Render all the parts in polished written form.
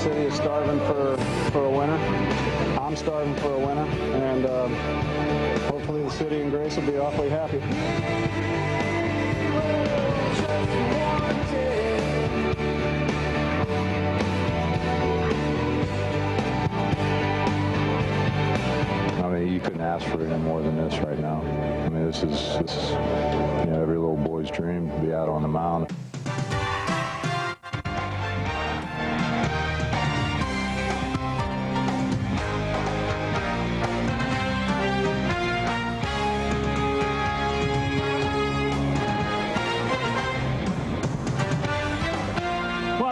city is starving for a winner. I'm starving for a winner, and hopefully the city and Grace will be awfully happy. I mean, you couldn't ask for any more than this right now. I mean, this is you know, every little boy's dream to be out on the mound.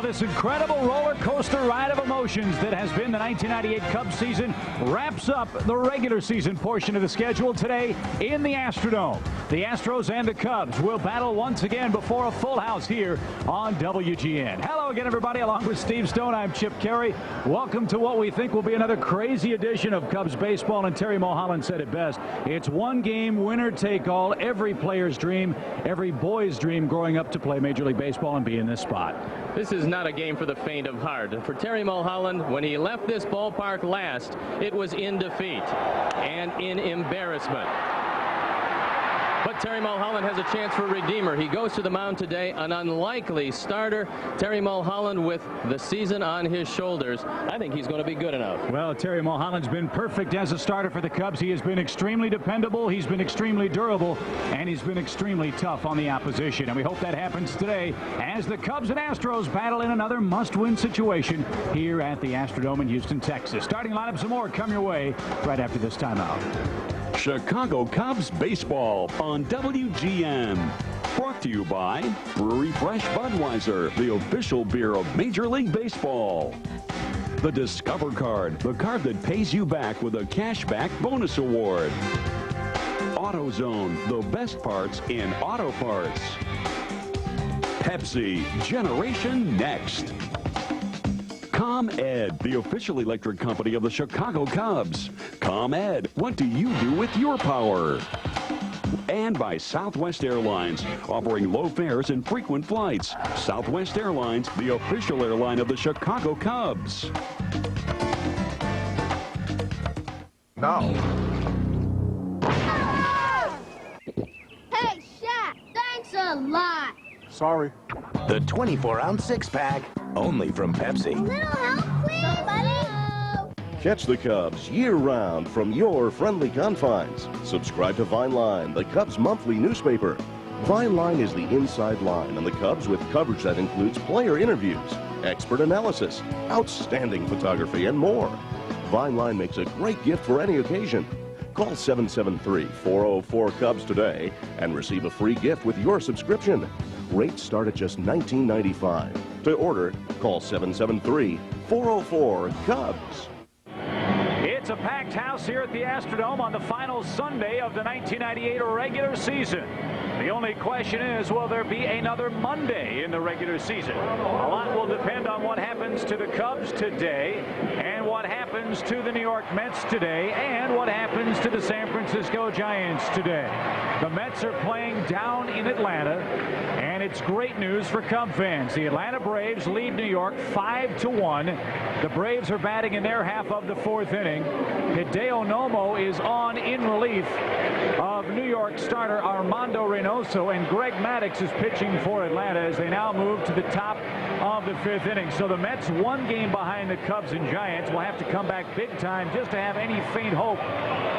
This incredible roller coaster ride of emotions that has been the 1998 Cubs season wraps up the regular season portion of the schedule today in the Astrodome. The Astros and the Cubs will battle once again before a full house here on WGN. Hello again, everybody. Along with Steve Stone, I'm Chip Carey. Welcome to what we think will be another crazy edition of Cubs baseball. And Terry Mulholland said it best. It's one game, winner take all. Every player's dream, every boy's dream growing up to play Major League Baseball and be in this spot. This is not a game for the faint of heart. For Terry Mulholland, when he left this ballpark last, it was in defeat and in embarrassment. But Terry Mulholland has a chance for a redeemer. He goes to the mound today, an unlikely starter. Terry Mulholland with the season on his shoulders. I think he's going to be good enough. Well, Terry Mulholland's been perfect as a starter for the Cubs. He has been extremely dependable, he's been extremely durable, and he's been extremely tough on the opposition. And we hope that happens today as the Cubs and Astros battle in another must-win situation here at the Astrodome in Houston, Texas. Starting lineups and more come your way right after this timeout. Chicago Cubs baseball on WGN. Brought to you by Brewery Fresh Budweiser, the official beer of Major League Baseball. The Discover Card, the card that pays you back with a cashback bonus award. AutoZone, the best parts in auto parts. Pepsi, Generation Next. ComEd, the official electric company of the Chicago Cubs. ComEd, what do you do with your power? And by Southwest Airlines, offering low fares and frequent flights. Southwest Airlines, the official airline of the Chicago Cubs. Now. Hey, Shaq, thanks a lot. Sorry. The 24-ounce six-pack, only from Pepsi. A little help, please, buddy. Catch the Cubs year-round from your friendly confines. Subscribe to Vineline, the Cubs monthly newspaper. Vineline is the inside line on the Cubs with coverage that includes player interviews, expert analysis, outstanding photography, and more. Vineline makes a great gift for any occasion. Call 773-404-CUBS today and receive a free gift with your subscription. Rates start at just $19.95. To order, call 773-404-CUBS. It's a packed house here at the Astrodome on the final Sunday of the 1998 regular season. The only question is, will there be another Monday in the regular season? A lot will depend on what happens to the Cubs today, and what happens to the New York Mets today, and what happens to the San Francisco Giants today. The Mets are playing down in Atlanta, and it's great news for Cub fans. The Atlanta Braves lead New York 5-1. The Braves are batting in their half of the fourth inning. Hideo Nomo is on in relief of New York starter Armando Reynoso, and Greg Maddux is pitching for Atlanta as they now move to the top of the fifth inning. So the Mets, one game behind the Cubs and Giants, will have to come back big time just to have any faint hope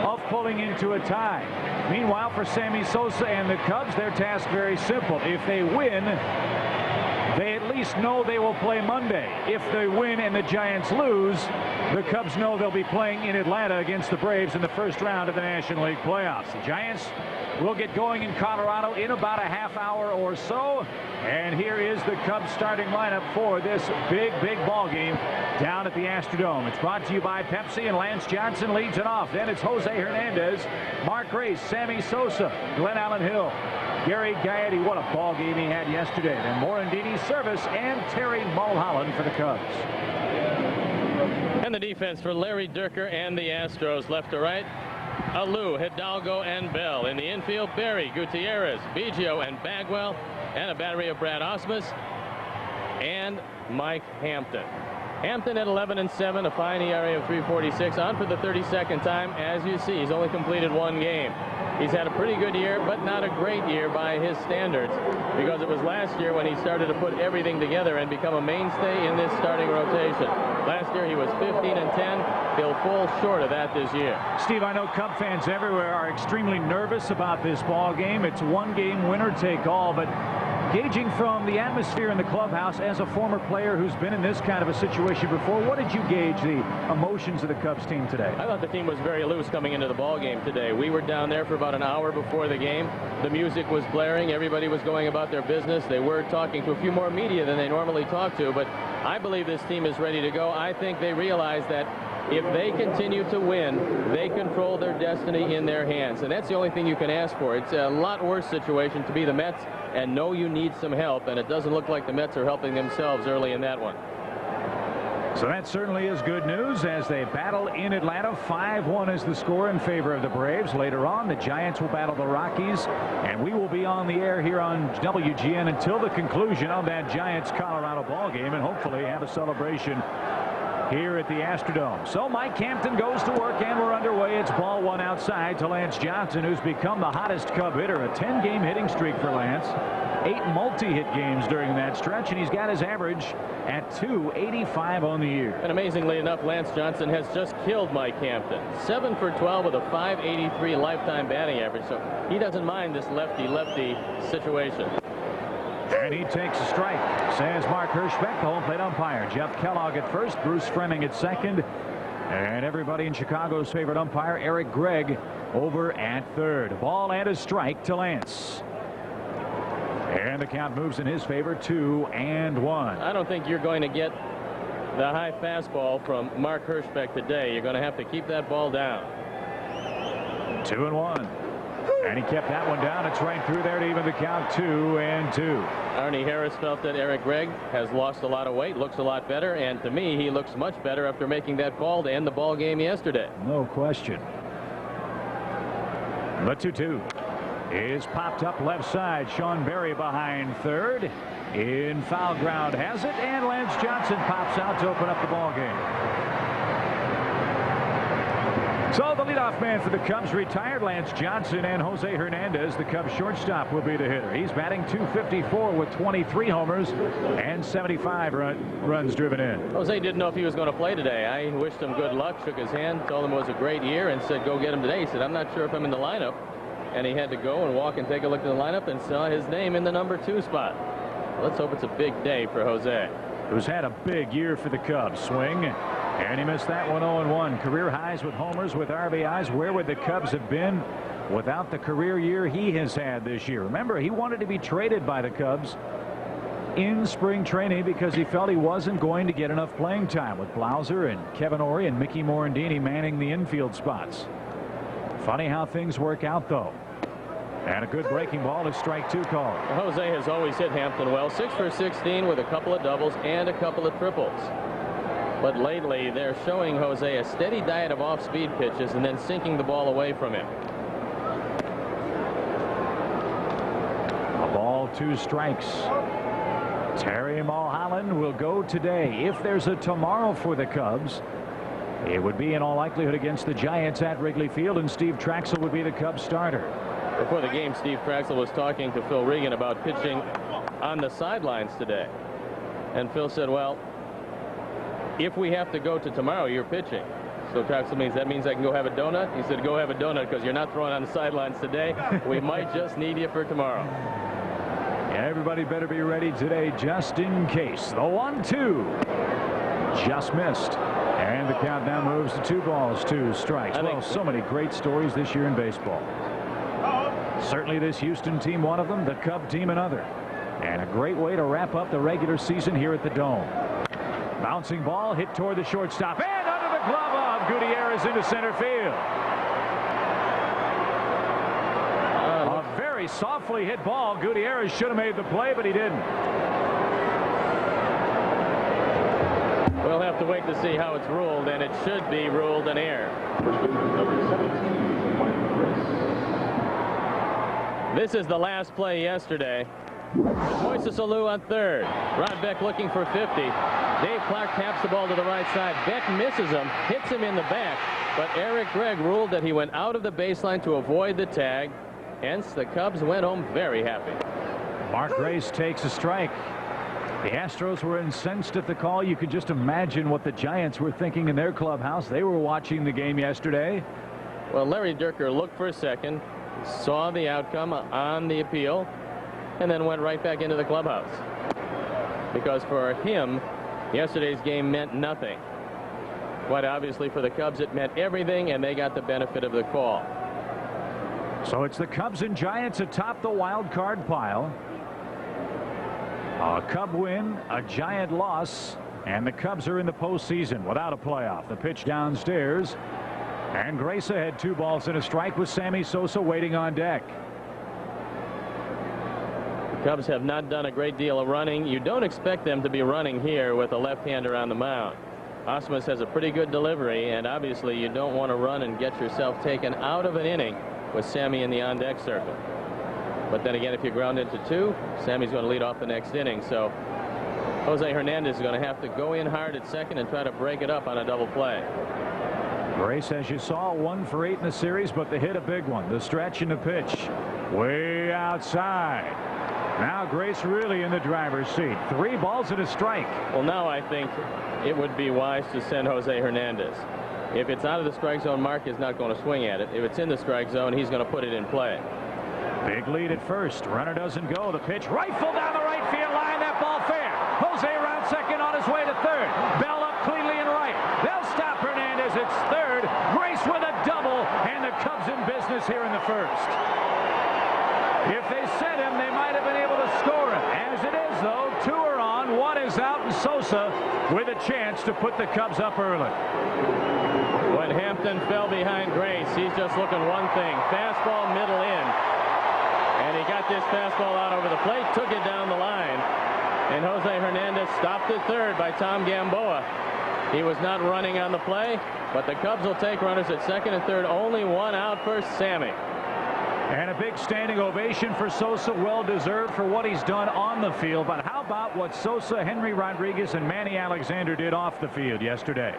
of pulling into a tie. Meanwhile, for Sammy Sosa and the Cubs, their task very simple. If they win, they at least know they will play Monday. If they win and the Giants lose, the Cubs know they'll be playing in Atlanta against the Braves in the first round of the National League playoffs. The Giants will get going in Colorado in about a half hour or so. And here is the Cubs starting lineup for this big ball game down at the Astrodome. It's brought to you by Pepsi, and Lance Johnson leads it off. Then it's Jose Hernandez, Mark Grace, Sammy Sosa, Glenn Allen Hill, Gary Gaetti. What a ball game he had yesterday. Then Morandini, Service, and Terry Mulholland for the Cubs. And the defense for Larry Dierker and the Astros, left to right. Alou, Hidalgo, and Bell. In the infield, Berry, Gutierrez, Biggio, and Bagwell, and a battery of Brad Ausmus and Mike Hampton. Hampton at 11-7, a fine ERA of 3.46, on for the 32nd time. As you see, he's only completed one game. He's had a pretty good year, but not a great year by his standards, because it was last year when he started to put everything together and become a mainstay in this starting rotation. Last year he was 15-10. He'll fall short of that this year. Steve, I know Cub fans everywhere are extremely nervous about this ball game. It's one game, winner take all, but gauging from the atmosphere in the clubhouse as a former player who's been in this kind of a situation before, what did you gauge the emotions of the Cubs team today? I thought the team was very loose coming into the ball game today. We were down there for about an hour before the game. The music was blaring. Everybody was going about their business. They were talking to a few more media than they normally talk to, but I believe this team is ready to go. I think they realize that if they continue to win, they control their destiny in their hands, and that's the only thing you can ask for. It's a lot worse situation to be the Mets and know you need some help, and it doesn't look like the Mets are helping themselves early in that one. So that certainly is good news as they battle in Atlanta. 5-1 is the score in favor of the Braves. Later on, the Giants will battle the Rockies, and we will be on the air here on WGN until the conclusion of that Giants-Colorado ball game, and hopefully have a celebration here at the Astrodome. So Mike Hampton goes to work, and we're underway. It's ball one outside to Lance Johnson, who's become the hottest Cub hitter. A 10-game hitting streak for Lance. 8 multi-hit games during that stretch, and he's got his average at .285 on the year. And amazingly enough, Lance Johnson has just killed Mike Hampton. 7 for 12 with a .583 lifetime batting average, so he doesn't mind this lefty-lefty situation. And he takes a strike, says Mark Hirschbeck, the home plate umpire. Jeff Kellogg at first, Bruce Fremming at second, and everybody in Chicago's favorite umpire, Eric Gregg, over at third. Ball and a strike to Lance. And the count moves in his favor, 2-1. I don't think you're going to get the high fastball from Mark Hirschbeck today. You're going to have to keep that ball down. 2-1. And he kept that one down. It's right through there to even the count, 2-2. Arnie Harris felt that Eric Gregg has lost a lot of weight, looks a lot better, and to me, he looks much better after making that call to end the ball game yesterday. No question. The 2-2 is popped up left side. Sean Berry behind third. In foul ground has it, and Lance Johnson pops out to open up the ball game. So the leadoff man for the Cubs retired. Lance Johnson, and Jose Hernandez, the Cubs shortstop, will be the hitter. He's batting .254 with 23 homers and 75 runs driven in. Jose didn't know if he was going to play today. I wished him good luck, shook his hand, told him it was a great year, and said go get him today. He said, I'm not sure if I'm in the lineup. And he had to go and walk and take a look at the lineup and saw his name in the number 2 spot. Let's hope it's a big day for Jose, who's had a big year for the Cubs. Swing, and he missed that one. 0-1. Career highs with homers, with RBIs. Where would the Cubs have been without the career year he has had this year? Remember, he wanted to be traded by the Cubs in spring training because he felt he wasn't going to get enough playing time with Blauser and Kevin Ory and Mickey Morandini manning the infield spots. Funny how things work out, though. And a good breaking ball is strike 2 call. Jose has always hit Hampton well. 6 for 16 with a couple of doubles and a couple of triples. But lately they're showing Jose a steady diet of off-speed pitches and then sinking the ball away from him. A ball, 2 strikes. Terry Mulholland will go today. If there's a tomorrow for the Cubs, it would be in all likelihood against the Giants at Wrigley Field, and Steve Traxel would be the Cubs starter. Before the game, Steve Traxel was talking to Phil Regan about pitching on the sidelines today. And Phil said, well, if we have to go to tomorrow, you're pitching. So Traxel means that means I can go have a donut. He said, go have a donut because you're not throwing on the sidelines today. We might just need you for tomorrow. Everybody better be ready today just in case. The 1-2 just missed. And the count now moves to 2 balls, 2 strikes. Well, so many great stories this year in baseball. Certainly this Houston team one of them, the Cub team another. And a great way to wrap up the regular season here at the Dome. Bouncing ball hit toward the shortstop, and under the glove of Gutierrez into center field. A very softly hit ball. Gutierrez should have made the play, but he didn't. We'll have to wait to see how it's ruled, and it should be ruled an error. This is the last play yesterday. Moises Alou on third. Ron Beck looking for 50. Dave Clark taps the ball to the right side. Beck misses him, hits him in the back, but Eric Gregg ruled that he went out of the baseline to avoid the tag. Hence, the Cubs went home very happy. Mark Grace takes a strike. The Astros were incensed at the call. You could just imagine what the Giants were thinking in their clubhouse. They were watching the game yesterday. Well, Larry Dierker looked for a second, saw the outcome on the appeal, and then went right back into the clubhouse. Because for him, yesterday's game meant nothing. Quite obviously for the Cubs, it meant everything, and they got the benefit of the call. So it's the Cubs and Giants atop the wild card pile. A Cub win, a Giant loss, and the Cubs are in the postseason without a playoff. The pitch downstairs, and Grace had 2 balls and a strike with Sammy Sosa waiting on deck. The Cubs have not done a great deal of running. You don't expect them to be running here with a left-hander on the mound. Osmus has a pretty good delivery, and obviously you don't want to run and get yourself taken out of an inning with Sammy in the on-deck circle. But then again, if you ground into 2, Sammy's going to lead off the next inning. So Jose Hernandez is going to have to go in hard at second and try to break it up on a double play. Grace, as you saw, 1 for 8 in the series, but they hit a big one. The stretch and the pitch way outside. Now Grace really in the driver's seat. 3 balls and a strike. Well, now I think it would be wise to send Jose Hernandez. If it's out of the strike zone, Mark is not going to swing at it. If it's in the strike zone, he's going to put it in play. Big lead at first. Runner doesn't go. The pitch rifled down the right field line. That ball fair. Jose around second on his way to third. Bell up cleanly in right. They'll stop Hernandez. It's third. Grace with a double, and the Cubs in business here in the first. If they set him, they might have been able to score him. As it is, though, 2 are on, 1 is out, and Sosa with a chance to put the Cubs up early. When Hampton fell behind Grace, he's just looking one thing. Fastball middle in. And he got this fastball out over the plate, took it down the line. And Jose Hernandez stopped at third by Tom Gamboa. He was not running on the play, but the Cubs will take runners at second and third. Only 1 out for Sammy. And a big standing ovation for Sosa, well deserved for what he's done on the field. But how about what Sosa, Henry Rodriguez, and Manny Alexander did off the field yesterday?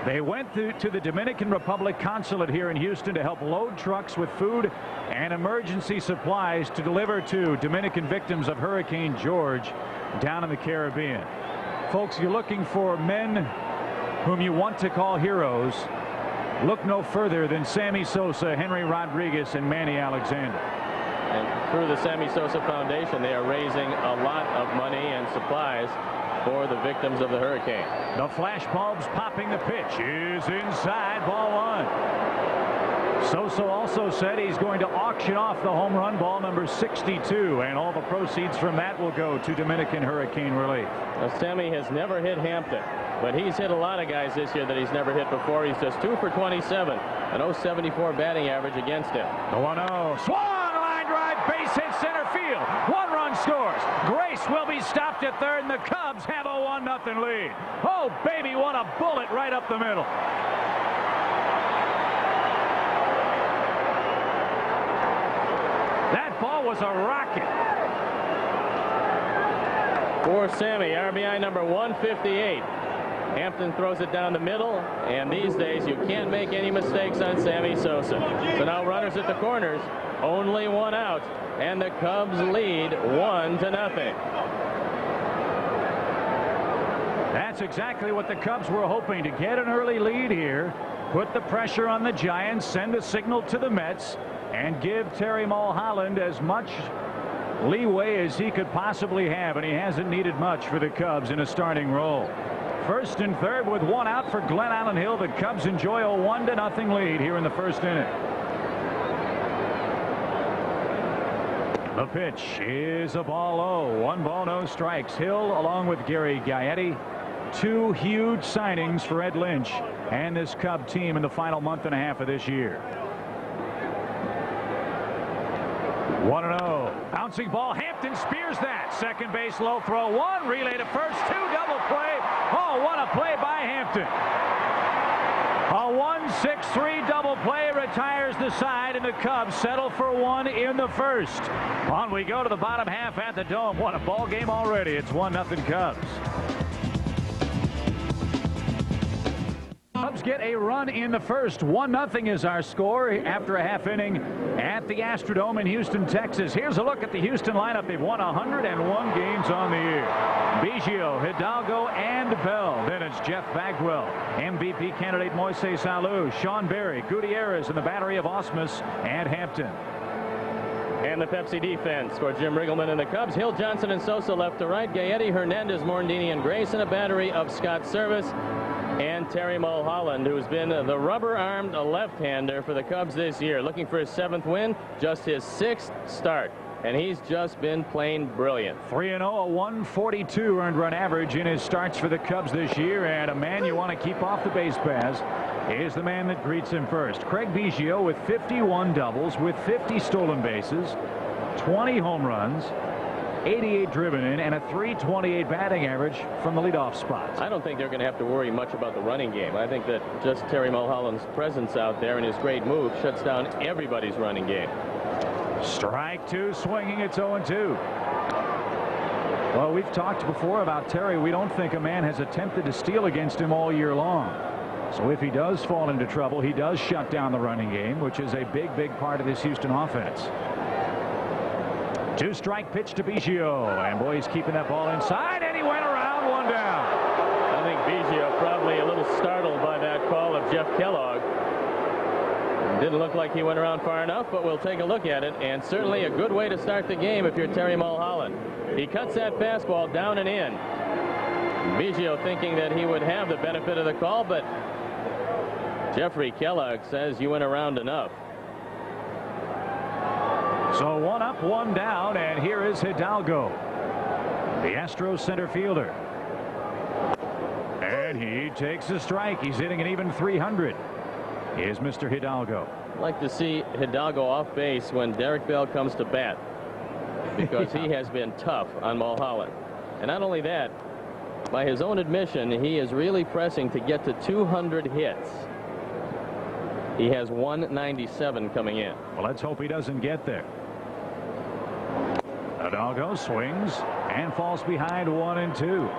They went to the Dominican Republic consulate here in Houston to help load trucks with food and emergency supplies to deliver to Dominican victims of Hurricane George down in the Caribbean. Folks, you're looking for men whom you want to call heroes. Look no further than Sammy Sosa, Henry Rodriguez, and Manny Alexander. And through the Sammy Sosa Foundation, they are raising a lot of money and supplies for the victims of the hurricane. The flash bulbs popping. The pitch is inside, ball 1. Sosa also said he's going to auction off the home run ball number 62, and all the proceeds from that will go to Dominican hurricane relief. Now, Sammy has never hit Hampton, but he's hit a lot of guys this year that he's never hit before. He's just 2 for 27, an .074 batting average against him. The 1-0 swung, line drive, base hit center field. 1 run scores. Grace will be stopped at third, and the Cubs have a 1-0 lead. Oh baby, what a bullet right up the middle. That ball was a rocket. For Sammy, RBI number 158. Hampton throws it down the middle, and these days you can't make any mistakes on Sammy Sosa. So now runners at the corners, only 1 out, and the Cubs lead 1-0. That's exactly what the Cubs were hoping, to get an early lead here, put the pressure on the Giants, send a signal to the Mets, and give Terry Mulholland as much leeway as he could possibly have, and he hasn't needed much for the Cubs in a starting role. First and third with 1 out for Glenn Allen Hill. The Cubs enjoy a 1-0 lead here in the first inning. The pitch is a ball low. 1 ball, no strikes. Hill along with Gary Gaetti. 2 huge signings for Ed Lynch and this Cub team in the final month and a half of this year. 1-0. Bouncing ball. Hampton spears that. Second base low throw. 1. Relay to first. 2. Double play. Oh, what a play by Hampton. A 1 6-3 double play retires the side, and the Cubs settle for one in the first. On we go to the bottom half at the Dome. What a ball game already. It's 1-0 Cubs. Cubs get a run in the first. 1-0 is our score after a half inning at the Astrodome in Houston, Texas. Here's a look at the Houston lineup. They've won 101 games on the year. Biggio, Hidalgo, and Bell. Then it's Jeff Bagwell, MVP candidate Moises Alou, Sean Berry, Gutierrez, and the battery of Osmus and Hampton. And the Pepsi defense for Jim Riggleman and the Cubs. Hill, Johnson, and Sosa left to right. Gaetti, Hernandez, Morandini, and Grace, and a battery of Scott Service and Terry Mulholland, who's been the rubber-armed left-hander for the Cubs this year. Looking for his 7th win, just his 6th start. And he's just been plain brilliant. 3-0, a 142 earned run average in his starts for the Cubs this year. And a man you want to keep off the base paths is the man that greets him first. Craig Biggio with 51 doubles, with 50 stolen bases, 20 home runs, 88 driven in, and a .328 batting average from the leadoff spot. I don't think they're going to have to worry much about the running game. I think that just Terry Mulholland's presence out there and his great move shuts down everybody's running game. Strike 2, swinging. It's 0-2. Well, we've talked before about Terry. We don't think a man has attempted to steal against him all year long. So if he does fall into trouble, he does shut down the running game, which is a big part of this Houston offense. 2-strike pitch to Biggio, and boy, he's keeping that ball inside, and he went around, 1 down. I think Biggio probably a little startled by that call of Jeff Kellogg. Didn't look like he went around far enough, but we'll take a look at it, and certainly a good way to start the game if you're Terry Mulholland. He cuts that fastball down and in. Biggio thinking that he would have the benefit of the call, but Jeffrey Kellogg says you went around enough. So 1 up, 1 down, and here is Hidalgo, the Astros center fielder. And he takes a strike. He's hitting an even 300. Here's Mr. Hidalgo. I'd like to see Hidalgo off base when Derek Bell comes to bat, because he has been tough on Mulholland. And not only that, by his own admission, he is really pressing to get to 200 hits. He has 197 coming in. Well, let's hope he doesn't get there. Hidalgo swings and falls behind 1-2.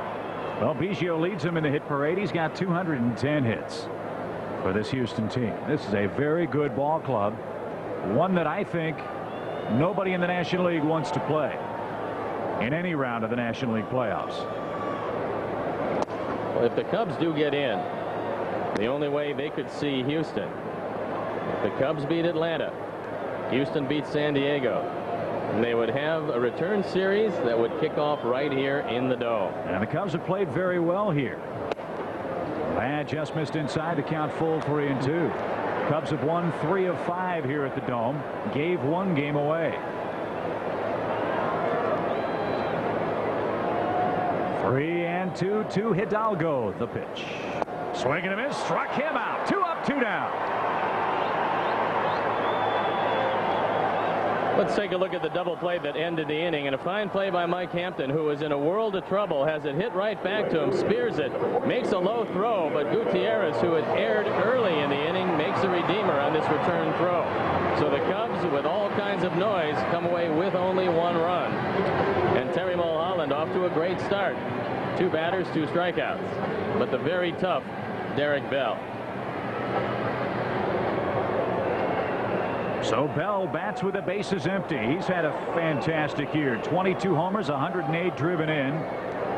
Well, Biggio leads him in the hit parade. He's got 210 hits for this Houston team. This is a very good ball club, one that I think nobody in the National League wants to play in any round of the National League playoffs. Well, if the Cubs do get in, the only way they could see Houston, if the Cubs beat Atlanta, Houston beats San Diego, and they would have a return series that would kick off right here in the Dome. And the Cubs have played very well here. That just missed inside to count full 3-2. Cubs have won 3 of 5 here at the Dome. Gave 1 game away. 3-2 to Hidalgo. The pitch. Swing and a miss. Struck him out. 2 up, 2 down. Let's take a look at the double play that ended the inning, and a fine play by Mike Hampton, who was in a world of trouble, has it hit right back to him, spears it, makes a low throw, but Gutierrez, who had erred early in the inning, makes a redeemer on this return throw. So the Cubs, with all kinds of noise, come away with only 1 run. And Terry Mulholland off to a great start. 2 batters, 2 strikeouts. But the very tough Derek Bell. So Bell bats with the bases empty. He's had a fantastic year. 22 homers, 108 driven in.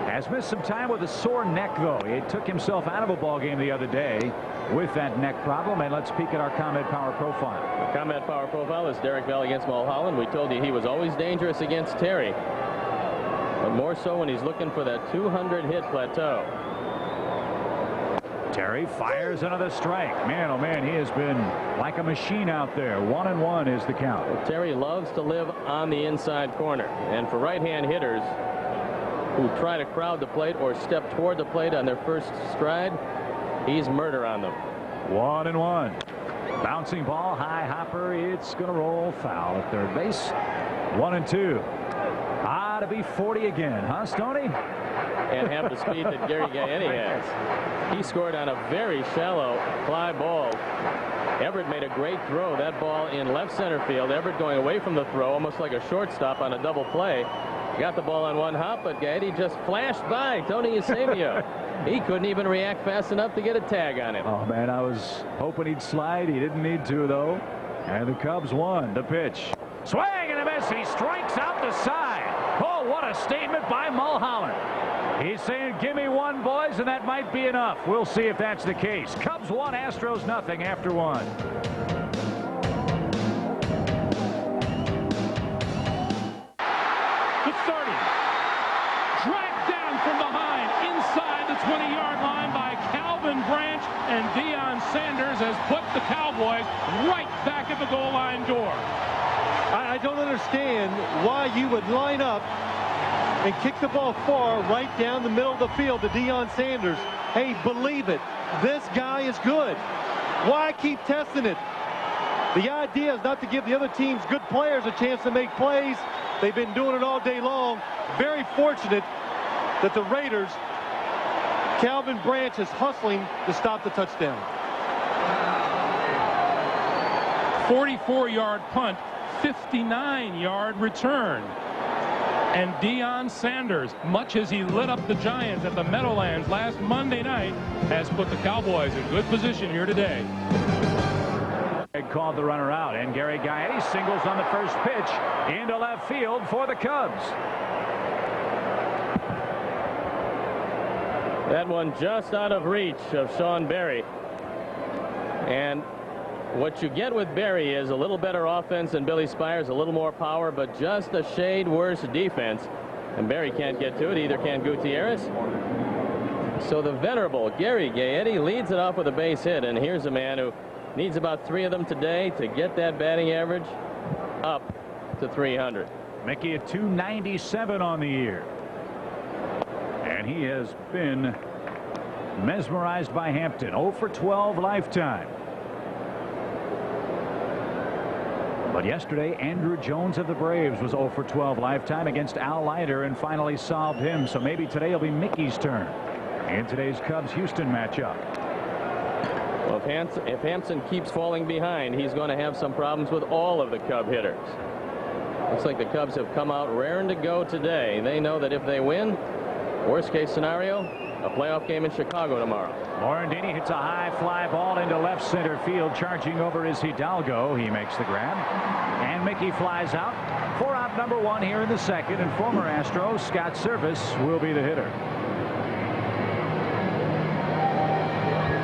Has missed some time with a sore neck, though. He took himself out of a ball game the other day with that neck problem. And let's peek at our Comet Power Profile. The Comet Power Profile is Derek Bell against Mulholland. We told you he was always dangerous against Terry, but more so when he's looking for that 200 hit plateau. Terry fires another strike. Man, oh man, he has been like a machine out there. 1-1 is the count. Well, Terry loves to live on the inside corner, and for right-hand hitters who try to crowd the plate or step toward the plate on their first stride, he's murder on them. 1-1. Bouncing ball, high hopper. It's going to roll foul at third base. 1-2. To be 40 again, huh, Stoney? and have the speed that Gary Gaetti has. He scored on a very shallow fly ball. Everett made a great throw. That ball in left center field. Everett going away from the throw, almost like a shortstop on a double play. Got the ball on one hop, but Gaetti just flashed by Tony Eusebio. He couldn't even react fast enough to get a tag on him. Oh, man, I was hoping he'd slide. He didn't need to, though. And the Cubs won. The pitch. Swing and a miss. He strikes out the side. Oh, what a statement by Mulholland. He's saying, give me one, boys, and that might be enough. We'll see if that's the case. Cubs 1, Astros nothing after 1. The 30. Dragged down from behind inside the 20-yard line by Calvin Branch, and Deion Sanders has put the Cowboys right back at the goal line door. I don't understand why you would line up and kick the ball far right down the middle of the field to Deion Sanders. Hey, believe it, this guy is good. Why keep testing it? The idea is not to give the other team's good players a chance to make plays. They've been doing it all day long. Very fortunate that the Raiders, Calvin Branch is hustling to stop the touchdown. 44-yard punt, 59-yard return. And Deion Sanders, much as he lit up the Giants at the Meadowlands last Monday night, has put the Cowboys in good position here today. Called the runner out, and Gary Gaetti singles on the first pitch into left field for the Cubs. That one just out of reach of Sean Berry. And what you get with Berry is a little better offense than Billy Spires, a little more power, but just a shade worse defense. And Berry can't get to it, either can Gutierrez. So the venerable Gary Gaetti leads it off with a base hit, and here's a man who needs about 3 of them today to get that batting average up to 300. Mickey at 297 on the year. And he has been mesmerized by Hampton. 0 for 12 lifetime. But yesterday, Andrew Jones of the Braves was 0 for 12 lifetime against Al Leiter and finally solved him. So maybe today will be Mickey's turn in today's Cubs-Houston matchup. Well, if Hampton keeps falling behind, he's going to have some problems with all of the Cub hitters. Looks like the Cubs have come out raring to go today. They know that if they win, worst case scenario, a playoff game in Chicago tomorrow. Morandini hits a high fly ball into left center field. Charging over is Hidalgo. He makes the grab. And Mickey flies out. 4 out number 1 here in the second. And former Astro Scott Service will be the hitter.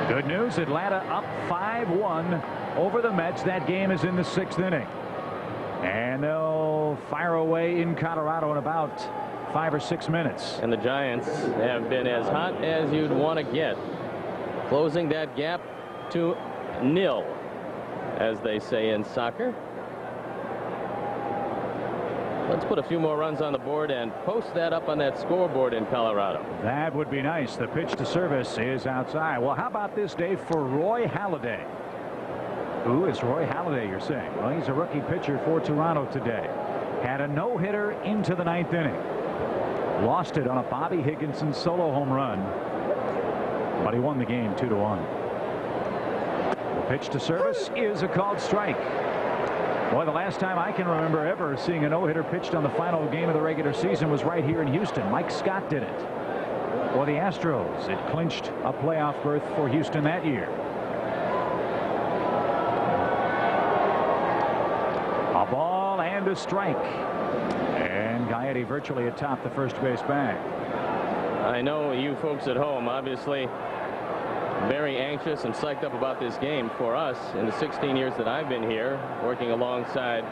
Good news, Atlanta up 5-1 over the Mets. That game is in the 6th inning. And they'll fire away in Colorado in about 5 or 6 minutes. And the Giants have been as hot as you'd want to get, closing that gap to 0, as they say in soccer. Let's put a few more runs on the board and post that up on that scoreboard in Colorado. That would be nice. The pitch to Service is outside. Well, how about this day for Roy Halladay? Who is Roy Halladay, you're saying? Well, he's a rookie pitcher for Toronto today. Had a no-hitter into the 9th inning. Lost it on a Bobby Higginson solo home run, but he won the game 2-1. The pitch to Service is a called strike. Boy, the last time I can remember ever seeing a no-hitter pitched on the final game of the regular season was right here in Houston. Mike Scott did it for the Astros. It clinched a playoff berth for Houston that year. A ball and a strike. And Gaetti virtually atop the first base bag. I know you folks at home obviously very anxious and psyched up about this game. For us, in the 16 years that I've been here working alongside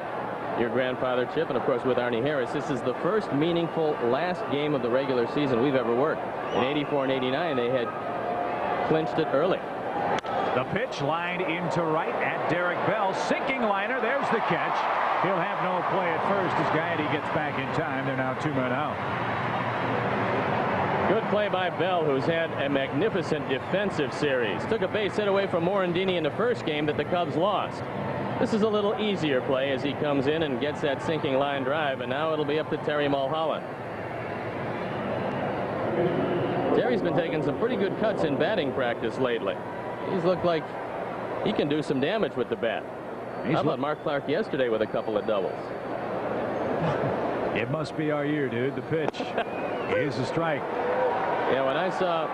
your grandfather Chip and of course with Arnie Harris, this is the first meaningful last game of the regular season we've ever worked. In '84 and '89 they had clinched it early. The pitch lined into right at Derek Bell. Sinking liner. There's the catch. He'll have no play at first as Gaetti gets back in time. They're now 2 men out. Good play by Bell, who's had a magnificent defensive series. Took a base hit away from Morandini in the first game that the Cubs lost. This is a little easier play as he comes in and gets that sinking line drive, and now it'll be up to Terry Mulholland. Terry's been taking some pretty good cuts in batting practice lately. He's looked like he can do some damage with the bat. How about Mark Clark yesterday with a couple of doubles? It must be our year, dude. The pitch. Here's a strike. Yeah, when I saw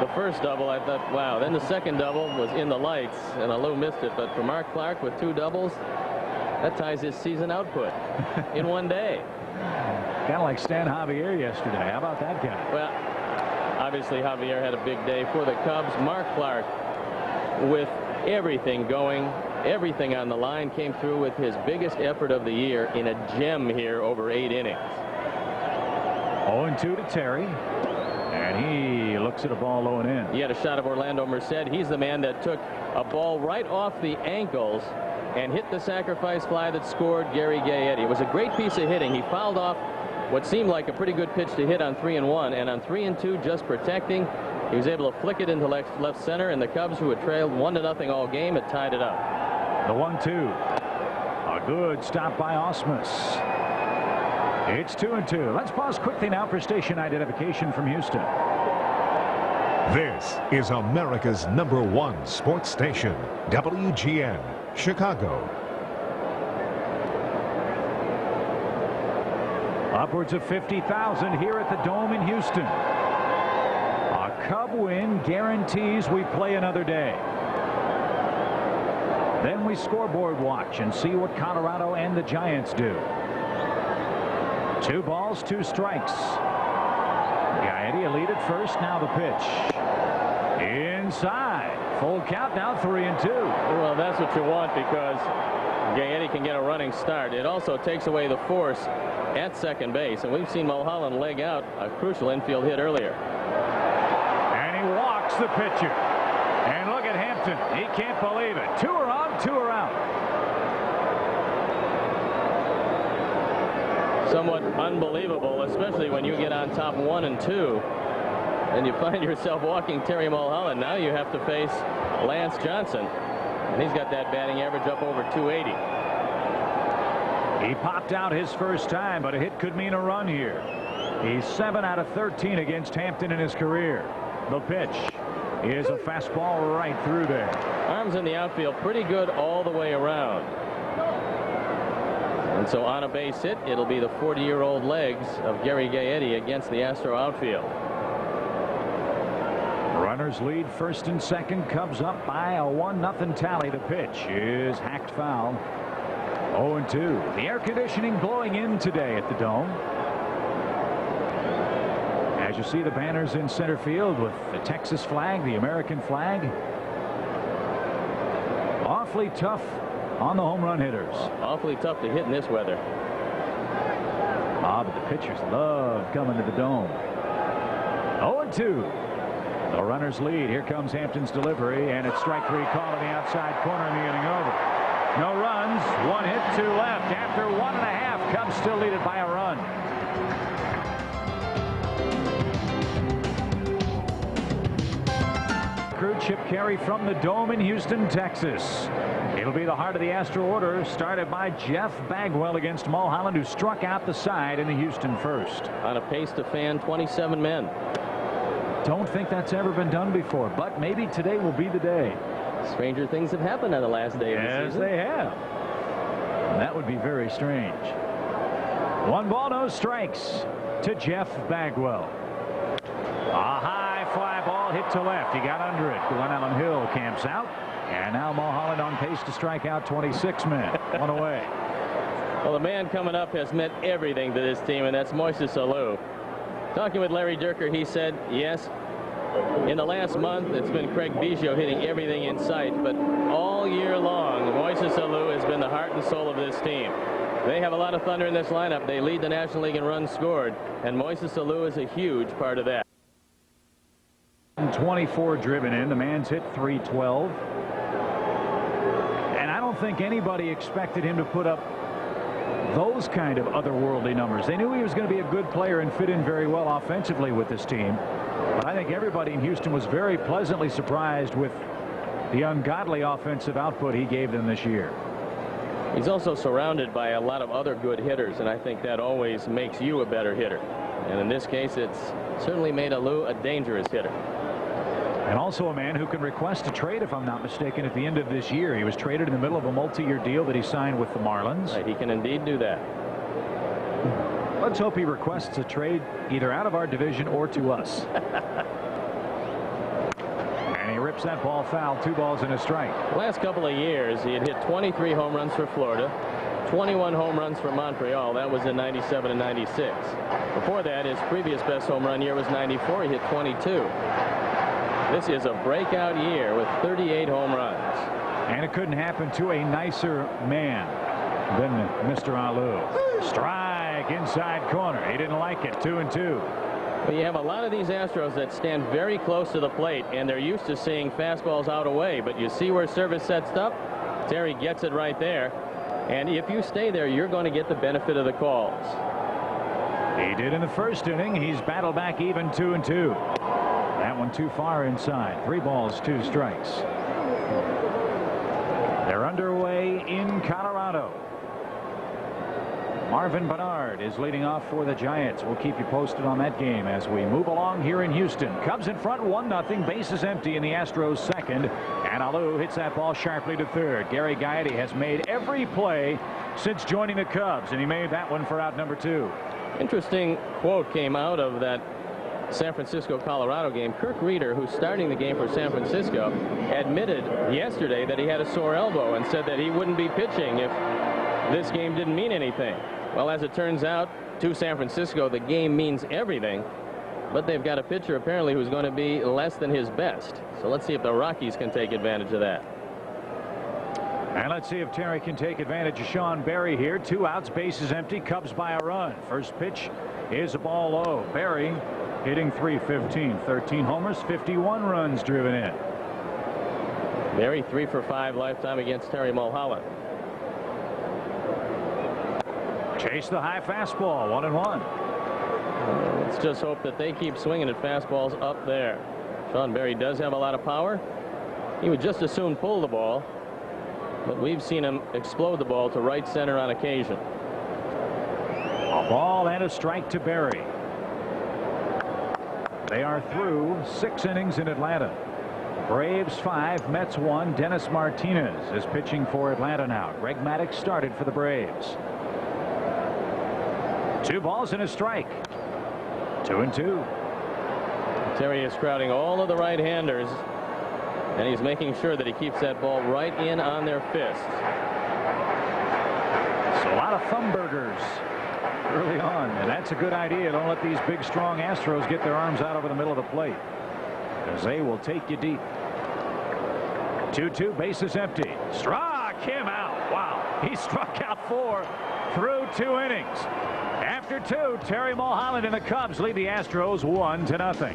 the first double, I thought, wow. Then the second double was in the lights, and Lou missed it. But for Mark Clark with 2 doubles, that ties his season output in one day. Kind of like Stan Javier yesterday. How about that guy? Well, obviously Javier had a big day for the Cubs. Mark Clark, with everything going, everything on the line, came through with his biggest effort of the year in a gem here over 8 innings. 0-2 to Terry. And he looks at a ball low and in. He had a shot of Orlando Merced. He's the man that took a ball right off the ankles and hit the sacrifice fly that scored Gary Gaetti. It was a great piece of hitting. He fouled off what seemed like a pretty good pitch to hit on 3-1, and on 3-2, just protecting, he was able to flick it into left center, and the Cubs, who had trailed 1-0 all game, had tied it up. The 1-2. A good stop by Osmus. It's 2-2. Let's pause quickly now for station identification from Houston. This is America's #1 sports station, WGN, Chicago. Upwards of 50,000 here at the Dome in Houston. A Cub win guarantees we play another day. Then we scoreboard watch and see what Colorado and the Giants do. 2 balls, 2 strikes. Gaetti a lead at first. Now the pitch. Inside. Full count now, 3-2. Well, that's what you want, because Gaetti can get a running start. It also takes away the force at second base, and we've seen Mulholland leg out a crucial infield hit earlier. And he walks the pitcher. And look at Hampton. He can't believe it. 2 are on, 2 are out. Somewhat unbelievable, especially when you get on top 1 and 2 and you find yourself walking Terry Mulholland. Now you have to face Lance Johnson, and he's got that batting average up over 280. He popped out his first time, but a hit could mean a run here. He's 7 out of 13 against Hampton in his career. The pitch is a fastball right through there. Arms in the outfield pretty good all the way around. And so on a base hit, it'll be the 40-year-old legs of Gary Gaetti against the Astro outfield. Runners lead first and second. Cubs up by a 1-0 tally. The pitch is hacked foul. 0-2. The air conditioning blowing in today at the Dome. As you see the banners in center field with the Texas flag, the American flag. Awfully tough on the home run hitters. Awfully tough to hit in this weather. But the pitchers love coming to the Dome. 0-2. The runners lead. Here comes Hampton's delivery, and it's strike 3 call on the outside corner in the inning over. No runs, 1 hit, 2 left. After 1.5, Cubs still lead it by a run. Crew Chip Caray from the Dome in Houston, Texas. It'll be the heart of the Astro order, started by Jeff Bagwell against Mulholland, who struck out the side in the Houston first. On a pace to fan 27 men. Don't think that's ever been done before, but maybe today will be the day. Stranger things have happened on the last day of the season. Yes, they have. And that would be very strange. 1 ball, no strikes to Jeff Bagwell. A high fly ball hit to left. He got under it. Glenn Allen Hill camps out. And now Mulholland on pace to strike out 26 men. 1 away. Well, the man coming up has meant everything to this team, and that's Moises Alou. Talking with Larry Dierker, he said, yes, in the last month, it's been Craig Biggio hitting everything in sight, but all year long, Moises Alou has been the heart and soul of this team. They have a lot of thunder in this lineup. They lead the National League in runs scored, and Moises Alou is a huge part of that. 24 driven in. The man's hit .312. And I don't think anybody expected him to put up those kind of otherworldly numbers. They knew he was going to be a good player and fit in very well offensively with this team. But I think everybody in Houston was very pleasantly surprised with the ungodly offensive output he gave them this year. He's also surrounded by a lot of other good hitters, and I think that always makes you a better hitter. And in this case, it's certainly made Alou a dangerous hitter. And also a man who can request a trade, if I'm not mistaken, at the end of this year. He was traded in the middle of a multi-year deal that he signed with the Marlins. Right, he can indeed do that. Let's hope he requests a trade either out of our division or to us. And he rips that ball foul. 2 balls and a strike. Last couple of years, he had hit 23 home runs for Florida, 21 home runs for Montreal. That was in 97 and 96. Before that, his previous best home run year was 94. He hit 22. This is a breakout year with 38 home runs. And it couldn't happen to a nicer man than Mr. Alou. Strike inside corner. He didn't like it. 2-2. But you have a lot of these Astros that stand very close to the plate, and they're used to seeing fastballs out away. But you see where Service sets up? Terry gets it right there. And if you stay there, you're going to get the benefit of the calls. He did in the first inning. He's battled back even. 2-2. That one too far inside. 3 balls, 2 strikes. They're underway in Colorado. Marvin Bernard is leading off for the Giants. We'll keep you posted on that game as we move along here in Houston. Cubs in front 1-0. Bases empty in the Astros second. And Alou hits that ball sharply to third. Gary Gaetti has made every play since joining the Cubs, and he made that one for out number 2. Interesting quote came out of that San Francisco-Colorado game. Kirk Reeder, who's starting the game for San Francisco, admitted yesterday that he had a sore elbow and said that he wouldn't be pitching if this game didn't mean anything. Well, as it turns out, to San Francisco, the game means everything. But they've got a pitcher apparently who's going to be less than his best. So let's see if the Rockies can take advantage of that. And let's see if Terry can take advantage of Sean Berry here. 2 outs, bases empty, Cubs by a run. First pitch is a ball low. Berry hitting .315, 13 homers, 51 runs driven in. Berry 3 for 5 lifetime against Terry Mulholland. Chase the high fastball. 1-1. Let's just hope that they keep swinging at fastballs up there. Sean Berry does have a lot of power. He would just as soon pull the ball, but we've seen him explode the ball to right center on occasion. A ball and a strike to Berry. They are through 6 innings in Atlanta. Braves 5, Mets 1. Dennis Martinez is pitching for Atlanta now. Greg Maddux started for the Braves. 2 balls and a strike. 2-2. Terry is crowding all of the right-handers, and he's making sure that he keeps that ball right in on their fists. So a lot of thumb burgers early on, and that's a good idea. Don't let these big, strong Astros get their arms out over the middle of the plate, because they will take you deep. 2-2, bases empty. Struck him out. Wow, he struck out 4 through 2 innings. After 2, Terry Mulholland and the Cubs lead the Astros 1-0.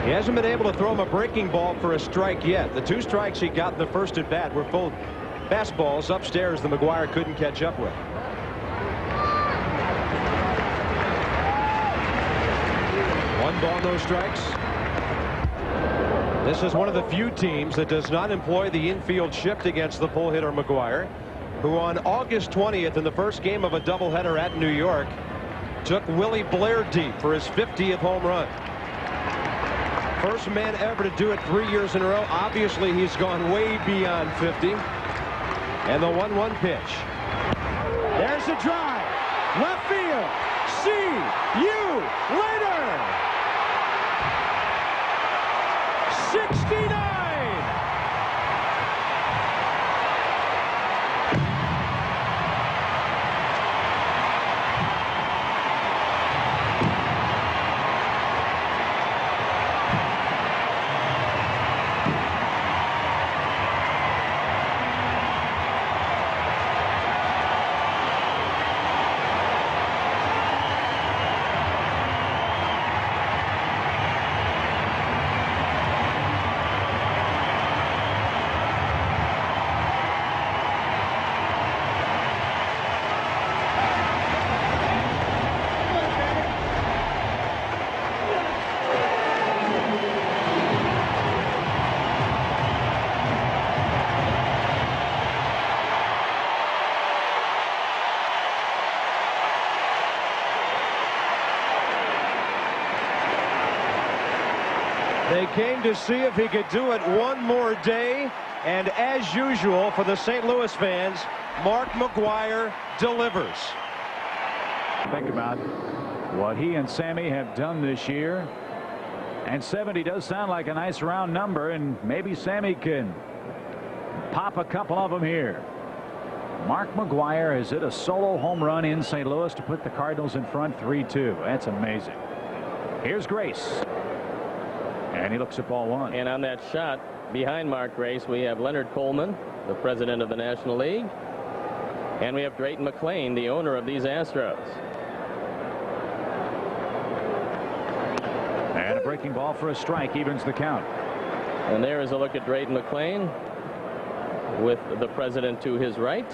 He hasn't been able to throw him a breaking ball for a strike yet. The 2 strikes he got in the first at bat were both fastballs upstairs that McGuire couldn't catch up with. 1 ball, no strikes. This is one of the few teams that does not employ the infield shift against the pull hitter McGuire, who on August 20th in the first game of a doubleheader at New York took Willie Blair deep for his 50th home run. First man ever to do it 3 years in a row. Obviously, he's gone way beyond 50. And the 1-1 pitch. There's the drive. Left field. See you later. 69. They came to see if he could do it one more day, and as usual for the St. Louis fans, Mark McGwire delivers. Think about what he and Sammy have done this year, and 70 does sound like a nice round number, and maybe Sammy can pop a couple of them here. Mark McGwire has hit a solo home run in St. Louis to put the Cardinals in front 3-2. That's amazing. Here's Grace. And he looks at ball one. And on that shot behind Mark Grace, we have Leonard Coleman, the president of the National League. And we have Drayton McClain, the owner of these Astros. And a breaking ball for a strike evens the count. And there is a look at Drayton McClain with the president to his right.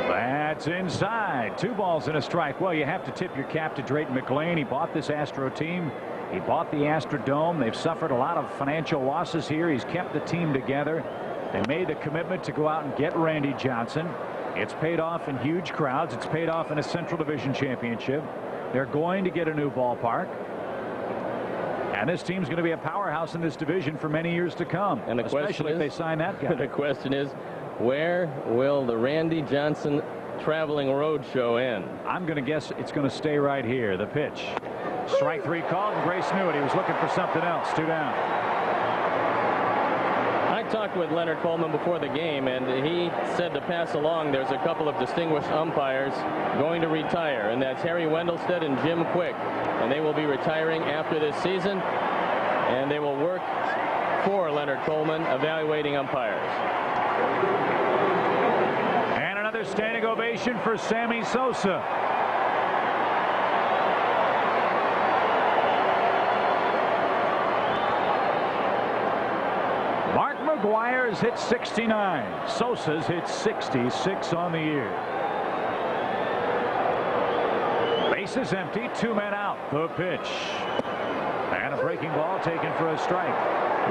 That's inside. 2 balls and a strike. Well, you have to tip your cap to Drayton McClain. He bought this Astro team. He bought the Astrodome. They've suffered a lot of financial losses here. He's kept the team together. They made the commitment to go out and get Randy Johnson. It's paid off in huge crowds. It's paid off in a Central Division championship. They're going to get a new ballpark. And this team's going to be a powerhouse in this division for many years to come. And especially if they sign that guy. The question is, where will the Randy Johnson traveling road show end? I'm going to guess it's going to stay right here. The pitch. Strike 3 called, and Grace knew it. He was looking for something else. 2 down. I talked with Leonard Coleman before the game, and he said to pass along there's a couple of distinguished umpires going to retire, and that's Harry Wendelstedt and Jim Quick. And they will be retiring after this season, and they will work for Leonard Coleman evaluating umpires. And another standing ovation for Sammy Sosa. Mark McGwire's hit 69. Sosa's hit 66 on the year. Base is empty. 2 men out. The pitch. And a breaking ball taken for a strike.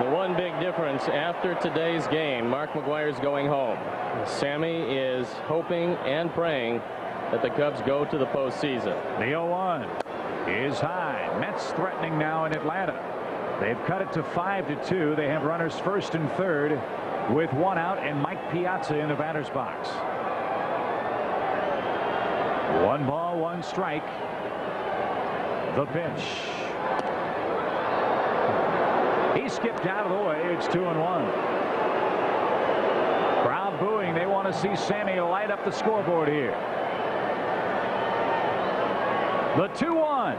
The one big difference after today's game, Mark McGwire's going home. Sammy is hoping and praying that the Cubs go to the postseason. The 0-1 is high. Mets threatening now in Atlanta. They've cut it to 5-2. They have runners first and third with 1 out and Mike Piazza in the batter's box. 1 ball, 1 strike. The pitch. He skipped out of the way. It's 2-1. Crowd booing. They want to see Sammy light up the scoreboard here. The 2-1.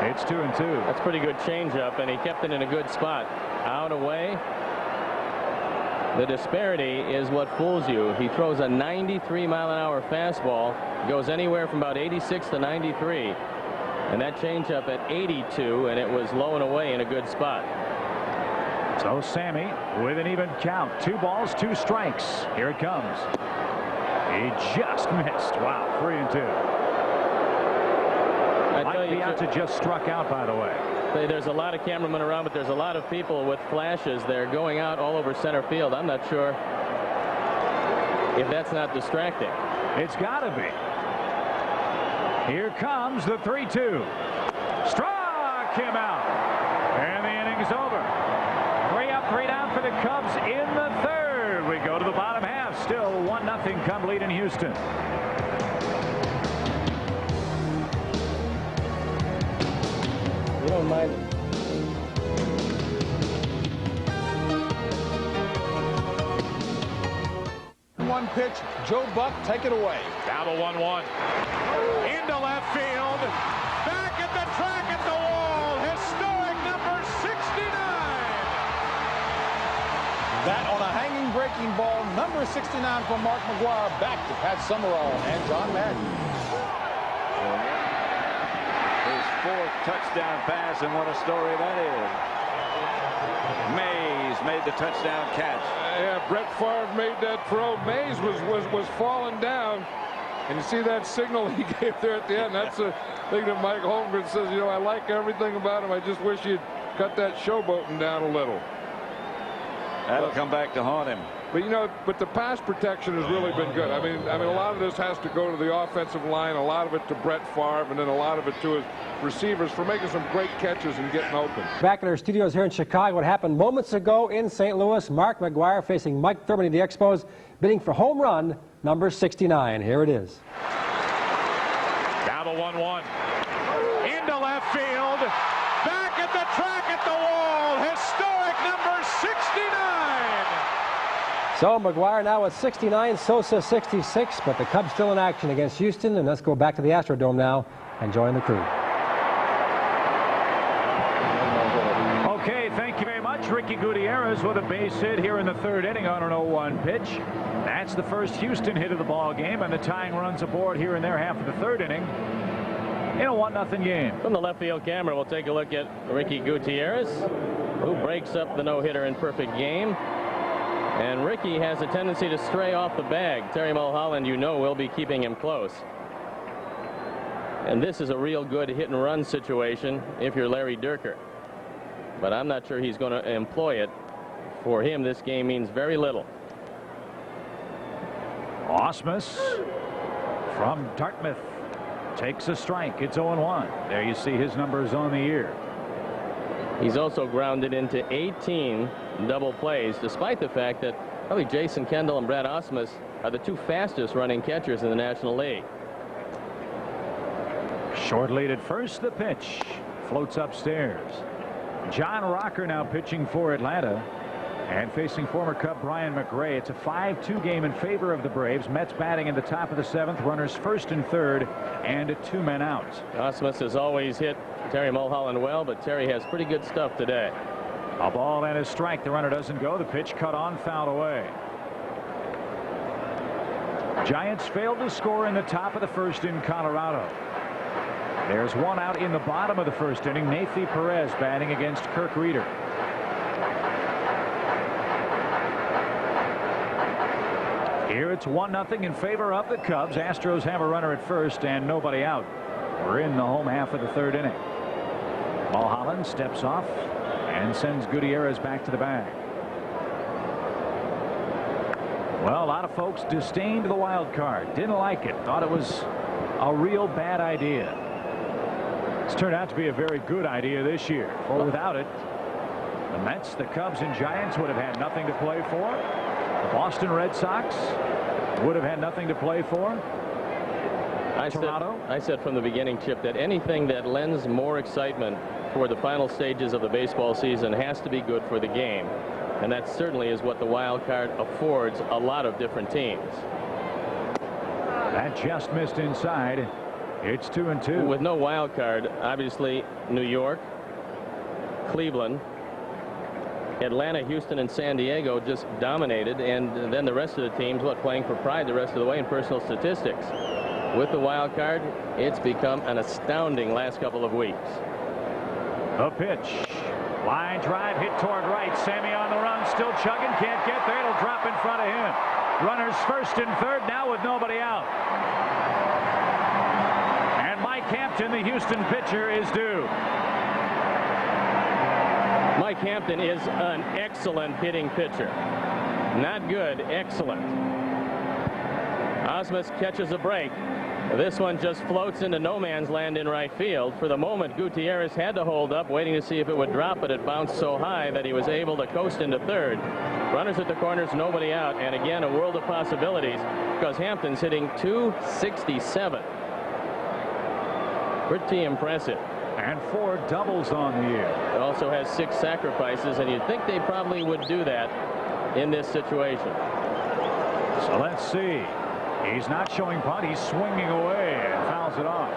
It's 2-2. That's pretty good changeup, and he kept it in a good spot. Out away. The disparity is what fools you. He throws a 93-mile-an-hour fastball. Goes anywhere from about 86 to 93. And that changeup at 82, and it was low and away in a good spot. So Sammy with an even count. 2 balls, 2 strikes. Here it comes. He just missed. Wow, 3-2. Mike Piazza just struck out, by the way. There's a lot of cameramen around, but there's a lot of people with flashes. They're going out all over center field. I'm not sure if that's not distracting. It's got to be. Here comes the 3-2. Struck him out. And the inning's over. 3 up, 3 down for the Cubs in the third. We go to the bottom half. Still 1-0 Cub lead in Houston. You don't mind. One pitch. Joe Buck, take it away. Now the 1-1. Into left field. Back at the track at the wall. Historic number 69. That on a hanging breaking ball. Number 69 for Mark McGwire. Back to Pat Summerall and John Madden. His 4th touchdown pass, and what a story that is. Mays made the touchdown catch. Yeah, Brett Favre made that throw. Mays was falling down, and you see that signal he gave there at the end. That's the thing that Mike Holmgren says. You know, I like everything about him. I just wish he'd cut that showboating down a little. That'll come back to haunt him. But you know, the pass protection has really been good. I mean, a lot of this has to go to the offensive line, a lot of it to Brett Favre, and then a lot of it to his receivers for making some great catches and getting open. Back in our studios here in Chicago, what happened moments ago in St. Louis. Mark McGwire facing Mike Thurman of the Expos, bidding for home run number 69. Here it is. Now the 1-1. Into left field. Back at the track at the wall. Historic number 69. So McGwire now with 69, Sosa 66, but the Cubs still in action against Houston. And let's go back to the Astrodome now and join the crew. Okay, thank you very much. Ricky Gutierrez with a base hit here in the third inning on an 0-1 pitch. That's the first Houston hit of the ball game, and the tying runs aboard here in their half of the third inning in a 1-0 game. From the left field camera, we'll take a look at Ricky Gutierrez, who breaks up the no-hitter in perfect game. And Ricky has a tendency to stray off the bag. Terry Mulholland, you know, will be keeping him close. And this is a real good hit-and-run situation if you're Larry Dierker. But I'm not sure he's going to employ it. For him, this game means very little. Osmus from Dartmouth takes a strike. It's 0-1. There you see his numbers on the year. He's also grounded into 18 double plays, despite the fact that probably Jason Kendall and Brad Osmus are the two fastest running catchers in the National League. Short lead at first. The pitch floats upstairs. John Rocker now pitching for Atlanta and facing former Cub Brian McRae. It's a 5-2 game in favor of the Braves. Mets batting in the top of the seventh. Runners first and third, and 2 men out. Osmus has always hit Terry Mulholland well, but Terry has pretty good stuff today. A ball and a strike. The runner doesn't go. The pitch cut on, fouled away. Giants failed to score in the top of the first in Colorado. There's one out in the bottom of the first inning. Nathy Perez batting against Kirk Reeder. Here it's 1-0 in favor of the Cubs. Astros have a runner at first and nobody out. We're in the home half of the third inning. Mulholland steps off and sends Gutierrez back to the bag. Well, a lot of folks disdained the wild card. Didn't like it. Thought it was a real bad idea. It's turned out to be a very good idea this year. For without it, the Mets, the Cubs, and Giants would have had nothing to play for. The Boston Red Sox would have had nothing to play for. I said from the beginning, Chip, that anything that lends more excitement for the final stages of the baseball season has to be good for the game. And that certainly is what the wild card affords a lot of different teams. That just missed inside. It's 2-2. With no wild card, obviously New York, Cleveland, Atlanta, Houston, and San Diego just dominated, and then the rest of the teams, playing for pride the rest of the way in personal statistics. With the wild card, it's become an astounding last couple of weeks. The pitch. Line drive hit toward right. Sammy on the run, still chugging, can't get there. It'll drop in front of him. Runners first and third now with nobody out. And Mike Hampton, the Houston pitcher, is due. Mike Hampton is an excellent hitting pitcher. Not good, excellent. Osmus catches a break. This one just floats into no man's land in right field. For the moment, Gutierrez had to hold up, waiting to see if it would drop, but it bounced so high that he was able to coast into third. Runners at the corners, nobody out, and again a world of possibilities because Hampton's hitting .267. Pretty impressive. And 4 doubles on the year. It also has 6 sacrifices, and you'd think they probably would do that in this situation. So let's see. He's not showing punt. He's swinging away and fouls it off.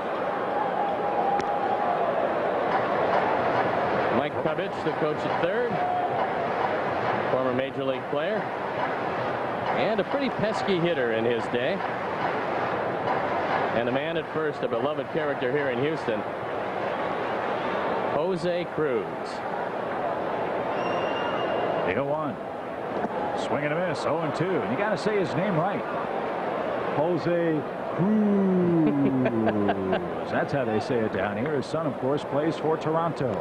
Mike Pavich, the coach at third, former major league player, and a pretty pesky hitter in his day. And the man at first, a beloved character here in Houston, Jose Cruz. The 0-1. Swing and a miss. 0-2. And you got to say his name right. Jose Cruz. That's how they say it down here. His son, of course, plays for Toronto.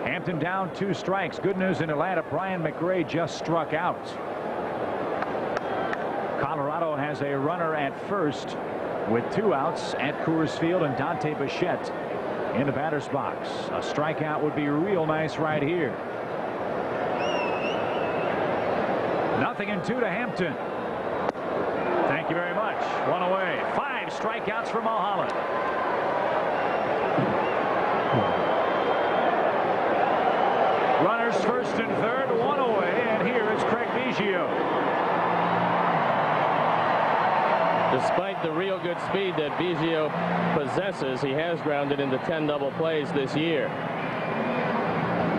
Hampton down 2 strikes. Good news in Atlanta. Brian McRae just struck out. Colorado has a runner at first with 2 outs at Coors Field, and Dante Bichette in the batter's box. A strikeout would be real nice right here. 0-2 to Hampton. Thank you very much. 1 away. 5 strikeouts for Mulholland. Runners first and third, 1 away, and here is Craig Biggio. Despite the real good speed that Biggio possesses, he has grounded into 10 double plays this year.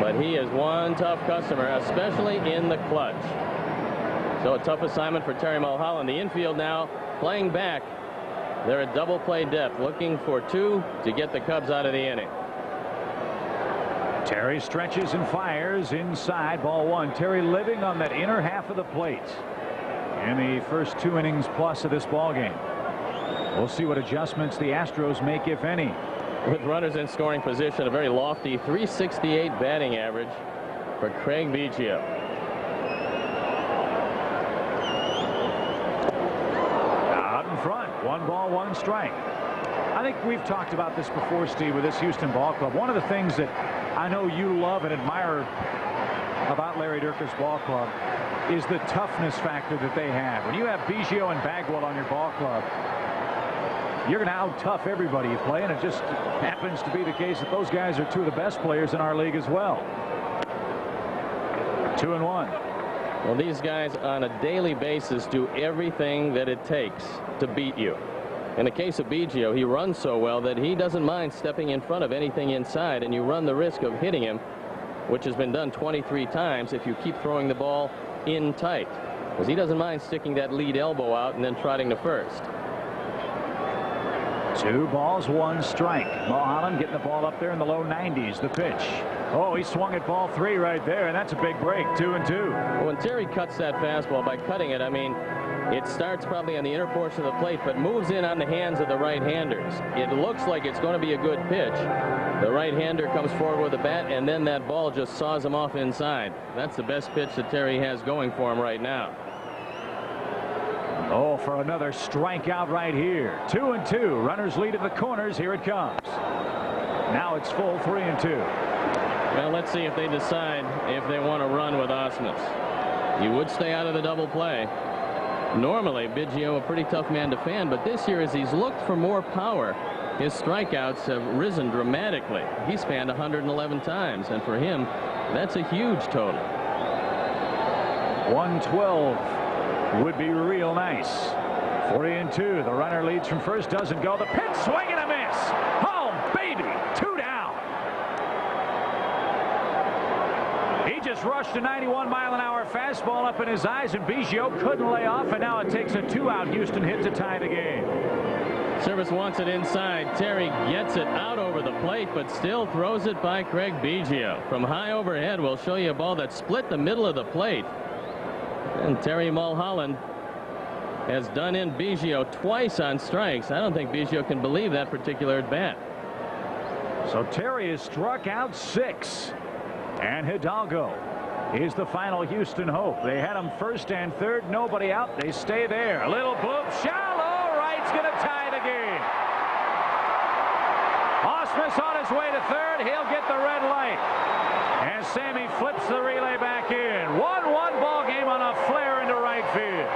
But he is one tough customer, especially in the clutch. So a tough assignment for Terry Mulholland. The infield now playing back. They're at double play depth, looking for 2 to get the Cubs out of the inning. Terry stretches and fires inside, ball 1. Terry living on that inner half of the plate in the first 2 innings plus of this ball game. We'll see what adjustments the Astros make, if any. With runners in scoring position, a very lofty 368 batting average for Craig Biggio. Out in front, 1 ball, 1 strike. I think we've talked about this before, Steve, with this Houston ball club. One of the things that I know you love and admire about Larry Dierker's ball club is the toughness factor that they have. When you have Biggio and Bagwell on your ball club, you're going to out-tough everybody you play, and it just happens to be the case that those guys are 2 of the best players in our league as well. 2-1. Well, these guys on a daily basis do everything that it takes to beat you. In the case of Biggio, he runs so well that he doesn't mind stepping in front of anything inside, and you run the risk of hitting him, which has been done 23 times if you keep throwing the ball in tight, because he doesn't mind sticking that lead elbow out and then trotting to first. 2 balls, 1 strike. Mulholland getting the ball up there in the low 90s. The pitch. Oh, he swung at ball 3 right there, and that's a big break. 2-2. When Terry cuts that fastball, by cutting it, I mean, it starts probably on the inner portion of the plate, but moves in on the hands of the right-handers. It looks like it's going to be a good pitch. The right-hander comes forward with a bat, and then that ball just saws him off inside. That's the best pitch that Terry has going for him right now. Oh, for another strikeout right here. 2-2. Runners lead at the corners. Here it comes. Now it's full 3-2. Well, let's see if they decide if they want to run with Osmus. You would stay out of the double play. Normally, Biggio a pretty tough man to fan, but this year, as he's looked for more power, his strikeouts have risen dramatically. He's fanned 111 times, and for him, that's a huge total. 112 would be real nice. 3-2. The runner leads from first, doesn't go. The pitch, swing and a miss. Oh, baby, 2 down. He just rushed a 91-mile-an-hour fastball up in his eyes, and Biggio couldn't lay off, and now it takes a 2-out Houston hit to tie the game. Service wants it inside. Terry gets it out over the plate, but still throws it by Craig Biggio. From high overhead, we'll show you a ball that split the middle of the plate. And Terry Mulholland has done in Biggio twice on strikes. I don't think Biggio can believe that particular at bat. So Terry has struck out 6. And Hidalgo is the final Houston hope. They had him first and third, nobody out. They stay there. A little bloop, shallow right's going to tie the game. Osmus on his way to third. He'll get the red light. And Sammy flips the relay back in. 1-1 ball game on a flare into right field.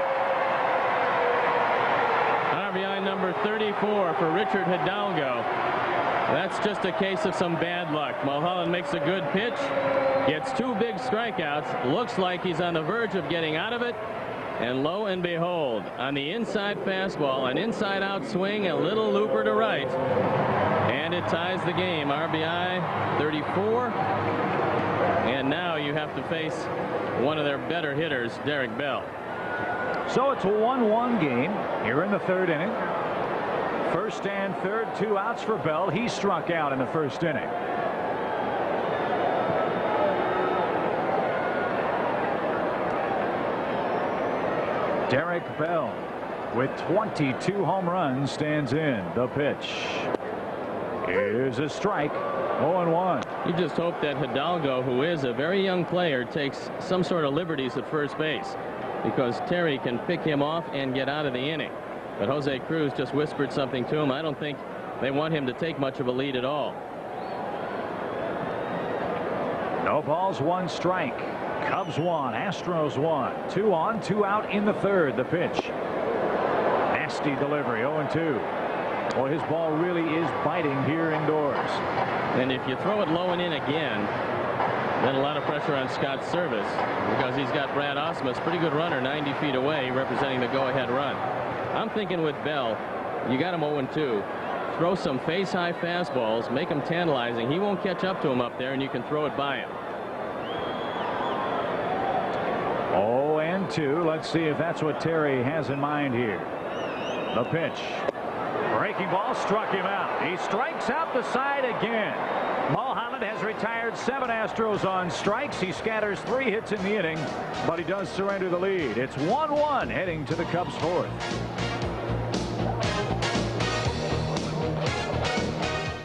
RBI number 34 for Richard Hidalgo. That's just a case of some bad luck. Mulholland makes a good pitch, gets 2 big strikeouts, looks like he's on the verge of getting out of it, and lo and behold, on the inside fastball, an inside-out swing, a little looper to right, and it ties the game. RBI 34, and now you have to face one of their better hitters, Derek Bell. So it's a 1-1 game here in the 3rd inning. First and third, 2 outs for Bell. He struck out in the first inning. Derek Bell, with 22 home runs, stands in. The pitch. Here's a strike. 0-1. You just hope that Hidalgo, who is a very young player, takes some sort of liberties at first base. because Terry can pick him off and get out of the inning. But Jose Cruz just whispered something to him. I don't think they want him to take much of a lead at all. No balls, 1 strike. Cubs 1, Astros 1. 2 on, 2 out in the third. The pitch. Nasty delivery, 0-2. Boy, his ball really is biting here indoors. And if you throw it low and in again, then a lot of pressure on Scott's service, because he's got Brad Osmus, pretty good runner, 90 feet away, representing the go-ahead run. I'm thinking with Bell, you got him 0-2. Throw some face-high fastballs, make him tantalizing. He won't catch up to him up there, and you can throw it by him. 0-2. Let's see if that's what Terry has in mind here. The pitch. Breaking ball struck him out. He strikes out the side again. Mulholland has retired 7 Astros on strikes. He scatters 3 hits in the inning, but he does surrender the lead. It's 1-1 heading to the Cubs' 4th.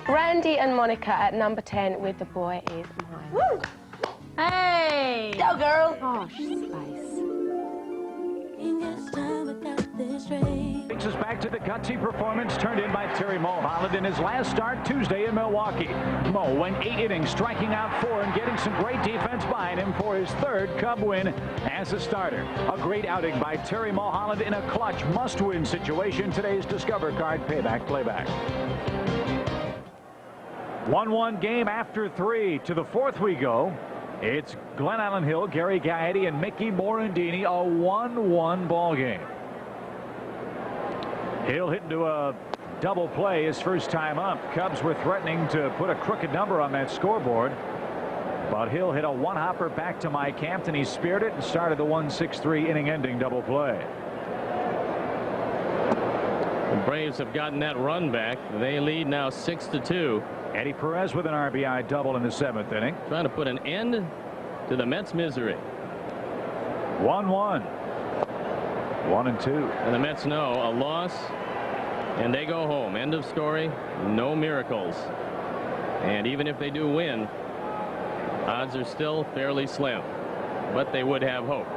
Randy and Monica at number 10 with The Boy Is Mine. Woo! Hey! Go, girl! Oh, spice. Takes us back to the gutsy performance turned in by Terry Mulholland in his last start Tuesday in Milwaukee. Mo went 8 innings, striking out 4 and getting some great defense behind him for his 3rd Cub win as a starter. A great outing by Terry Mulholland in a clutch must-win situation. Today's Discover Card Payback Playback. 1-1 game after 3. To the 4th we go. It's Glen Allen Hill, Gary Gaetti, and Mickey Morandini. A 1-1 ball game. Hill hit into a double play his first time up. Cubs were threatening to put a crooked number on that scoreboard, but Hill hit a one-hopper back to Mike Hampton. He speared it and started the 1-6-3 inning-ending double play. The Braves have gotten that run back. They lead now 6-2. Eddie Perez with an RBI double in the 7th inning. Trying to put an end to the Mets' misery. 1-1. 1-2. And the Mets know a loss and they go home. End of story. No miracles. And even if they do win, odds are still fairly slim, but they would have hope.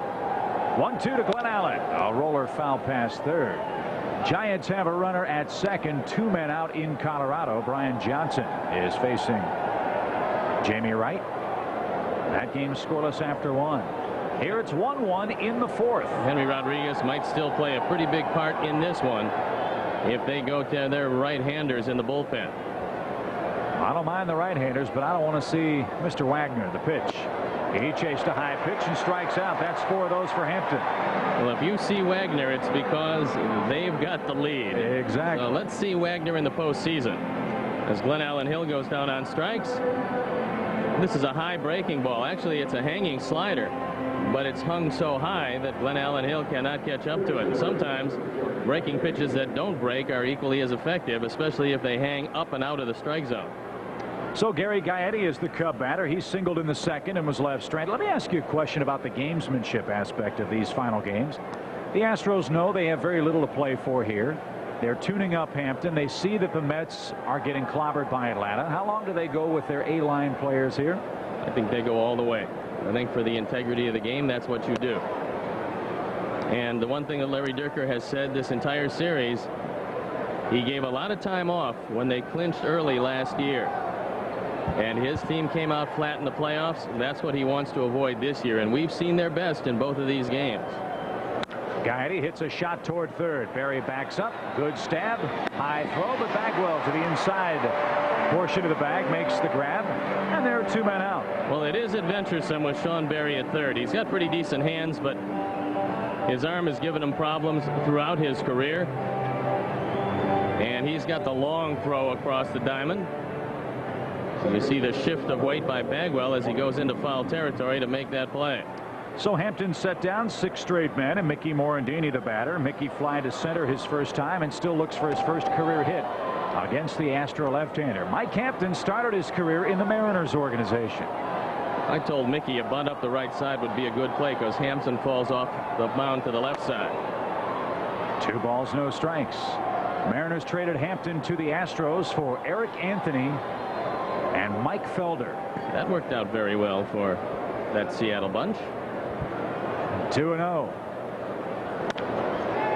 1-2 to Glen Allen. A roller foul past third. Giants have a runner at second. 2 men out in Colorado. Brian Johnson is facing Jamie Wright. That game scoreless after 1. Here it's 1-1 in the 4th. Henry Rodriguez might still play a pretty big part in this one if they go to their right-handers in the bullpen. I don't mind the right-handers, but I don't want to see Mr. Wagner. The pitch. He chased a high pitch and strikes out. That's 4 of those for Hampton. Well, if you see Wagner, it's because they've got the lead. Exactly. So let's see Wagner in the postseason. As Glen Allen Hill goes down on strikes. This is a high breaking ball. Actually, it's a hanging slider, but it's hung so high that Glen Allen Hill cannot catch up to it. And sometimes breaking pitches that don't break are equally as effective, especially if they hang up and out of the strike zone. So Gary Gaetti is the Cub batter. He singled in the 2nd and was left stranded. Let me ask you a question about the gamesmanship aspect of these final games. The Astros know they have very little to play for here. They're tuning up Hampton. They see that the Mets are getting clobbered by Atlanta. How long do they go with their A-line players here? I think they go all the way. I think for the integrity of the game, that's what you do. And the one thing that Larry Dierker has said this entire series, he gave a lot of time off when they clinched early last year. And his team came out flat in the playoffs. That's what he wants to avoid this year. And we've seen their best in both of these games. Gaetti hits a shot toward third. Barry backs up. Good stab. High throw, but Bagwell to the inside portion of the bag makes the grab. And there are 2 men out. Well, it is adventuresome with Sean Barry at third. He's got pretty decent hands, but his arm has given him problems throughout his career. And he's got the long throw across the diamond. So you see the shift of weight by Bagwell as he goes into foul territory to make that play. So Hampton set down 6 straight men, and Mickey Morandini the batter. Mickey fly to center his first time and still looks for his first career hit against the Astro left-hander. Mike Hampton started his career in the Mariners organization. I told Mickey a bunt up the right side would be a good play because Hampton falls off the mound to the left side. 2 balls, no strikes. Mariners traded Hampton to the Astros for Eric Anthony and Mike Felder. That worked out very well for that Seattle bunch. 2-0.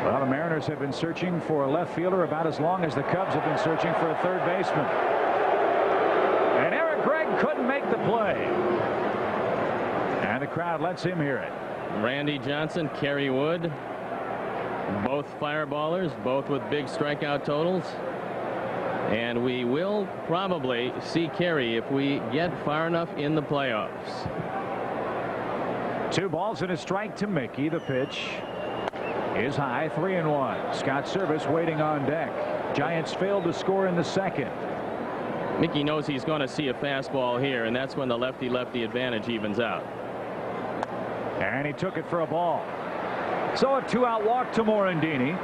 Well, the Mariners have been searching for a left fielder about as long as the Cubs have been searching for a third baseman. And Eric Gregg couldn't make the play. And the crowd lets him hear it. Randy Johnson, Kerry Wood, both fireballers, both with big strikeout totals. And we will probably see Kerry if we get far enough in the playoffs. 2 balls and a strike to Mickey. The pitch is high, 3-1. Scott Service waiting on deck. Giants failed to score in the second. Mickey knows he's going to see a fastball here, and that's when the lefty-lefty advantage evens out. And he took it for a ball. So a 2-out walk to Morandini.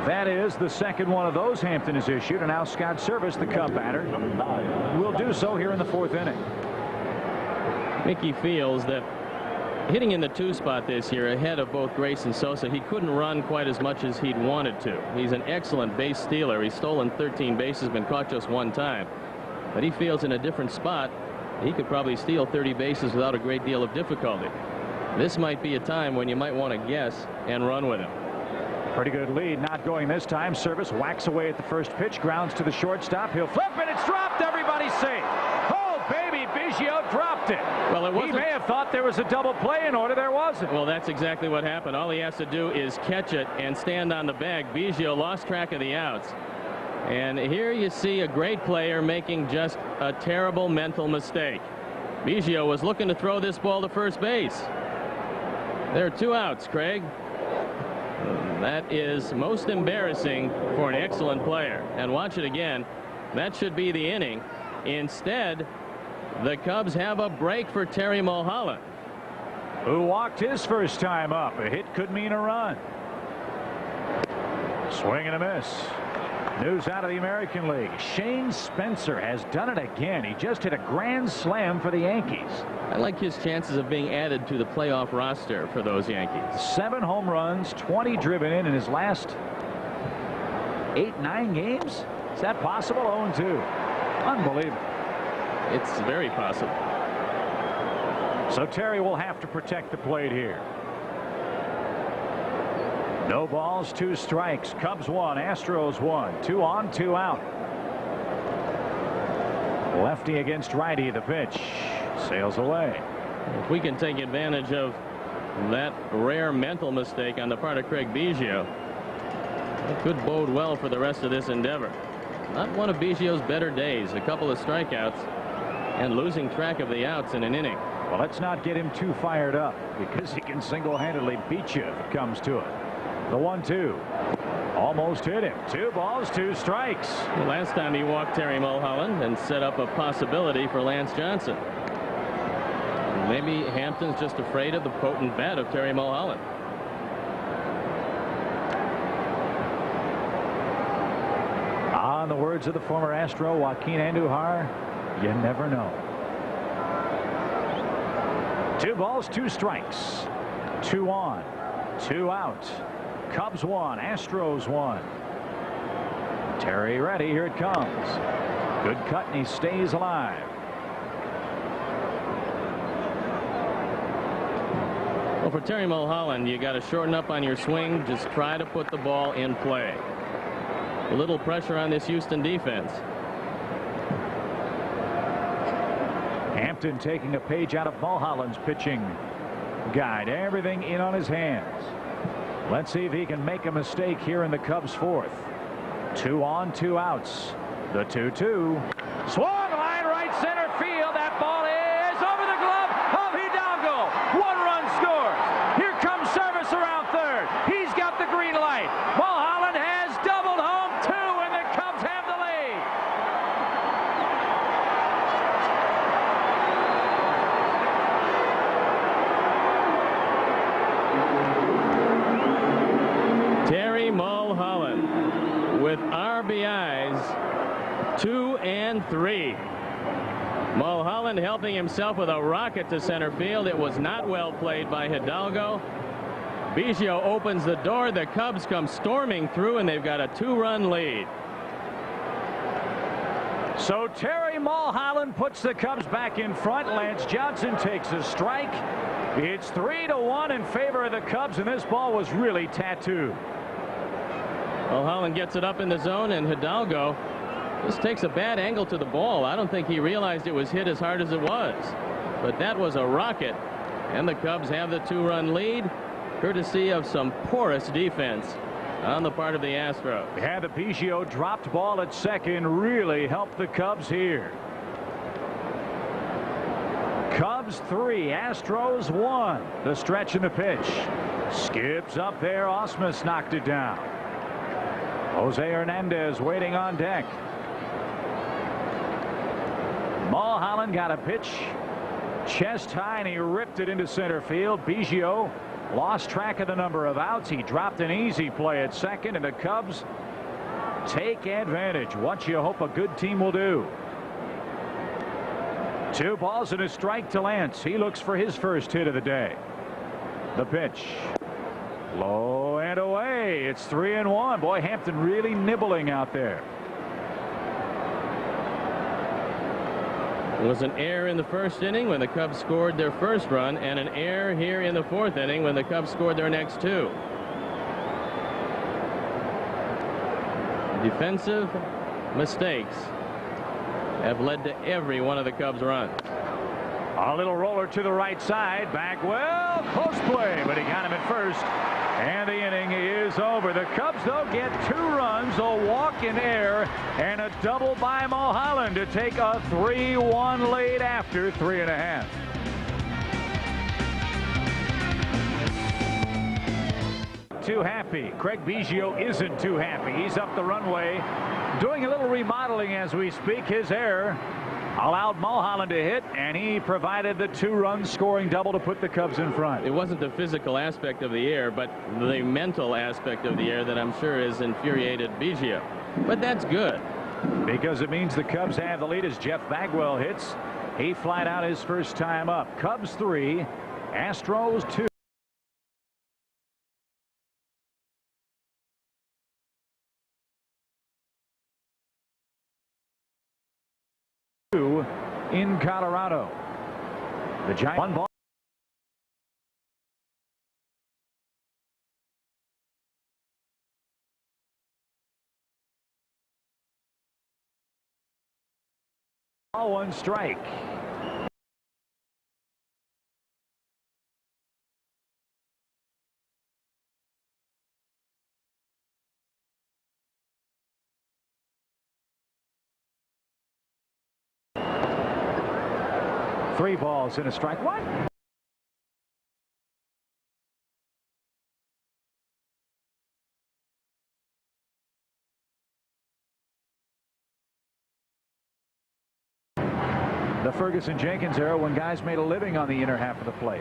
That is the second one of those Hampton has issued, and now Scott Service, the Cub batter, will do so here in the 4th inning. Mickey feels that hitting in the 2 spot this year ahead of both Grace and Sosa, he couldn't run quite as much as he'd wanted to. He's an excellent base stealer. He's stolen 13 bases, been caught just 1 time. But he feels in a different spot he could probably steal 30 bases without a great deal of difficulty. This might be a time when you might want to guess and run with him. Pretty good lead, not going this time. Service whacks away at the first pitch, grounds to the shortstop. He'll flip and it's dropped. Everybody's safe. Oh, baby, Biggio dropped it. Well, he may have thought there was a double play in order. There wasn't. Well, that's exactly what happened. All he has to do is catch it and stand on the bag. Biggio lost track of the outs. And here you see a great player making just a terrible mental mistake. Biggio was looking to throw this ball to first base. There are 2 outs, Craig. That is most embarrassing for an excellent player. And watch it again. That should be the inning. Instead, the Cubs have a break for Terry Mulholland, who walked his first time up. A hit could mean a run. Swing and a miss. News out of the American League. Shane Spencer has done it again. He just hit a grand slam for the Yankees. I like his chances of being added to the playoff roster for those Yankees. 7 home runs, 20 driven in his last 8-9 games. Is that possible? 0-2. Unbelievable. It's very possible. So Terry will have to protect the plate here. No balls, 2 strikes. Cubs 1, Astros 1. 2 on, 2 out. Lefty against righty. The pitch sails away. If we can take advantage of that rare mental mistake on the part of Craig Biggio, it could bode well for the rest of this endeavor. Not one of Biggio's better days. A couple of strikeouts and losing track of the outs in an inning. Well, let's not get him too fired up, because he can single-handedly beat you if it comes to it. The 1-2 almost hit him. 2 balls, 2 strikes. The last time he walked Terry Mulholland and set up a possibility for Lance Johnson. Maybe Hampton's just afraid of the potent bat of Terry Mulholland. In the words of the former Astro Joaquin Andujar, you never know. 2 balls, 2 strikes. 2 on, 2 out. Cubs 1, Astros 1. Terry ready. Here it comes. Good cut, and he stays alive. Well, for Terry Mulholland, you got to shorten up on your swing. Just try to put the ball in play. A little pressure on this Houston defense. Hampton taking a page out of Mulholland's pitching guide. Everything in on his hands. Let's see if he can make a mistake here in the Cubs' 4th. 2 on, 2 outs. The 2-2. Swung line right center field. That ball is over the glove of Hidalgo. 1 run scores. Here comes Service around third. He's got the green light. Mulholland has doubled home 2, and the Cubs have the lead. Terry Mulholland with RBIs 2 and 3. Mulholland helping himself with a rocket to center field. It was not well played by Hidalgo. Biggio opens the door. The Cubs come storming through, and they've got a 2-run lead. So Terry Mulholland puts the Cubs back in front. Lance Johnson takes a strike. It's 3-1 in favor of the Cubs, and this ball was really tattooed. Mulholland gets it up in the zone, and Hidalgo just takes a bad angle to the ball. I don't think he realized it was hit as hard as it was. But that was a rocket, and the Cubs have the 2-run lead, courtesy of some porous defense on the part of the Astros. Yeah, the Biggio dropped ball at second really helped the Cubs here. Cubs 3, Astros 1. The stretch and the pitch. Skips up there. Osmus knocked it down. Jose Hernandez waiting on deck. Mulholland got a pitch chest high, and he ripped it into center field. Biggio lost track of the number of outs. He dropped an easy play at second, and the Cubs take advantage. What you hope a good team will do. 2 balls and a strike to Lance. He looks for his first hit of the day. The pitch. Low and away. It's 3-1. Boy, Hampton really nibbling out there. It was an error in the first inning when the Cubs scored their first run, and an error here in the 4th inning when the Cubs scored their next 2. Defensive mistakes have led to every one of the Cubs' runs. A little roller to the right side. Bagwell, close play, but he got him at first. And the inning is over. The Cubs, though, get 2 runs, a walk in air, and a double by Mulholland to take a 3-1 lead after 3.5. Too happy. Craig Biggio isn't too happy. He's up the runway doing a little remodeling as we speak. His error allowed Mulholland to hit, and he provided the 2-run scoring double to put the Cubs in front. It wasn't the physical aspect of the error, but the mental aspect of the error that I'm sure has infuriated Biggio. But that's good, because it means the Cubs have the lead as Jeff Bagwell hits. He flied out his first time up. Cubs 3, Astros 2. In Colorado. The Giants 1 ball. Ball 1 strike. Three balls and a strike. What? The Ferguson-Jenkins era when guys made a living on the inner half of the plate.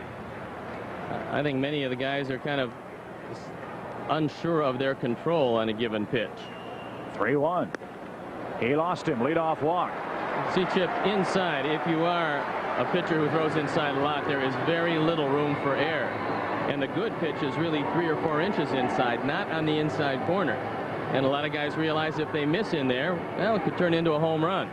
I think many of the guys are kind of unsure of their control on a given pitch. 3-1. He lost him. Leadoff walk. See, Chip, inside, if you are a pitcher who throws inside a lot, there is very little room for error. And the good pitch is really 3 or 4 inches inside, not on the inside corner. And a lot of guys realize if they miss in there, well, it could turn into a home run.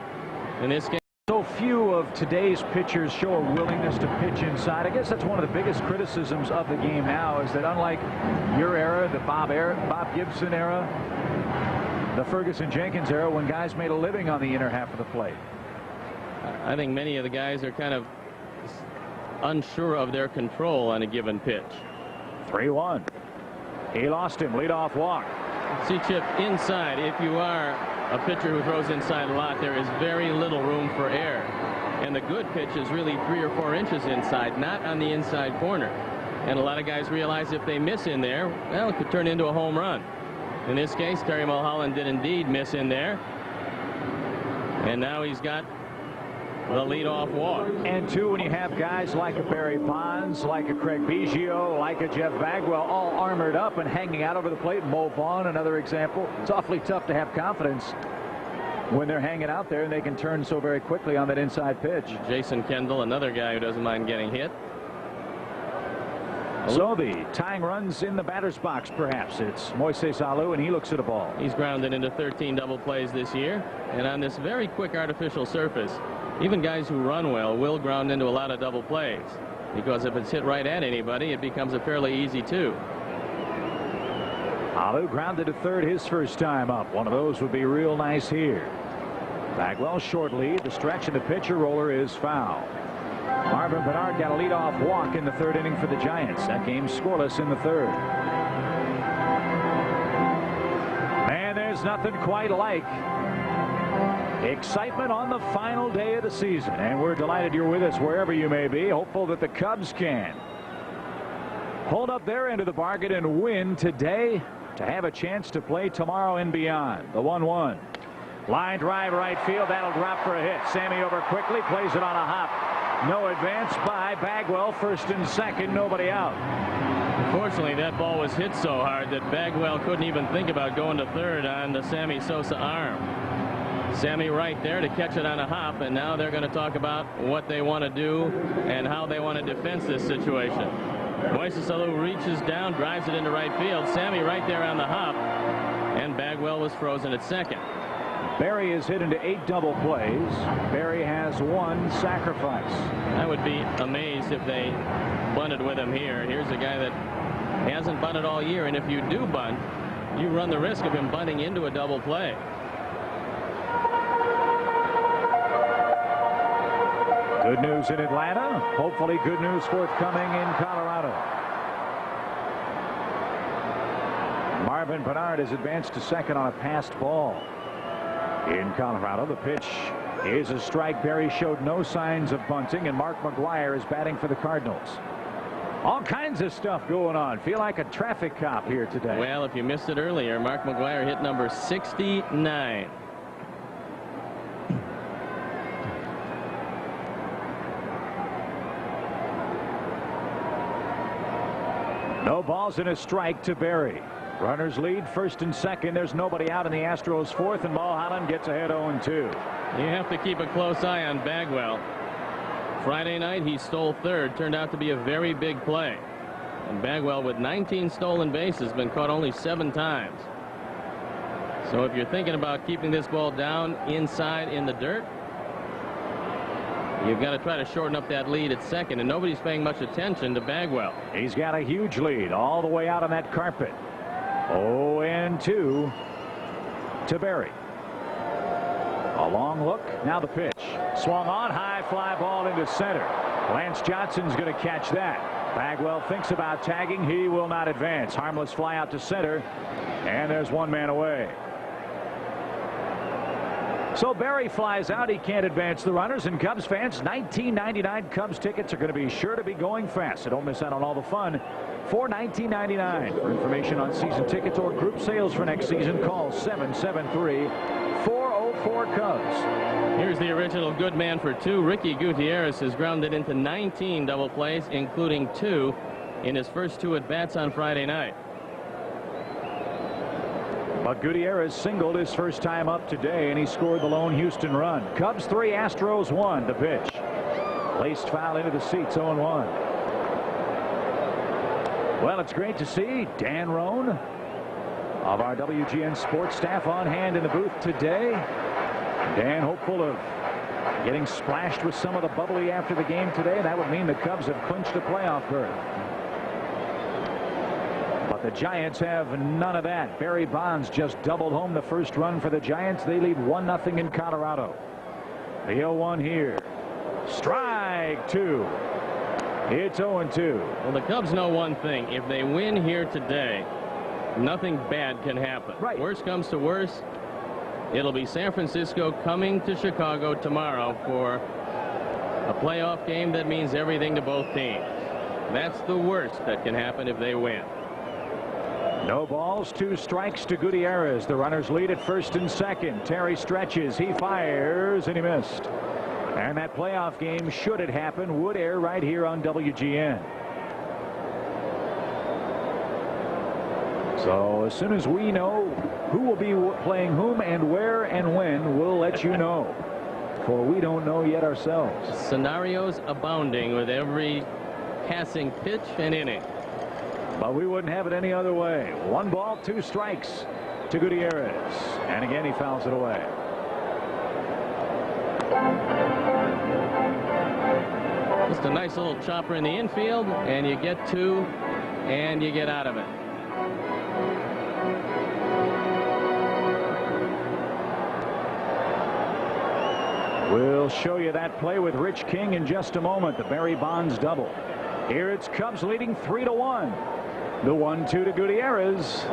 In this game, so few of today's pitchers show a willingness to pitch inside. I guess that's one of the biggest criticisms of the game now, is that unlike your era, the Bob Gibson era, the Ferguson-Jenkins era, when guys made a living on the inner half of the plate. I think many of the guys are kind of unsure of their control on a given pitch. 3-1. He lost him. Leadoff walk. See, Chip, inside, if you are a pitcher who throws inside a lot, there is very little room for error. And the good pitch is really 3 or 4 inches inside, not on the inside corner. And a lot of guys realize if they miss in there, well, it could turn into a home run. In this case, Terry Mulholland did indeed miss in there. And now he's got the leadoff walk. And 2, when you have guys like a Barry Bonds, like a Craig Biggio, like a Jeff Bagwell, all armored up and hanging out over the plate. Mo Vaughn, another example. It's awfully tough to have confidence when they're hanging out there and they can turn so very quickly on that inside pitch. Jason Kendall, another guy who doesn't mind getting hit. So the tying runs in the batter's box, perhaps. It's Moises Alou, and he looks at a ball. He's grounded into 13 double plays this year. And on this very quick artificial surface, even guys who run well will ground into a lot of double plays. because if it's hit right at anybody, it becomes a fairly easy 2. Alu grounded to third his first time up. One of those would be real nice here. Bagwell short lead. The stretch and the pitcher roller is foul. Marvin Bernard got a leadoff walk in the third inning for the Giants. That game scoreless in the third. Man, there's nothing quite like excitement on the final day of the season. And we're delighted you're with us wherever you may be. Hopeful that the Cubs can hold up their end of the bargain and win today to have a chance to play tomorrow and beyond. The 1-1. Line drive right field. That'll drop for a hit. Sammy over quickly. Plays it on a hop. No advance by Bagwell. First and second. Nobody out. Unfortunately, that ball was hit so hard that Bagwell couldn't even think about going to third on the Sammy Sosa arm. Sammy right there to catch it on a hop, and now they're going to talk about what they want to do and how they want to defend this situation. Moises Alou reaches down, drives it into right field. Sammy right there on the hop, and Bagwell was frozen at second. Barry is hit into 8 double plays. Barry has 1 sacrifice. I would be amazed if they bunted with him here. Here's a guy that hasn't bunted all year, and if you do bunt, you run the risk of him bunting into a double play. Good news in Atlanta. Hopefully good news forthcoming in Colorado. Marvin Bernard has advanced to second on a passed ball. In Colorado, the pitch is a strike. Barry showed no signs of bunting, and Mark McGwire is batting for the Cardinals. All kinds of stuff going on. Feel like a traffic cop here today. Well, if you missed it earlier, Mark McGwire hit number 69. No balls and a strike to Barry. Runners lead first and second. There's nobody out in the Astros fourth, and Mulholland gets ahead 0-2. You have to keep a close eye on Bagwell. Friday night he stole third. Turned out to be a very big play. And Bagwell with 19 stolen bases been caught only 7 times. So if you're thinking about keeping this ball down inside in the dirt, you've got to try to shorten up that lead at second, and nobody's paying much attention to Bagwell. He's got a huge lead all the way out on that carpet. 0-2 to Barry. A long look. Now the pitch. Swung on. High fly ball into center. Lance Johnson's going to catch that. Bagwell thinks about tagging. He will not advance. Harmless fly out to center. And there's one man away. So Barry flies out. He can't advance the runners. And Cubs fans, 1999 Cubs tickets are going to be sure to be going fast. So don't miss out on all the fun for $19.99. For information on season tickets or group sales for next season, call 773-404-CUBS. Here's the original good man for 2. Ricky Gutierrez has grounded into 19 double plays, including 2 in his first 2 at-bats on Friday night. But Gutierrez singled his first time up today, and he scored the lone Houston run. Cubs 3, Astros 1. The pitch. Laced foul into the seats, 0-1. Well, it's great to see Dan Roan of our WGN sports staff on hand in the booth today. Dan hopeful of getting splashed with some of the bubbly after the game today. That would mean the Cubs have clinched a playoff berth. But the Giants have none of that. Barry Bonds just doubled home the first run for the Giants. They lead 1-0 in Colorado. The 0-1 here. Strike 2. It's 0-2. Well, the Cubs know one thing. If they win here today, nothing bad can happen. Right. Worst comes to worst, it'll be San Francisco coming to Chicago tomorrow for a playoff game that means everything to both teams. That's the worst that can happen if they win. No balls, 2 strikes to Gutierrez. The runners lead at first and second. Terry stretches. He fires, and he missed. And that playoff game, should it happen, would air right here on WGN. So as soon as we know who will be playing whom and where and when, we'll let you know. For we don't know yet ourselves. Scenarios abounding with every passing pitch and inning. But we wouldn't have it any other way. 1 ball, 2 strikes to Gutierrez. And again, he fouls it away. Just a nice little chopper in the infield, and you get two, and you get out of it. We'll show you that play with Rich King in just a moment. The Barry Bonds double. Here it's Cubs leading 3-1. The 1-2 to Gutierrez.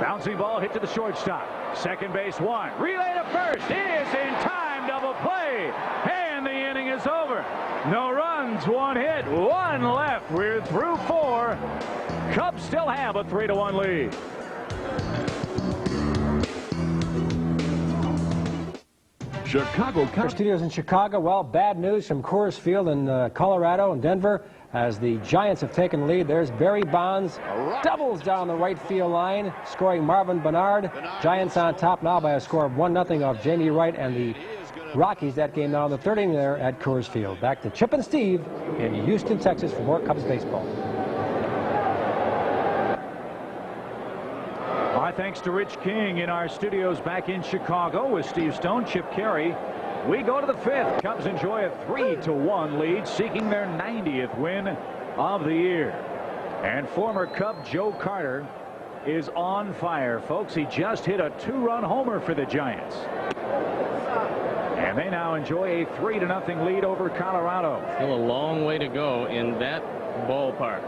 Bouncing ball hit to the shortstop. Second base one. Relay to first. Is in time. Double play. And the inning is over. No runs, one hit, one left. We're through 4. Cubs still have a 3-1 lead. Chicago Our studios in Chicago. Well, bad news from Coors Field in Colorado and Denver as the Giants have taken the lead. There's Barry Bonds, doubles down the right field line, scoring Marvin Bernard. Giants on top now by a score of 1-0 off Jamie Wright and the Rockies. That game now in the third inning there at Coors Field. Back to Chip and Steve in Houston, Texas for more Cubs baseball. Our thanks to Rich King in our studios back in Chicago with Steve Stone, Chip Carey. We go to the 5th. Cubs enjoy a 3-1 lead, seeking their 90th win of the year. And former Cub Joe Carter is on fire, folks. He just hit a 2-run homer for the Giants. And they now enjoy a 3-0 lead over Colorado. Still a long way to go in that ballpark.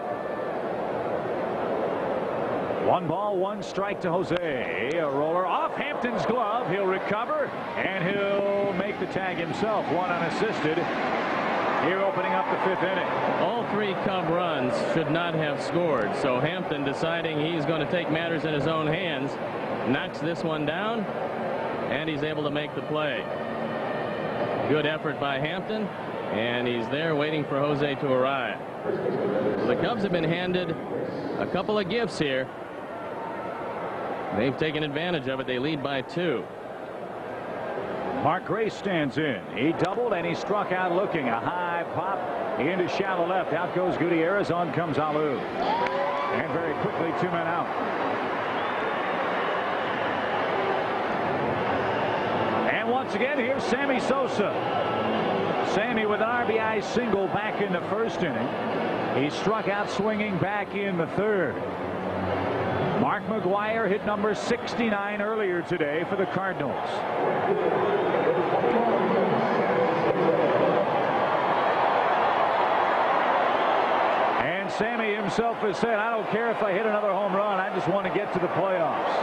1 ball, 1 strike to Jose. A roller off Hampton's glove. He'll recover, and he'll make the tag himself. 1 unassisted. Here opening up the 5th inning. All 3 Cub runs should not have scored. So Hampton, deciding he's going to take matters in his own hands, knocks this one down, and he's able to make the play. Good effort by Hampton, and he's there waiting for Jose to arrive. So the Cubs have been handed a couple of gifts here. They've taken advantage of it. They lead by 2. Mark Grace stands in. He doubled and he struck out looking. A high pop into shallow left. Out goes Gutierrez. On comes Alou. And very quickly 2 men out. And once again here's Sammy Sosa. Sammy with an RBI single back in the 1st inning. He struck out swinging back in the 3rd. Mark McGwire hit number 69 earlier today for the Cardinals. And Sammy himself has said, I don't care if I hit another home run. I just want to get to the playoffs.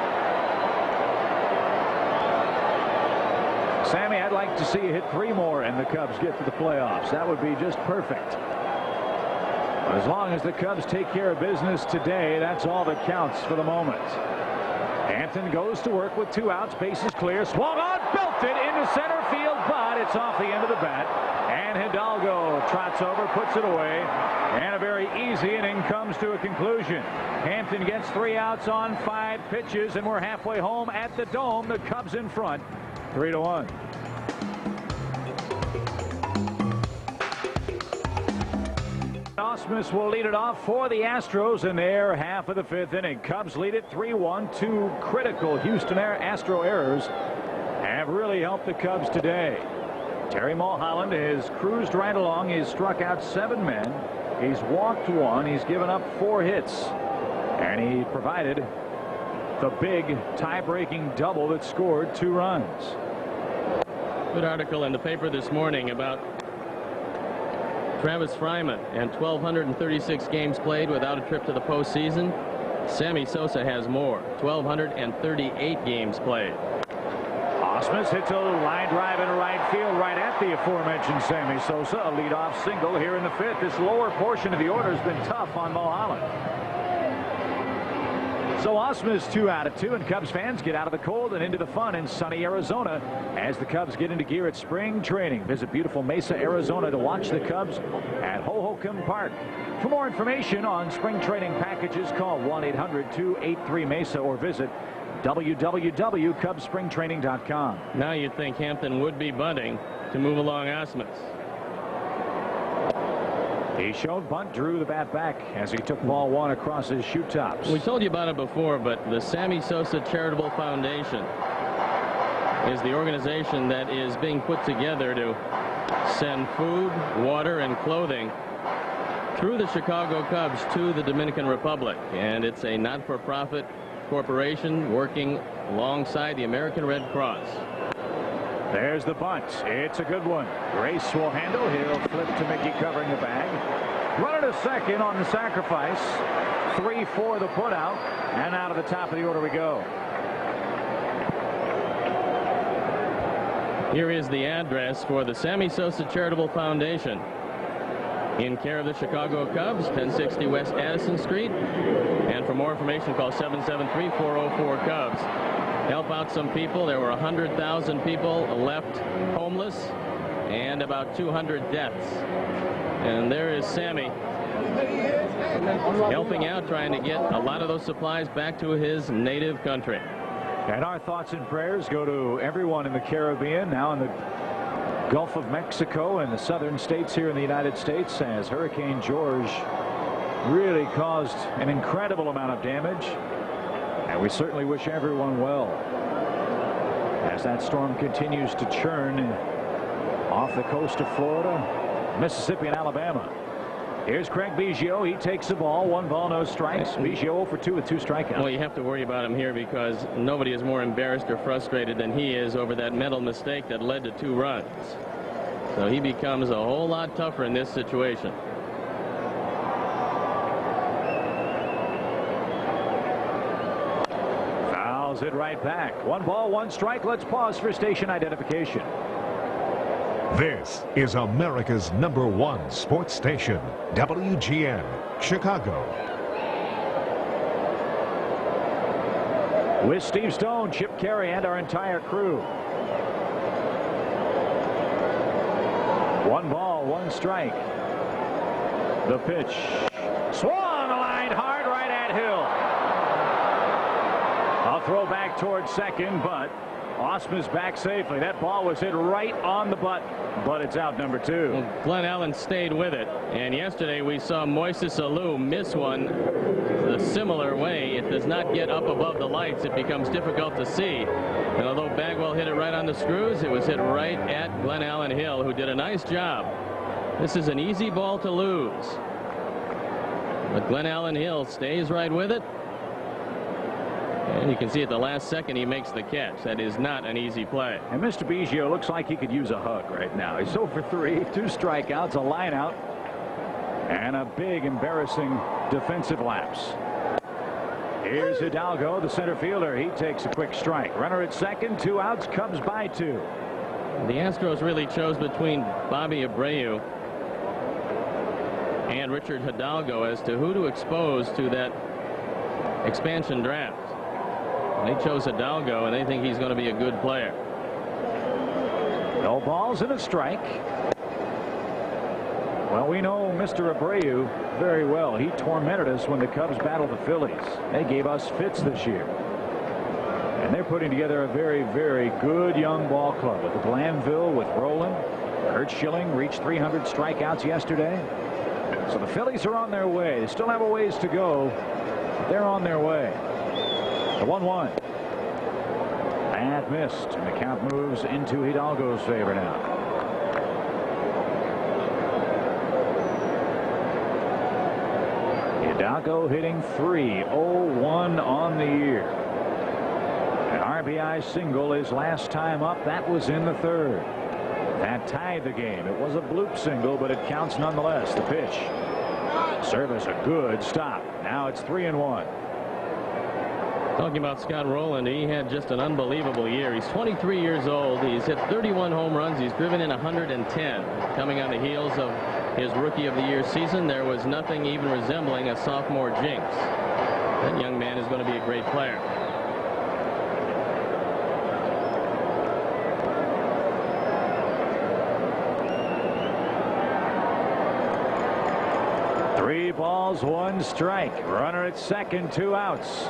Sammy, I'd like to see you hit 3 more and the Cubs get to the playoffs. That would be just perfect. As long as the Cubs take care of business today, that's all that counts for the moment. Hampton goes to work with 2 outs, bases clear, swung on, belted into center field, but it's off the end of the bat. And Hidalgo trots over, puts it away, and a very easy inning comes to a conclusion. Hampton gets 3 outs on 5 pitches, and we're halfway home at the Dome. The Cubs in front, 3-1. Ausmus will lead it off for the Astros in their half of the 5th inning. Cubs lead it 3-1. 2 critical Houston Astro errors have really helped the Cubs today. Terry Mulholland has cruised right along. He's struck out 7 men. He's walked 1. He's given up 4 hits. And he provided the big tie-breaking double that scored 2 runs. Good article in the paper this morning about Travis Fryman and 1,236 games played without a trip to the postseason. Sammy Sosa has more, 1,238 games played. Ausmus hits a line drive into right field right at the aforementioned Sammy Sosa. A leadoff single here in the 5th. This lower portion of the order has been tough on Mulholland. So Ausmus 2 out of 2, and Cubs fans get out of the cold and into the fun in sunny Arizona as the Cubs get into gear at spring training. Visit beautiful Mesa, Arizona to watch the Cubs at Hohokam Park. For more information on spring training packages, call 1-800-283-MESA or visit www.cubspringtraining.com. Now you'd think Hampton would be bunting to move along Ausmus. He showed bunt, drew the bat back as he took ball 1 across his shoe tops. We told you about it before, but the Sammy Sosa Charitable Foundation is the organization that is being put together to send food, water, and clothing through the Chicago Cubs to the Dominican Republic. And it's a not-for-profit corporation working alongside the American Red Cross. There's the bunt. It's a good one. Grace will handle. He'll flip to Mickey covering the bag. Runner to second on the sacrifice. 3-4 the put out. And out of the top of the order we go. Here is the address for the Sammy Sosa Charitable Foundation. In care of the Chicago Cubs, 1060 West Addison Street. And for more information, call 773-404-CUBS. Help out some people. There were 100,000 people left homeless and about 200 deaths. And there is Sammy helping out, trying to get a lot of those supplies back to his native country. And our thoughts and prayers go to everyone in the Caribbean, now in the Gulf of Mexico and the southern states here in the United States, as Hurricane George really caused an incredible amount of damage. And we certainly wish everyone well as that storm continues to churn off the coast of Florida, Mississippi, and Alabama. Here's Craig Biggio. He takes the ball. 1 ball, no strikes. Biggio 0 for 2 with 2 strikeouts. Well, you have to worry about him here because nobody is more embarrassed or frustrated than he is over that mental mistake that led to 2 runs. So he becomes a whole lot tougher in this situation. Fouls it right back. 1 ball, 1 strike. Let's pause for station identification. This is America's #1 sports station, WGN, Chicago. With Steve Stone, Chip Carey, and our entire crew. 1 ball, 1 strike. The pitch. Swung a line hard right at Hill. A throw back towards second, but Osma's back safely. That ball was hit right on the butt, but it's out, number 2. Well, Glenn Allen stayed with it, and yesterday we saw Moises Alou miss one a similar way. It does not get up above the lights. It becomes difficult to see. And although Bagwell hit it right on the screws, it was hit right at Glenn Allen Hill, who did a nice job. This is an easy ball to lose, but Glenn Allen Hill stays right with it. And you can see at the last second he makes the catch. That is not an easy play. And Mr. Biggio looks like he could use a hug right now. He's 0 for 3, 2 strikeouts, a line out, and a big embarrassing defensive lapse. Here's Hidalgo, the center fielder. He takes a quick strike. Runner at second, 2 outs, Cubs by 2. The Astros really chose between Bobby Abreu and Richard Hidalgo as to who to expose to that expansion draft. They chose Hidalgo, and they think he's going to be a good player. No balls and a strike. Well, we know Mr. Abreu very well. He tormented us when the Cubs battled the Phillies. They gave us fits this year. And they're putting together a very, very good young ball club with Glanville, with Rowland. Kurt Schilling reached 300 strikeouts yesterday. So the Phillies are on their way. They still have a ways to go, but they're on their way. The 1-1. That missed, and the count moves into Hidalgo's favor now. Hidalgo hitting .301 on the year. An RBI single his last time up. That was in the 3rd. That tied the game. It was a bloop single, but it counts nonetheless. The pitch. Service a good stop. Now it's 3-1. Talking about Scott Rowland, he had just an unbelievable year. He's 23 years old. He's hit 31 home runs. He's driven in 110. Coming on the heels of his Rookie of the Year season, there was nothing even resembling a sophomore jinx. That young man is going to be a great player. Three balls, 1 strike. Runner at second, 2 outs.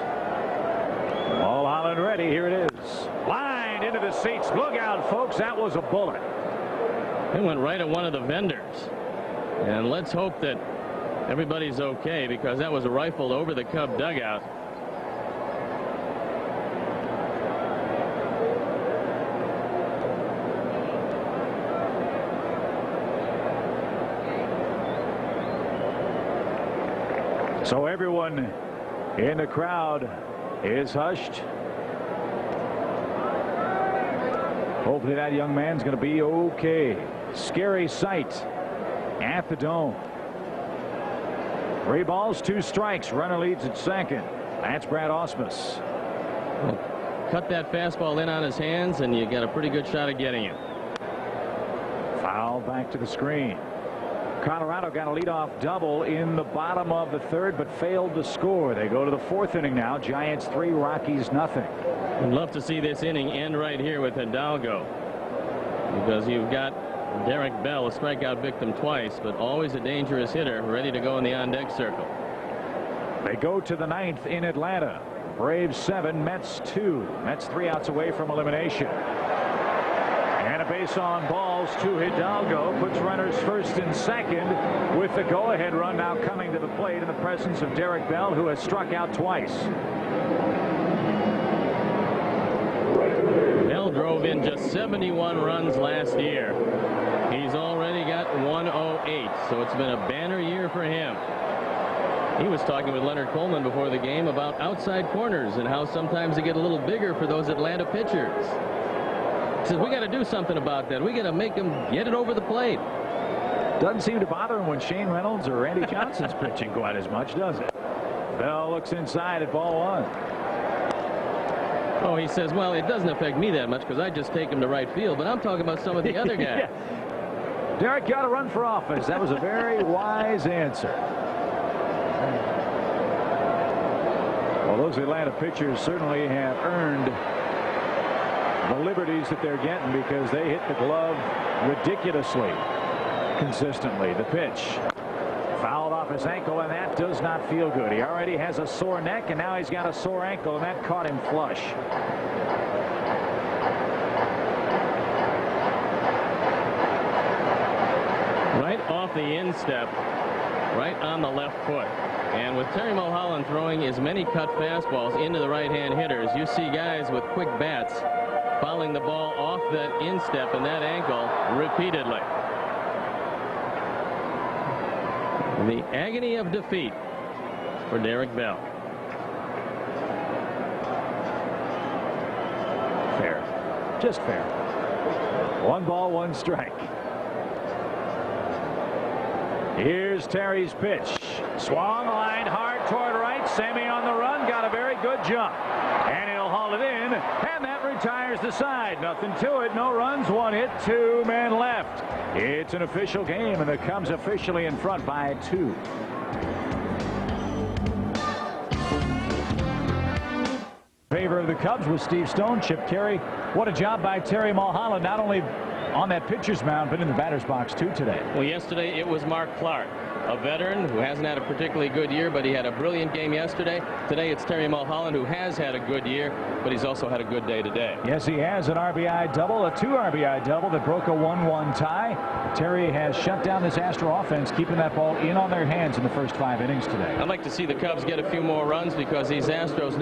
Mulholland ready. Here it is. Lined into the seats. Look out, folks. That was a bullet. It went right at one of the vendors. And let's hope that everybody's okay, because that was rifled over the Cub dugout. So everyone in the crowd is hushed. Hopefully that young man's going to be okay. Scary sight at the Dome. 3 balls, 2 strikes. Runner leads at second. That's Brad Ausmus. Well, cut that fastball in on his hands, and you got a pretty good shot at getting it. Foul back to the screen. Colorado got a leadoff double in the bottom of the 3rd, but failed to score. They go to the 4th inning now. Giants 3, Rockies nothing. I'd love to see this inning end right here with Hidalgo, because you've got Derek Bell, a strikeout victim twice, but always a dangerous hitter, ready to go in the on-deck circle. They go to the 9th in Atlanta. Braves 7, Mets 2. Mets 3 outs away from elimination. And a base on balls to Hidalgo puts runners first and second, with the go-ahead run now coming to the plate in the presence of Derek Bell, who has struck out twice. Bell drove in just 71 runs last year. He's already got 108, so it's been a banner year for him. He was talking with Leonard Coleman before the game about outside corners and how sometimes they get a little bigger for those Atlanta pitchers. He says, we got to do something about that. We got to make them get it over the plate. Doesn't seem to bother him when Shane Reynolds or Randy Johnson's pitching quite as much, does it? Bell looks inside at ball 1. Oh, he says, well, it doesn't affect me that much because I just take him to right field, but I'm talking about some of the other guys. Yeah. Derek got to run for office. That was a very wise answer. Well, those Atlanta pitchers certainly have earned the liberties that they're getting, because they hit the glove ridiculously consistently. The pitch fouled off his ankle, and that does not feel good. He already has a sore neck, and now he's got a sore ankle, and that caught him flush. Right off the instep, right on the left foot. And with Terry Mulholland throwing as many cut fastballs into the right-hand hitters, you see guys with quick bats fouling the ball off that instep and that ankle repeatedly. The agony of defeat for Derek Bell. Fair. Just fair. 1 ball, 1 strike. Here's Terry's pitch. Swung line hard toward right. Sammy on the run. Got a very good jump. And he'll haul it in. And that retires the side. Nothing to it. No runs. 1 hit. 2 men left. It's an official game, and the Cubs officially in front by 2. Favor of the Cubs with Steve Stone. Chip Carey. What a job by Terry Mulholland. Not only on that pitcher's mound, but in the batter's box too today. Well, yesterday it was Mark Clark, a veteran who hasn't had a particularly good year, but he had a brilliant game yesterday. Today it's Terry Mulholland, who has had a good year, but he's also had a good day today. Yes, he has. An RBI double, a 2 RBI double that broke a 1-1 tie. Terry has shut down this Astro offense, keeping that ball in on their hands in the first 5 innings today. I'd like to see the Cubs get a few more runs, because these Astros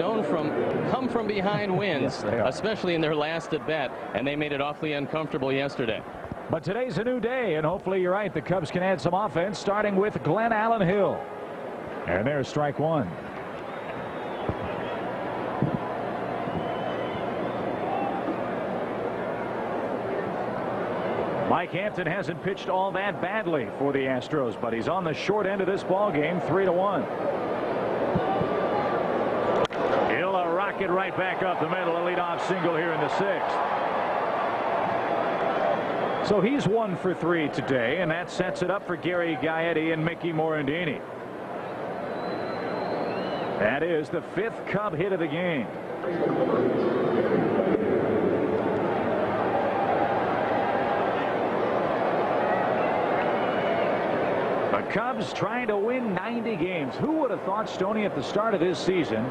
come from behind wins, yes, especially in their last at bat, and they made it awfully uncomfortable yesterday. But today's a new day, and hopefully you're right. The Cubs can add some offense, starting with Glenn Allen Hill. And there's strike 1. Mike Hampton hasn't pitched all that badly for the Astros, but he's on the short end of this ball game, 3-1. He'll rocket right back up the middle, a leadoff single here in the 6th. So he's 1 for 3 today, and that sets it up for Gary Gaetti and Mickey Morandini. That is the 5th Cub hit of the game. The Cubs trying to win 90 games. Who would have thought, Stoney, at the start of this season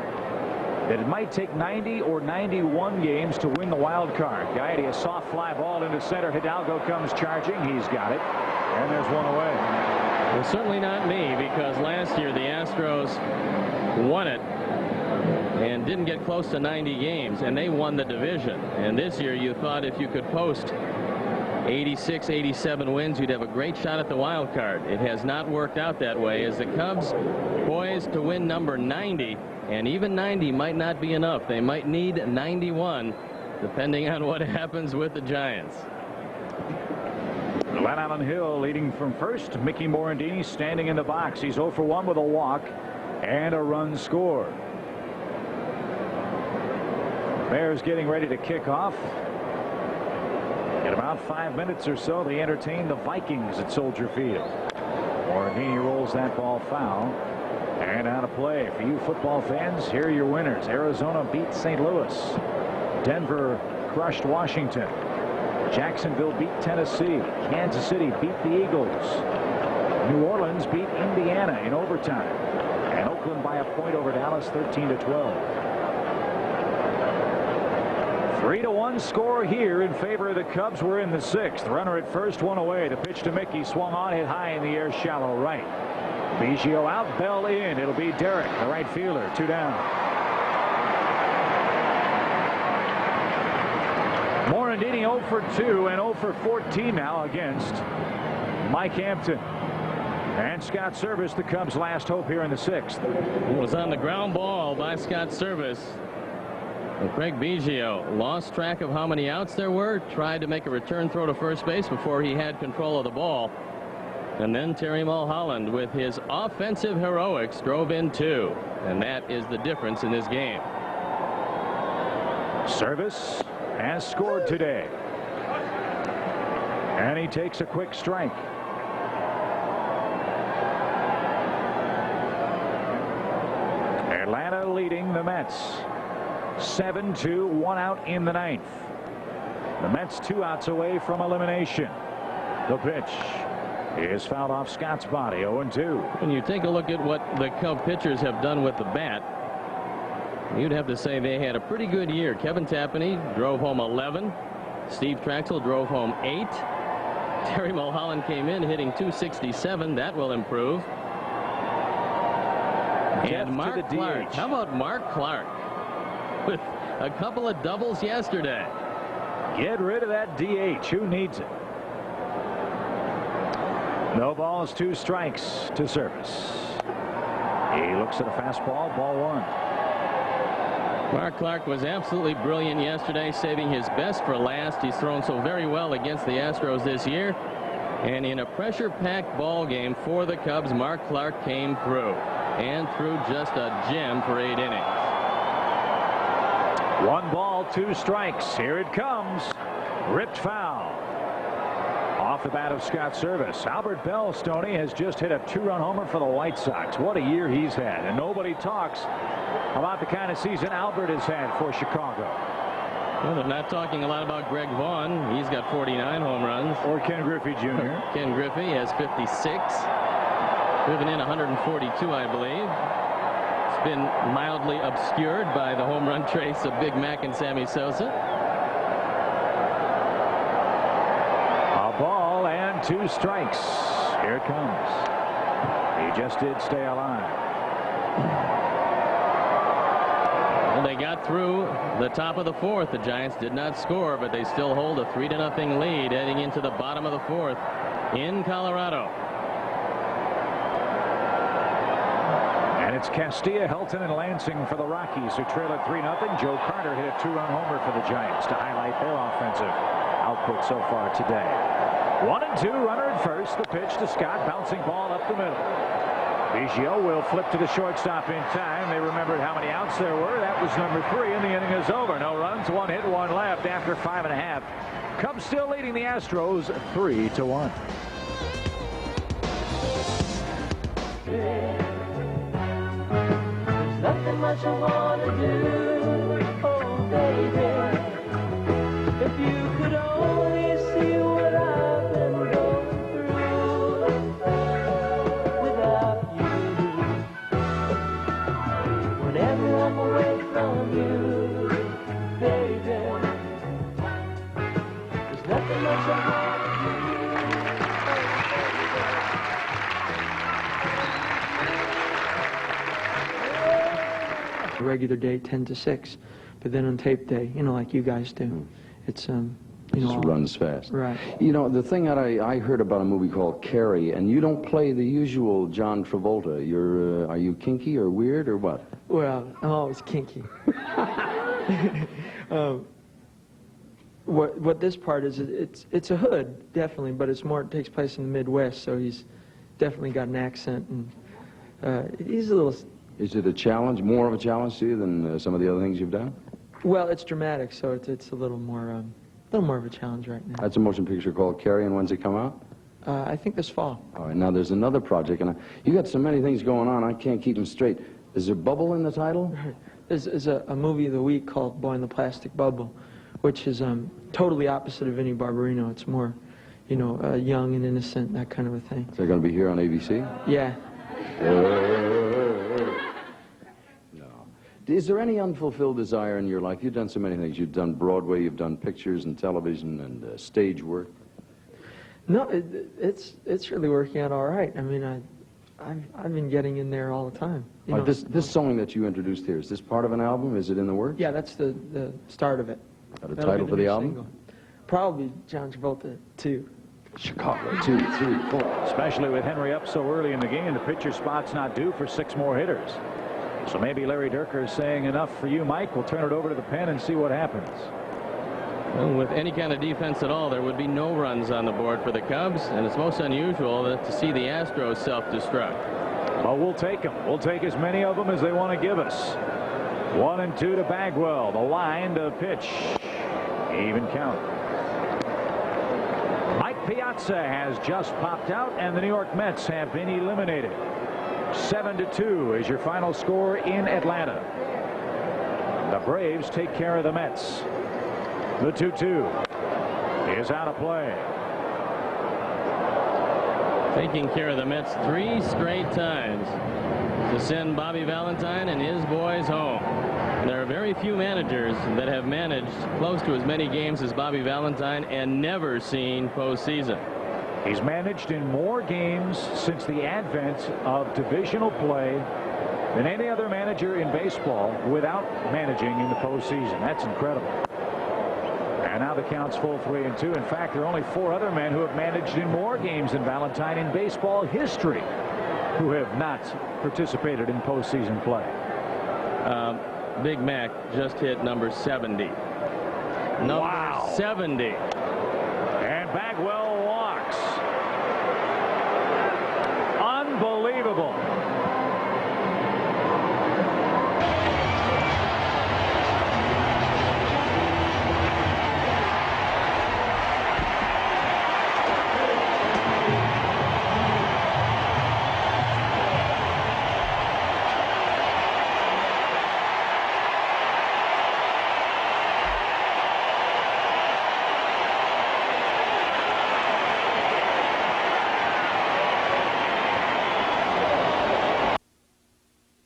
that it might take 90 or 91 games to win the wild card? Gaetti, a soft fly ball into center. Hidalgo comes charging. He's got it. And there's 1 away. Well, certainly not me, because last year the Astros won it and didn't get close to 90 games, and they won the division. And this year you thought if you could post 86, 87 wins, you'd have a great shot at the wild card. It has not worked out that way, as the Cubs poised to win number 90, and even 90 might not be enough. They might need 91, depending on what happens with the Giants. Glen Allen Hill leading from first. Mickey Morandini standing in the box. He's 0 for 1 with a walk and a run scored. Bears getting ready to kick off. In about 5 minutes or so, they entertain the Vikings at Soldier Field. Morandini rolls that ball foul. And out of play. For you football fans, here are your winners. Arizona beat St. Louis. Denver crushed Washington. Jacksonville beat Tennessee. Kansas City beat the Eagles. New Orleans beat Indiana in overtime. And Oakland by a point over Dallas, 13-12. 3-1 score here in favor of the Cubs. We're in the 6th. Runner at first, one away. The pitch to Mickey, swung on, hit high in the air, shallow right. Biggio out, Bell in. It'll be Derek, the right fielder, 2 down. Morandini 0 for 2 and 0 for 14 now against Mike Hampton. And Scott Service, the Cubs' last hope here in the 6th. It was on the ground ball by Scott Service. And Craig Biggio lost track of how many outs there were, tried to make a return throw to first base before he had control of the ball. And then Terry Mulholland, with his offensive heroics, drove in 2. And that is the difference in this game. Service has scored today. And he takes a quick strike. Atlanta leading the Mets 7-2, 1 out in the 9th. The Mets 2 outs away from elimination. The pitch is fouled off Scott's body, 0-2. When you take a look at what the Cub pitchers have done with the bat, you'd have to say they had a pretty good year. Kevin Tapani drove home 11. Steve Traxel drove home 8. Terry Mulholland came in hitting .267. That will improve. And Mark Clark. How about Mark Clark with a couple of doubles yesterday? Get rid of that DH. Who needs it? No balls, 2 strikes to Service. He looks at a fastball, ball 1. Mark Clark was absolutely brilliant yesterday, saving his best for last. He's thrown so very well against the Astros this year. And in a pressure-packed ball game for the Cubs, Mark Clark came through. And threw just a gem for 8 innings. 1 ball, 2 strikes. Here it comes. Ripped foul. Off the bat of Scott Service. Albert Bell, Stoney, has just hit a 2-run homer for the White Sox. What a year he's had. And nobody talks about the kind of season Albert has had for Chicago. Well, they're not talking a lot about Greg Vaughn. He's got 49 home runs. Or Ken Griffey Jr. Ken Griffey has 56. Driven in 142, I believe. It's been mildly obscured by the home run trace of Big Mac and Sammy Sosa. A ball and 2 strikes. Here it comes. He just did stay alive. Well, they got through the top of the 4th. The Giants did not score, but they still hold a 3-0 lead heading into the bottom of the 4th in Colorado. And it's Castilla, Helton, and Lansing for the Rockies, who trail at 3-0. Joe Carter hit a 2-run homer for the Giants to highlight their offensive output so far today. 1-2, runner at first. The pitch to Scott, bouncing ball up the middle. Biggio will flip to the shortstop in time. They remembered how many outs there were. That was number 3, and the inning is over. No runs, 1 hit, 1 left after 5.5. Cubs still leading the Astros 3-1. Nothing much I want to do, oh baby. If you could only see what I've been going through without you. Whenever I'm away from you, baby, there's nothing much I want to do. Regular day 10 to 6, but then on tape day, you know, like you guys do, it's Just runs fast. Right. You know, the thing that I heard about a movie called Carrie, and you don't play the usual John Travolta. You're, are you kinky or weird or what? Well, I'm always kinky. What this part is, it's a hood, definitely, but it's more, it takes place in the Midwest, so he's definitely got an accent, and he's a little... Is it a challenge, more of a challenge to you than some of the other things you've done? Well, it's dramatic, so it's a little more of a challenge right now. That's a motion picture called Carrie, and when's it come out? I think this fall. All right, now there's another project, and you got so many things going on, I can't keep them straight. Is there Bubble in the title? There's a movie of the week called Boy in the Plastic Bubble, which is totally opposite of Vinnie Barbarino. It's more, you know, young and innocent, that kind of a thing. Is that going to be here on ABC? Yeah. No. Is there any unfulfilled desire in your life? You've done so many things. You've done Broadway, you've done pictures and television and stage work. No, it's really working out all right. I mean, I've been getting in there all the time. You know, this song that you introduced here, is this part of an album? Is it in the works? Yeah, that's the start of it. Got a title for the album? Single. Probably John Travolta 2. Chicago 2, 3, 4. Especially with Henry up so early in the game, the pitcher spot's not due for 6 more hitters. So maybe Larry Dierker is saying enough for you, Mike. We'll turn it over to the pen and see what happens. Well, with any kind of defense at all, there would be no runs on the board for the Cubs, and it's most unusual to see the Astros self-destruct. Well, we'll take them. We'll take as many of them as they want to give us. 1 and 2 to Bagwell. The line to pitch. Even count. Mike Piazza has just popped out, and the New York Mets have been eliminated. 7-2 is your final score in Atlanta. The Braves take care of the Mets. The 2-2 is out of play. Taking care of the Mets 3 straight times to send Bobby Valentine and his boys home. There are very few managers that have managed close to as many games as Bobby Valentine and never seen postseason. He's managed in more games since the advent of divisional play than any other manager in baseball without managing in the postseason. That's incredible. And now the count's full 3-2. In fact, there are only 4 other men who have managed in more games than Valentine in baseball history who have not participated in postseason play. Big Mac just hit number 70. Number 70. And Bagwell walks. Unbelievable.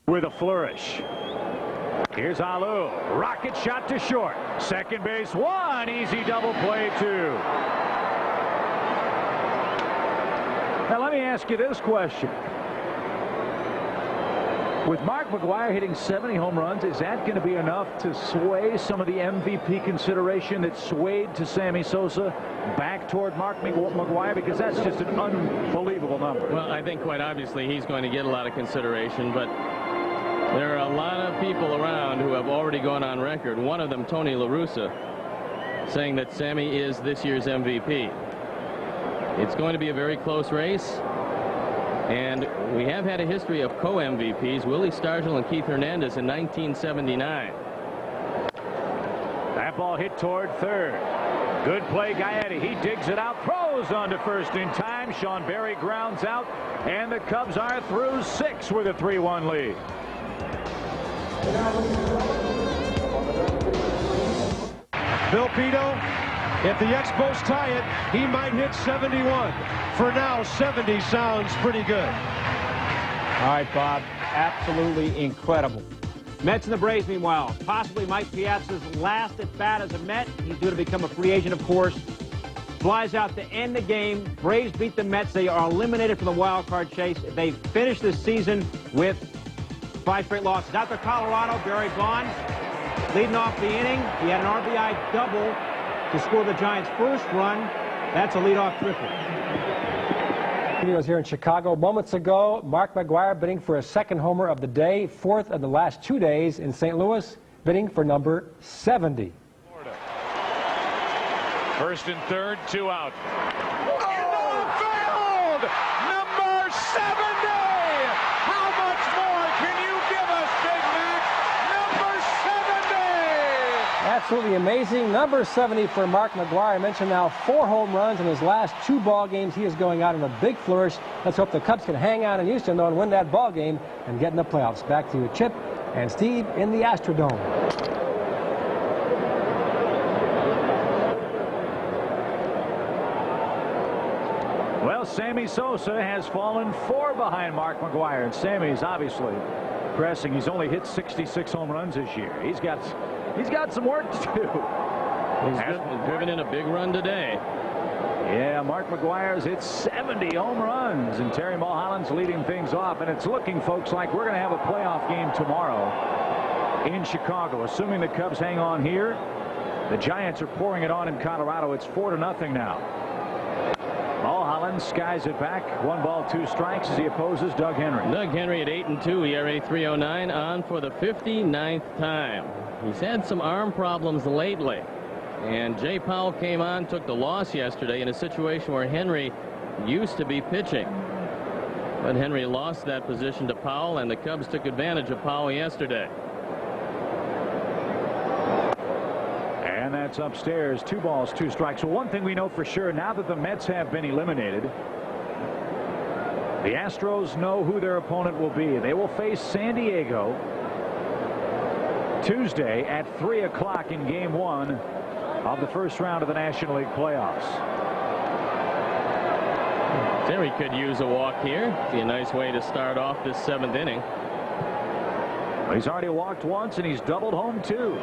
With a flourish. Here's Alou. Rocket shot to short. Second base 1. Easy double play 2. Now let me ask you this question. With Mark McGwire hitting 70 home runs, is that going to be enough to sway some of the MVP consideration that swayed to Sammy Sosa back toward Mark McGwire? Because that's just an unbelievable number. Well, I think quite obviously he's going to get a lot of consideration, but there are a lot of people around who have already gone on record, one of them Tony La Russa, saying that Sammy is this year's MVP. It's going to be a very close race, and we have had a history of co-MVPs, Willie Stargell and Keith Hernandez in 1979. That ball hit toward third. Good play, Gaetti. He digs it out, throws on to first in time. Sean Berry grounds out, and the Cubs are through 6 with a 3-1 lead. Bill Pito, if the Expos tie it, he might hit 71. For now, 70 sounds pretty good. All right, Bob, absolutely incredible. Mets and the Braves, meanwhile, possibly Mike Piazza's last at bat as a Met. He's due to become a free agent, of course. Flies out to end the game. Braves beat the Mets. They are eliminated from the wild card chase. They finish the season with 5 straight losses. Out to Colorado, Barry Bonds leading off the inning. He had an RBI double to score the Giants' first run. That's a leadoff triple. Studios here in Chicago. Moments ago, Mark McGwire bidding for a second homer of the day, fourth of the last 2 days in St. Louis, bidding for number 70. First and third, 2 out. Field! Number 70! How much more can you give us, Big Mac? Number 70! Absolutely amazing. Number 70 for Mark McGwire. I mentioned now 4 home runs in his last 2 ball games. He is going out in a big flourish. Let's hope the Cubs can hang on in Houston, though, and win that ball game and get in the playoffs. Back to you, Chip and Steve in the Astrodome. Well, Sammy Sosa has fallen 4 behind Mark McGwire, and Sammy's obviously pressing. He's only hit 66 home runs this year. He's got some work to do. He's driven in a big run today. Yeah, Mark McGwire's hit 70 home runs, and Terry Mulholland's leading things off. And it's looking, folks, like we're going to have a playoff game tomorrow in Chicago, assuming the Cubs hang on here. The Giants are pouring it on in Colorado. It's 4-0 now. Mulholland skies it back. 1 ball, 2 strikes as he opposes Doug Henry. Doug Henry at 8-2, ERA 3.09, on for the 59th time. He's had some arm problems lately, and Jay Powell came on, took the loss yesterday in a situation where Henry used to be pitching. But Henry lost that position to Powell, and the Cubs took advantage of Powell yesterday. And that's upstairs. 2 balls, 2 strikes. Well, one thing we know for sure, now that the Mets have been eliminated, the Astros know who their opponent will be. They will face San Diego Tuesday at 3 o'clock in Game 1 of the first round of the National League playoffs. Terry could use a walk here. Be a nice way to start off this 7th inning. He's already walked once, and he's doubled home 2.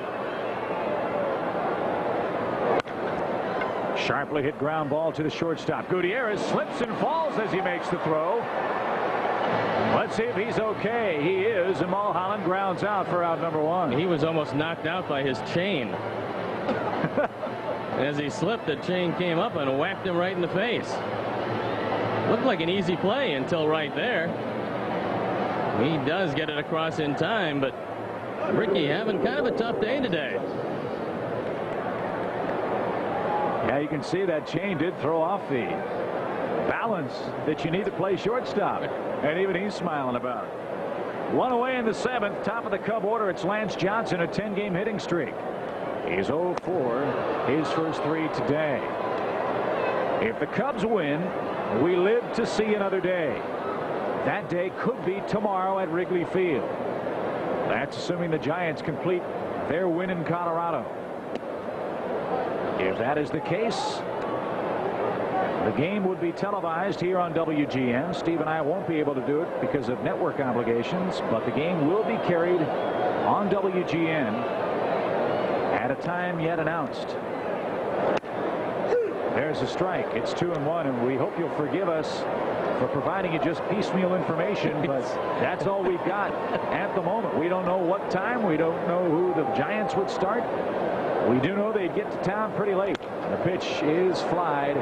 Sharply hit ground ball to the shortstop. Gutierrez slips and falls as he makes the throw. Let's see if he's okay. He is, and Mulholland grounds out for out number 1. He was almost knocked out by his chain. As he slipped, the chain came up and whacked him right in the face. Looked like an easy play until right there. He does get it across in time, but Ricky having kind of a tough day today. Yeah, you can see that chain did throw off the balance that you need to play shortstop. And even he's smiling about it. 1 away in the 7th. Top of the Cub order, it's Lance Johnson, a 10-game hitting streak. He's 0-4, his first 3 today. If the Cubs win, we live to see another day. That day could be tomorrow at Wrigley Field. That's assuming the Giants complete their win in Colorado. If that is the case, the game would be televised here on WGN. Steve and I won't be able to do it because of network obligations, but the game will be carried on WGN at a time yet announced. There's a strike. It's 2-1, and we hope you'll forgive us for providing you just piecemeal information, but that's all we've got at the moment. We don't know what time. We don't know who the Giants would start. We do know they'd get to town pretty late. The pitch is flied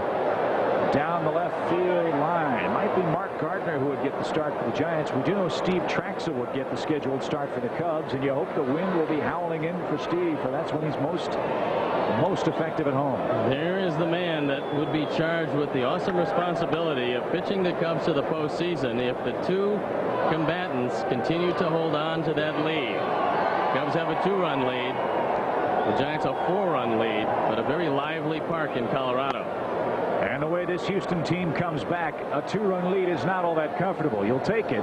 down the left field line. It might be Mark Gardner who would get the start for the Giants. We do know Steve Traxel would get the scheduled start for the Cubs, and you hope the wind will be howling in for Steve, for that's when he's most effective at home. There is the man that would be charged with the awesome responsibility of pitching the Cubs to the postseason if the 2 combatants continue to hold on to that lead. Cubs have a 2-run lead. The Giants a 4-run lead, but a very lively park in Colorado. And the way this Houston team comes back, a 2-run lead is not all that comfortable. You'll take it,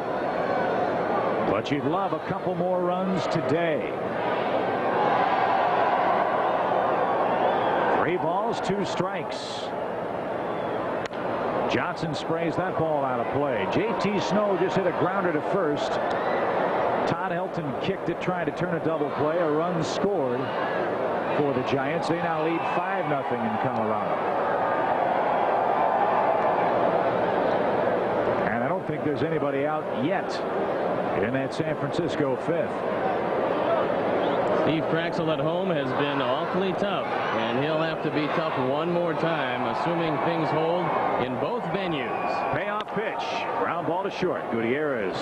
but you'd love a couple more runs today. 3 balls, 2 strikes. Johnson sprays that ball out of play. J.T. Snow just hit a grounder to first. Todd Helton kicked it, trying to turn a double play. A run scored for the Giants. They now lead 5-0 in Colorado. And I don't think there's anybody out yet in that San Francisco 5th. Steve Traxel at home has been awfully tough, and he'll have to be tough one more time, assuming things hold in both venues. Payoff pitch. Ground ball to short. Gutierrez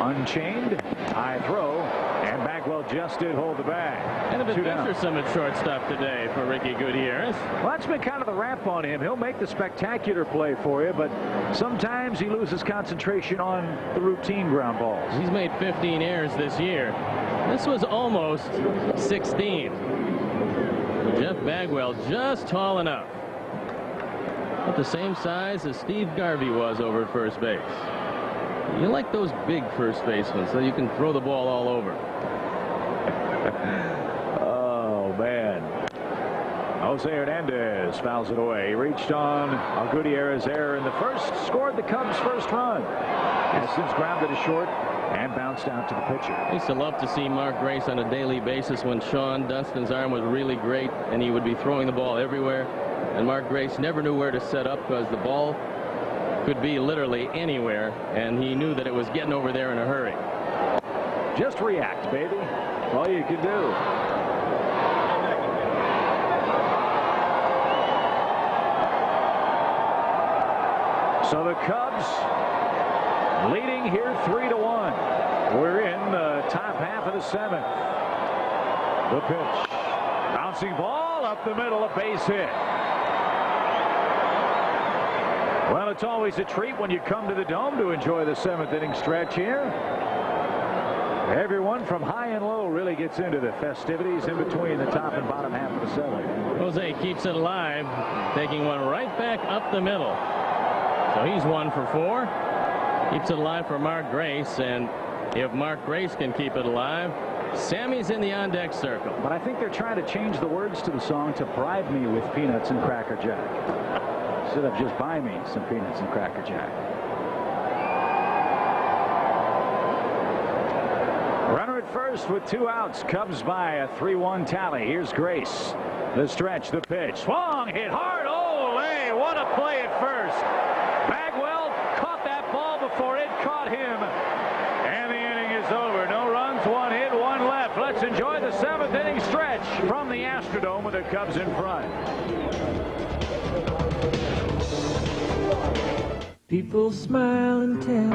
unchained. High throw. And Bagwell just did hold the bag. And a bit venturesome at shortstop today for Ricky Gutierrez. Well, that's been kind of the rap on him. He'll make the spectacular play for you, but sometimes he loses concentration on the routine ground balls. He's made 15 errors this year. This was almost 16. Jeff Bagwell just tall enough. About the same size as Steve Garvey was over at first base. You like those big first basemen so you can throw the ball all over. Oh, man. Jose Hernandez fouls it away. He reached on a Gutierrez error in the first, scored the Cubs' first run. Has since grounded to short and bounced out to the pitcher. I used to love to see Mark Grace on a daily basis when Sean Dunston's arm was really great and he would be throwing the ball everywhere. And Mark Grace never knew where to set up because the ball could be literally anywhere, and he knew that it was getting over there in a hurry. Just react, baby. All you can do. So the Cubs leading here 3-1. We're in the top half of the seventh. The pitch. Bouncing ball up the middle, a base hit. Well, it's always a treat when you come to the Dome to enjoy the seventh inning stretch here. Everyone from high and low really gets into the festivities in between the top and bottom half of the seventh. Jose keeps it alive, taking one right back up the middle. So he's 1 for 4. Keeps it alive for Mark Grace, and if Mark Grace can keep it alive, Sammy's in the on-deck circle. But I think they're trying to change the words to the song to bribe me with peanuts and Cracker Jack. Instead of just buy me some peanuts and Cracker Jack. Runner at first with 2 outs. Cubs by a 3-1 tally. Here's Grace. The stretch, the pitch. Swung, hit hard. Ole, what a play at first. Bagwell caught that ball before it caught him. And the inning is over. No runs, 1 hit, 1 left. Let's enjoy the seventh inning stretch from the Astrodome with the Cubs in front. People smile and tell.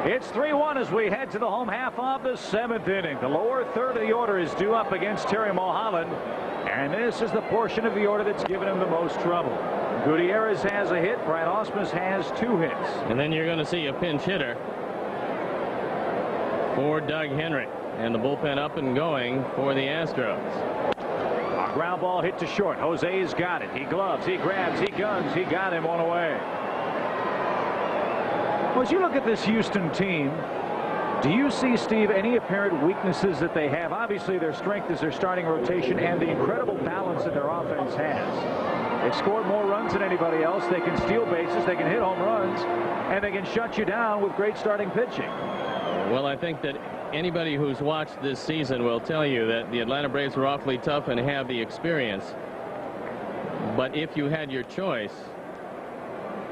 It's 3-1 as we head to the home half of the seventh inning. The lower third of the order is due up against Terry Mulholland, and this is the portion of the order that's given him the most trouble. Gutierrez has a hit. Brad Ausmus has 2 hits. And then you're going to see a pinch hitter for Doug Henry, and the bullpen up and going for the Astros. A ground ball hit to short. Jose's got it. He gloves, he grabs, he guns. He got him on away. Well, as you look at this Houston team, do you see, Steve, any apparent weaknesses that they have? Obviously, their strength is their starting rotation and the incredible balance that their offense has. They've scored more runs than anybody else. They can steal bases, they can hit home runs, and they can shut you down with great starting pitching. Well, I think that anybody who's watched this season will tell you that the Atlanta Braves were awfully tough and have the experience. But if you had your choice,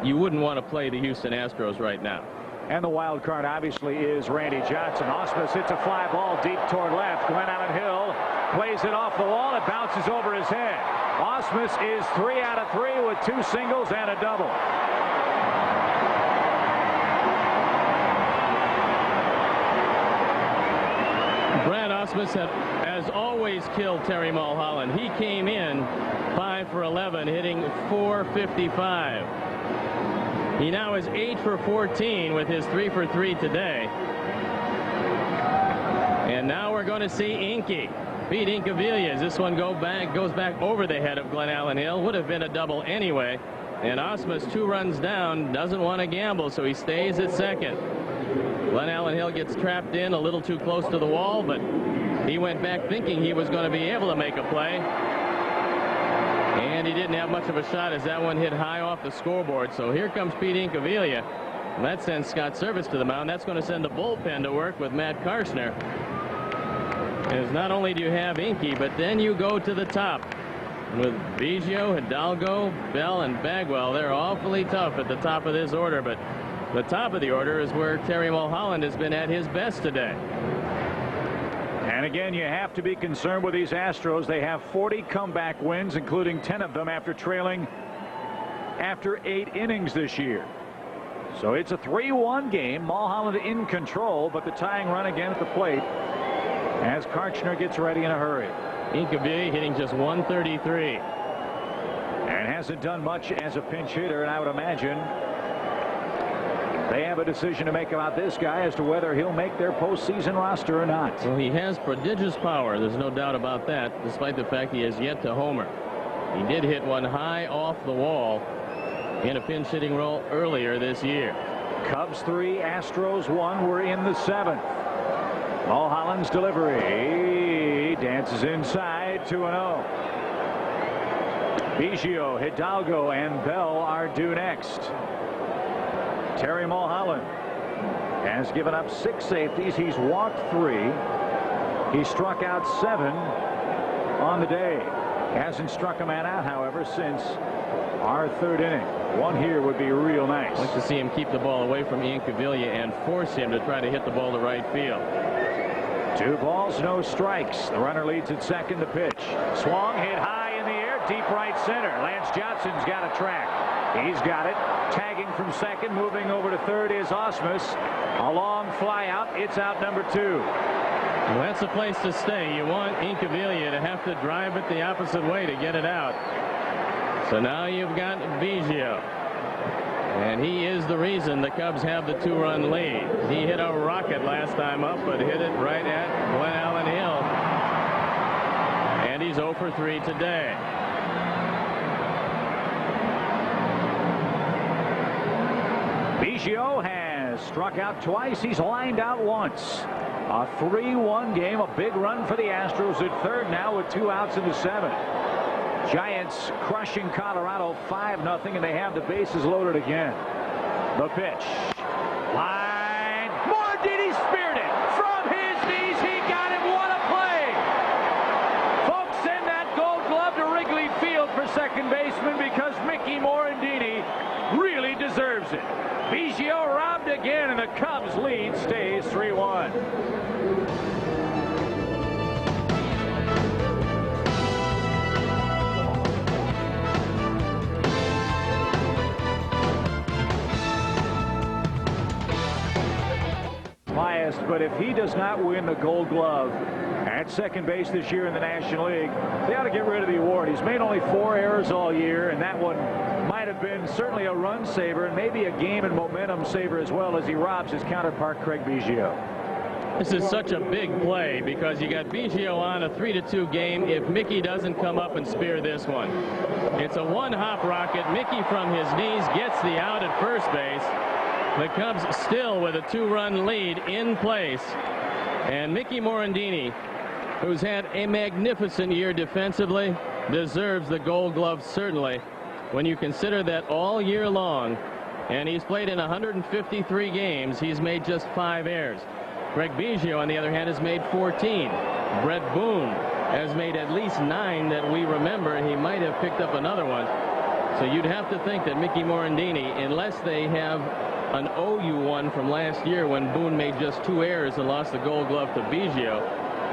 you wouldn't want to play the Houston Astros right now. And the wild card obviously is Randy Johnson. Ausmus hits a fly ball deep toward left. Glenn Allen Hill plays it off the wall. It bounces over his head. Ausmus is 3 out of 3 with 2 singles and a double. Brad Ausmus has always killed Terry Mulholland. He came in 5 for 11, hitting .455. He now is 8 for 14 with his 3 for 3 today. And now we're going to see Inky. Pete Incaviglia. This one goes back over the head of Glenn Allen Hill. Would have been a double anyway. And Ausmus, 2 runs down, doesn't want to gamble, so he stays at second. Glenn Allen Hill gets trapped in a little too close to the wall, but he went back thinking he was going to be able to make a play. And he didn't have much of a shot as that one hit high off the scoreboard. So here comes Pete Incaviglia. And that sends Scott Service to the mound. That's going to send the bullpen to work with Matt Karshner. As not only do you have Inky, but then you go to the top with Biggio, Hidalgo, Bell, and Bagwell. They're awfully tough at the top of this order, but the top of the order is where Terry Mulholland has been at his best today. And again, you have to be concerned with these Astros. They have 40 comeback wins, including 10 of them after trailing after 8 innings this year. So it's a 3-1 game. Mulholland in control, but the tying run again at the plate as Karchner gets ready in a hurry. Incaviglia hitting just 133. And hasn't done much as a pinch hitter, and I would imagine they have a decision to make about this guy as to whether he'll make their postseason roster or not. Well, he has prodigious power. There's no doubt about that, despite the fact he has yet to homer. He did hit one high off the wall in a pinch hitting role earlier this year. Cubs 3, Astros 1. We're in the 7th. Mulholland's delivery. He dances inside, 2-0. Biggio, Hidalgo, and Bell are due next. Terry Mulholland has given up 6 safeties. He's walked 3. He struck out 7 on the day. Hasn't struck a man out, however, since our 3rd inning. One here would be real nice. I'd like to see him keep the ball away from Incaviglia and force him to try to hit the ball to right field. 2 balls, no strikes. The runner leads at second. The pitch. Swung, hit high in the air, deep right center. Lance Johnson's got a track. He's got it. Tagging from second, moving over to third is Osmus. A long fly out. It's out number 2. Well, that's a place to stay. You want Incaviglia to have to drive it the opposite way to get it out. So now you've got Biggio. And he is the reason the Cubs have the 2-run lead. He hit a rocket last time up, but hit it right at Glen Allen Hill. And he's 0 for 3 today. Biggio has struck out twice. He's lined out once. A 3-1 game. A big run for the Astros at third now with 2 outs in the 7th. Giants crushing Colorado 5-0, and they have the bases loaded again. The pitch. Line. Morandini speared it from his knees. He got it. What a play. Folks, send that Gold Glove to Wrigley Field for second baseman because Mickey Morandini really deserves it. Biggio robbed again, and the Cubs lead stays 3-1. Biased, but if he does not win the Gold Glove at second base this year in the National League, they ought to get rid of the award. He's made only 4 errors all year, and that one might have been certainly a run saver and maybe a game and momentum saver as well, as he robs his counterpart Craig Biggio. This is such a big play because you got Biggio on a 3-2 game if Mickey doesn't come up and spear this one. It's a 1-hop rocket. Mickey from his knees gets the out at first base. The Cubs still with a 2-run lead in place. And Mickey Morandini, who's had a magnificent year defensively, deserves the Gold Glove certainly when you consider that all year long, and he's played in 153 games, he's made just 5 errors. Craig Biggio, on the other hand, has made 14. Brett Boone has made at least 9 that we remember. He might have picked up another one. So you'd have to think that Mickey Morandini, unless they have an OU one from last year when Boone made just 2 errors and lost the Gold Glove to Biggio,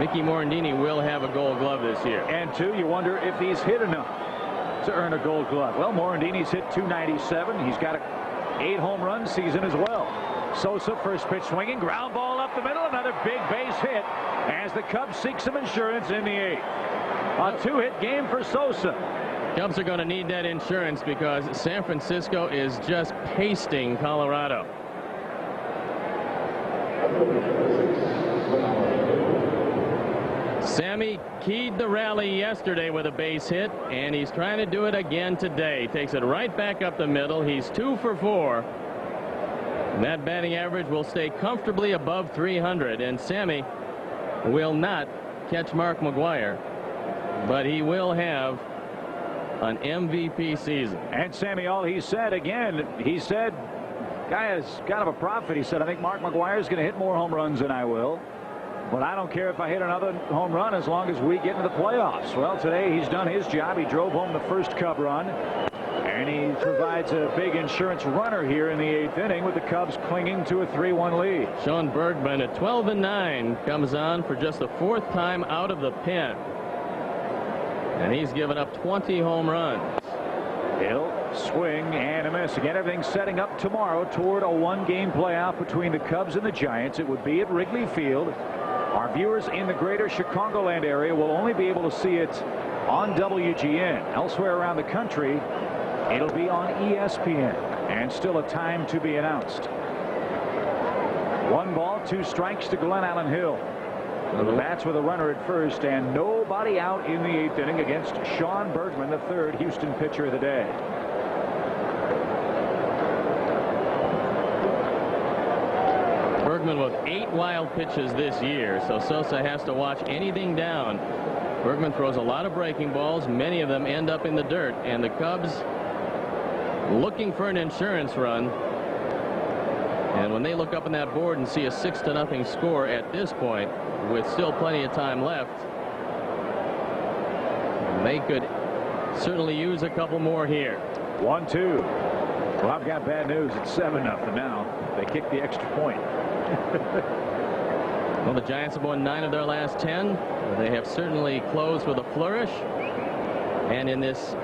Mickey Morandini will have a Gold Glove this year. And 2, you wonder if he's hit enough to earn a Gold Glove. Well, Morandini's hit .297. He's got an 8-home-run season as well. Sosa, first pitch swinging, ground ball up the middle, another big base hit as the Cubs seek some insurance in the 8th. A 2-hit game for Sosa. Cubs are going to need that insurance because San Francisco is just pasting Colorado. Sammy keyed the rally yesterday with a base hit, and he's trying to do it again today. Takes it right back up the middle. He's 2 for 4. And that batting average will stay comfortably above 300, and Sammy will not catch Mark McGwire, but he will have an MVP season. And Sammy, all he said again, he said, guy is kind of a prophet. He said, I think Mark McGwire is going to hit more home runs than I will, but I don't care if I hit another home run as long as we get into the playoffs. Well, today he's done his job. He drove home the first Cub run, and And he provides a big insurance runner here in the 8th inning with the Cubs clinging to a 3-1 lead. Sean Bergman at 12-9 comes on for just the 4th time out of the pen. And he's given up 20 home runs. Hill, swing and a miss. Again, everything's setting up tomorrow toward a 1-game playoff between the Cubs and the Giants. It would be at Wrigley Field. Our viewers in the greater Chicagoland area will only be able to see it on WGN. Elsewhere around the country, it'll be on ESPN, and still a time to be announced. 1 ball, 2 strikes to Glenn Allen Hill. The bats with a runner at first and nobody out in the 8th inning against Sean Bergman, the 3rd Houston pitcher of the day. Bergman with 8 wild pitches this year, so Sosa has to watch anything down. Bergman throws a lot of breaking balls. Many of them end up in the dirt, and the Cubs looking for an insurance run. And when they look up on that board and see a 6-0 score at this point, with still plenty of time left, they could certainly use a couple more here. 1-2. Well, I've got bad news. It's 7-0 now. They kicked the extra point. Well, the Giants have won 9 of their last 10. They have certainly closed with a flourish. And in this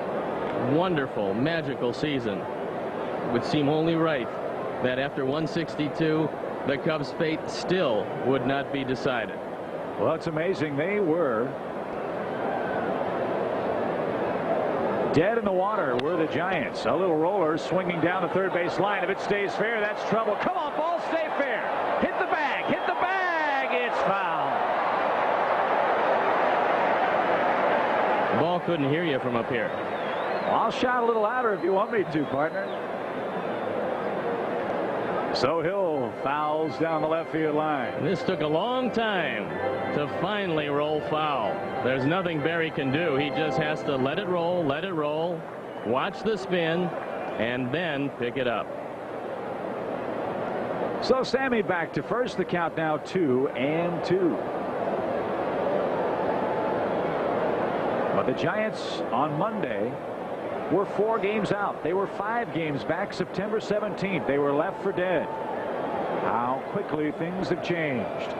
wonderful, magical season, it would seem only right that after 162, the Cubs' fate still would not be decided. Well, it's amazing. They were dead in the water were the Giants. A little roller swinging down the third base line. If it stays fair, that's trouble. Come on, ball, stay fair. Hit the bag. Hit the bag. It's foul. The ball couldn't hear you from up here. Well, I'll shout a little louder if you want me to, partner. So Hill fouls down the left field line. This took a long time to finally roll foul. There's nothing Barry can do. He just has to let it roll, watch the spin, and then pick it up. So Sammy back to first. The count now 2-2. But the Giants on Monday were 4 games out. They were 5 games back September 17th. They were left for dead. How quickly things have changed.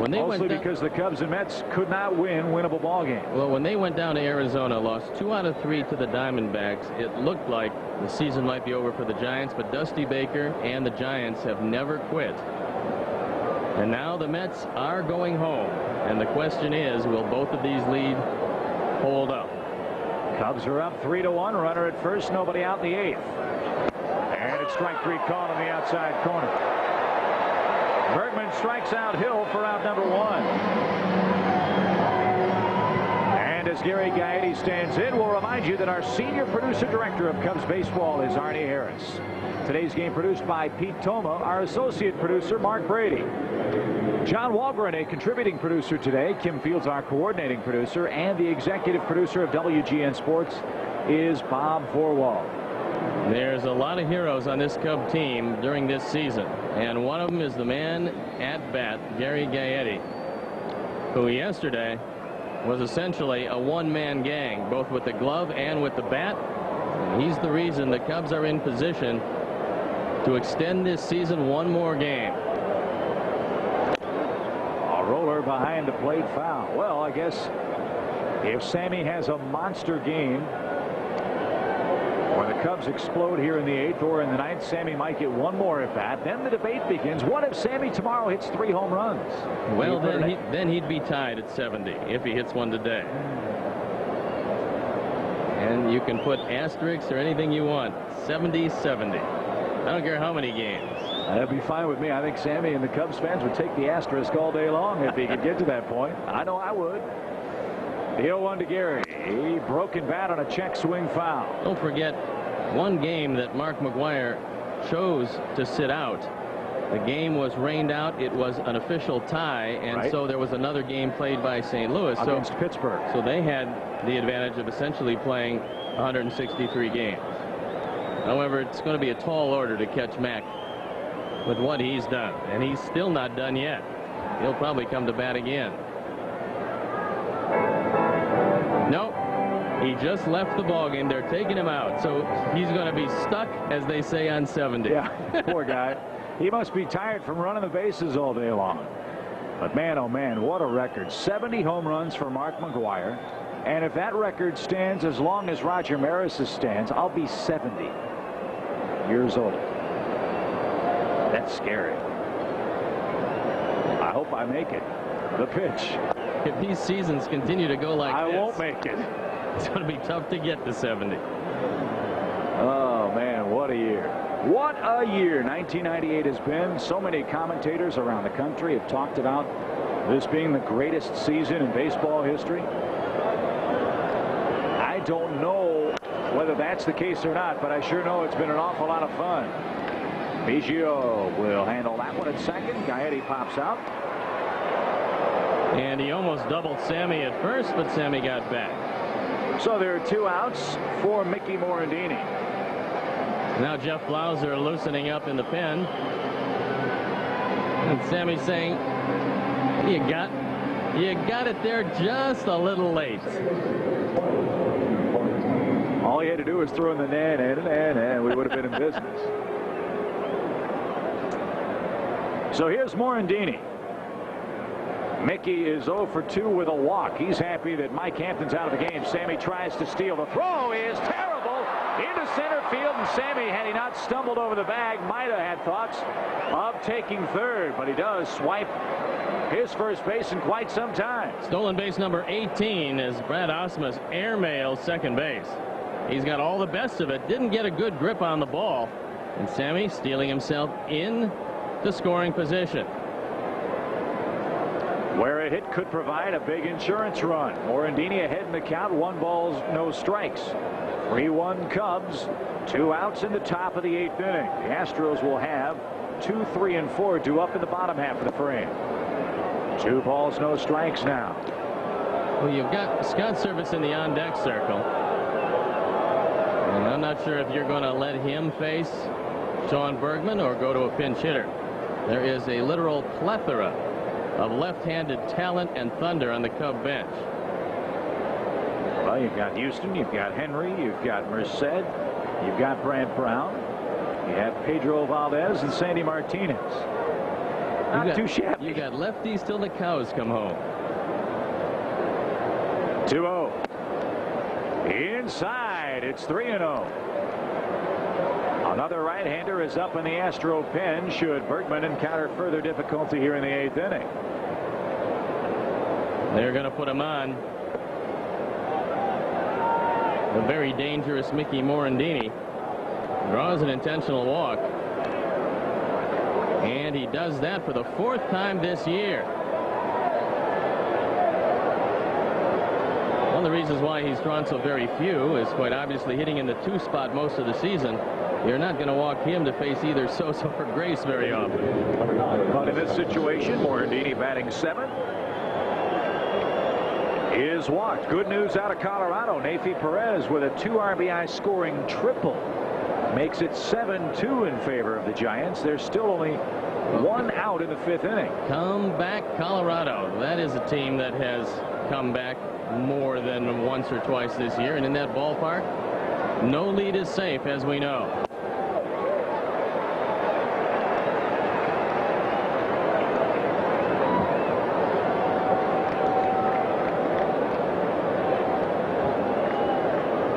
Mostly because the Cubs and Mets could not win winnable ball games. Well, when they went down to Arizona, lost 2 out of 3 to the Diamondbacks, it looked like the season might be over for the Giants, but Dusty Baker and the Giants have never quit. And now the Mets are going home. And the question is, will both of these leads hold up? Cubs are up 3-1. Runner at first, nobody out in the 8th. And it's strike 3 called on the outside corner. Bergman strikes out Hill for out number 1. And as Gary Gaetti stands in, we'll remind you that our senior producer director of Cubs baseball is Arnie Harris. Today's game produced by Pete Toma, our associate producer Mark Brady. John Walgren, a contributing producer today. Kim Fields, our coordinating producer, and the executive producer of WGN Sports is Bob Vorwald. There's a lot of heroes on this Cub team during this season, and one of them is the man at bat, Gary Gaetti, who yesterday was essentially a one-man gang, both with the glove and with the bat. And he's the reason the Cubs are in position to extend this season 1 more game. Roller behind the plate, foul. Well, I guess if Sammy has a monster game or the Cubs explode here in the 8th or in the 9th, Sammy might get 1 more at bat. Then the debate begins. What if Sammy tomorrow hits 3 home runs? Well, then he'd be tied at 70 if he hits 1 today. And you can put asterisks or anything you want. 70-70. I don't care how many games. That'd be fine with me. I think Sammy and the Cubs fans would take the asterisk all day long if he could get to that point. I know I would. The 0-1 to Gary. A broken bat on a check swing foul. Don't forget one game that Mark McGwire chose to sit out. The game was rained out. It was an official tie, and so there was another game played by St. Louis against Pittsburgh. So they had the advantage of essentially playing 163 games. However, it's going to be a tall order to catch Mac with what he's done, and he's still not done yet. He'll probably come to bat again. Nope. He just left the ballgame. They're taking him out. So he's going to be stuck, as they say, on 70. Yeah, poor guy. He must be tired from running the bases all day long. But man, oh man, what a record. 70 home runs for Mark McGwire. And if that record stands as long as Roger Maris's stands, I'll be 70 years old. That's scary. I hope I make it. The pitch. If these seasons continue to go like this, I won't make it. It's going to be tough to get to 70. Oh, man, what a year. What a year 1998 has been. So many commentators around the country have talked about this being the greatest season in baseball history. I don't know whether that's the case or not, but I sure know it's been an awful lot of fun. Biggio will handle that one at second. Gaetti pops out. And he almost doubled Sammy at first, but Sammy got back. So there are 2 outs for Mickey Morandini. Now Jeff Blauser loosening up in the pen. And Sammy's saying, you got it there just a little late. All he had to do was throw in the net, and we would have been in business. So here's Morandini. Mickey is 0 for 2 with a walk. He's happy that Mike Hampton's out of the game. Sammy tries to steal. The throw is terrible into center field, and Sammy, had he not stumbled over the bag, might have had thoughts of taking third, but he does swipe his first base in quite some time. Stolen base number 18 as Brad Osmus airmails second base. He's got all the best of it. Didn't get a good grip on the ball, and Sammy stealing himself in the scoring position, where a hit could provide a big insurance run. Morandini ahead in the count. 1 ball, no strikes. 3-1 Cubs. 2 outs in the top of the 8th inning. The Astros will have 2, 3, and 4 due up in the bottom half of the frame. 2 balls, no strikes now. Well, you've got Scott Service in the on-deck circle. And I'm not sure if you're going to let him face Sean Bergman or go to a pinch hitter. There is a literal plethora of left-handed talent and thunder on the Cub bench. Well, you've got Houston, you've got Henry, you've got Merced, you've got Brant Brown, you have Pedro Valdez and Sandy Martinez. Not too shabby. You got lefties till the cows come home. 2-0. Inside, it's 3-0. Another right-hander is up in the Astro pen should Bergman encounter further difficulty here in the 8th inning. They're going to put him on. The very dangerous Mickey Morandini draws an intentional walk. And he does that for the 4th time this year. One of the reasons why he's drawn so very few is quite obviously hitting in the 2 spot most of the season. You're not going to walk him to face either Sosa or Grace very often. But in this situation, Morandini batting 7th is walked. Good news out of Colorado. Nefi Perez with a 2 RBI scoring triple makes it 7-2 in favor of the Giants. There's still only 1 out in the 5th inning. Come back, Colorado. That is a team that has come back more than once or twice this year, and in that ballpark, no lead is safe, as we know.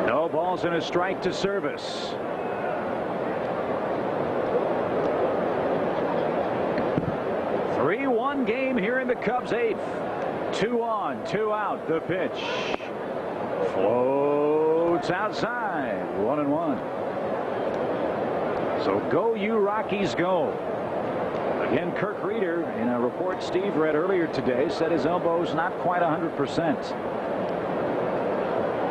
No balls and a strike to Service. One game here in the Cubs 8th. 2 on, 2 out. The pitch floats outside. 1-1. So go you Rockies go. Again, Kirk Reeder, in a report Steve read earlier today, said his elbow's not quite 100%.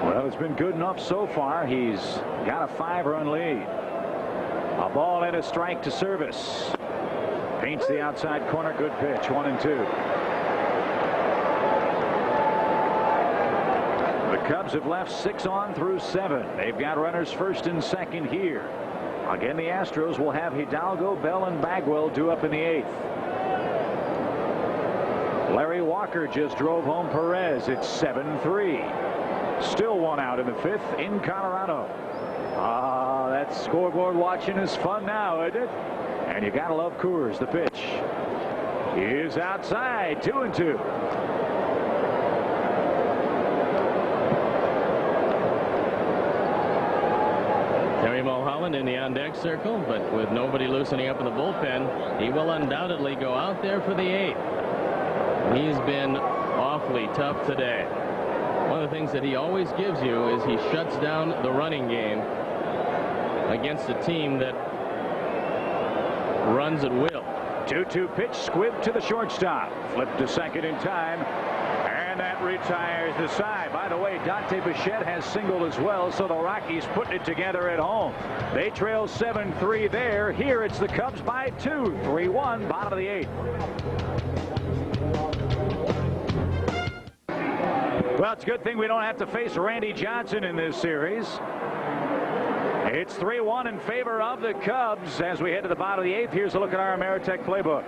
Well, it's been good enough so far. He's got a 5-run lead. A ball and a strike to Service. Paints the outside corner. Good pitch. 1-2. The Cubs have left 6 on through 7. They've got runners first and second here. Again, the Astros will have Hidalgo, Bell, and Bagwell due up in the 8th. Larry Walker just drove home Perez. It's 7-3. Still one out in the 5th in Colorado. That scoreboard watching is fun now, isn't it? And you gotta love Coors. The pitch is outside, 2-2. Terry Mulholland in the on-deck circle, but with nobody loosening up in the bullpen, he will undoubtedly go out there for the 8th. He's been awfully tough today. One of the things that he always gives you is he shuts down the running game against a team that runs at will. 2-2 pitch, squib to the shortstop. Flip to second in time, and that retires the side. By the way, Dante Bichette has singled as well, so the Rockies putting it together at home. They trail 7-3 there. Here it's the Cubs by 2, 3-1, bottom of the 8th. Well, it's a good thing we don't have to face Randy Johnson in this series. It's 3-1 in favor of the Cubs as we head to the bottom of the 8th. Here's a look at our Ameritech playbook.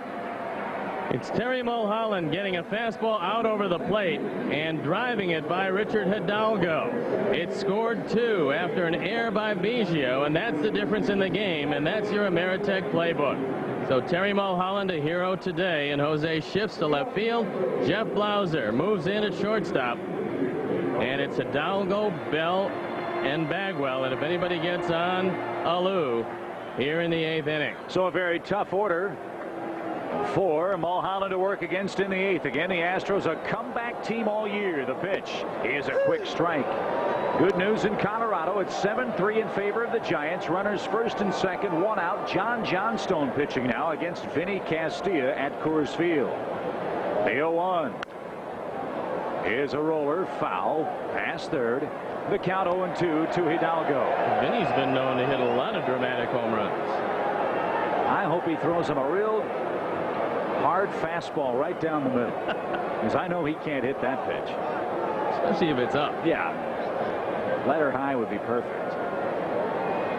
It's Terry Mulholland getting a fastball out over the plate and driving it by Richard Hidalgo. It scored 2 after an error by Biggio, and that's the difference in the game, and that's your Ameritech playbook. So Terry Mulholland, a hero today, and Jose shifts to left field. Jeff Blauser moves in at shortstop, and it's Hidalgo, Bell, and Bagwell, and if anybody gets on Alou here in the 8th inning. So a very tough order for Mulholland to work against in the 8th. Again, the Astros a comeback team all year. The pitch is a quick strike. Good news in Colorado. It's 7-3 in favor of the Giants. Runners first and second, 1 out. John Johnstone pitching now against Vinny Castilla at Coors Field. The 0-1 is a roller, foul, past third. The count 0-2 to Hidalgo. Vinny's been known to hit a lot of dramatic home runs. I hope he throws him a real hard fastball right down the middle, because I know he can't hit that pitch. Especially if it's up. Yeah. Letter high would be perfect.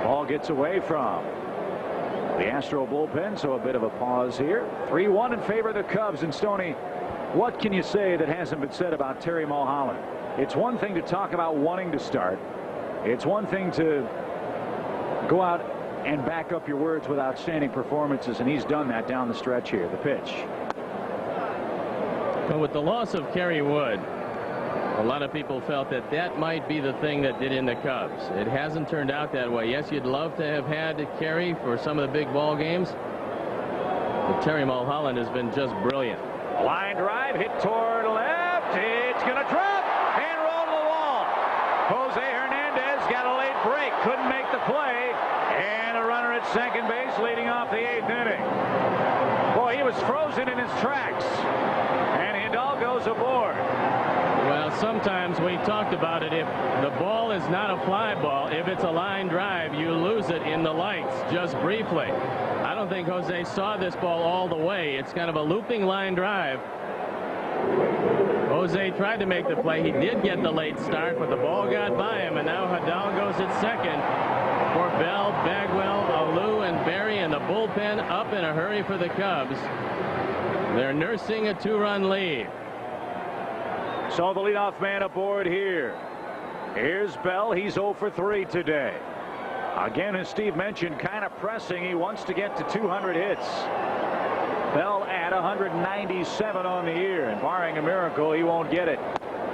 Ball gets away from the Astro bullpen, so a bit of a pause here. 3-1 in favor of the Cubs. And Stoney, what can you say that hasn't been said about Terry Mulholland? It's one thing to talk about wanting to start. It's one thing to go out and back up your words with outstanding performances, and he's done that down the stretch here. The pitch. But with the loss of Kerry Wood, a lot of people felt that that might be the thing that did in the Cubs. It hasn't turned out that way. Yes, you'd love to have had Kerry for some of the big ball games, but Terry Mulholland has been just brilliant. Line drive hit toward left. It's going to drop and roll to the wall. Jose Hernandez got a late break, couldn't make the play, and a runner at second base leading off the 8th inning. Boy, he was frozen in his tracks, and Hidalgo's aboard. Well, sometimes we talked about it. If the ball is not a fly ball, if it's a line drive, you lose it in the lights just briefly. I don't think Jose saw this ball all the way. It's kind of a looping line drive. Jose tried to make the play. He did get the late start, but the ball got by him, and now Hidalgo's at second for Bell, Bagwell, Alou, and Berry, and the bullpen up in a hurry for the Cubs. They're nursing a 2-run lead. So the leadoff man aboard here. Here's Bell. He's 0 for 3 today. Again, as Steve mentioned, kind of pressing. He wants to get to 200 hits. Bell at 197 on the year, and barring a miracle, he won't get it.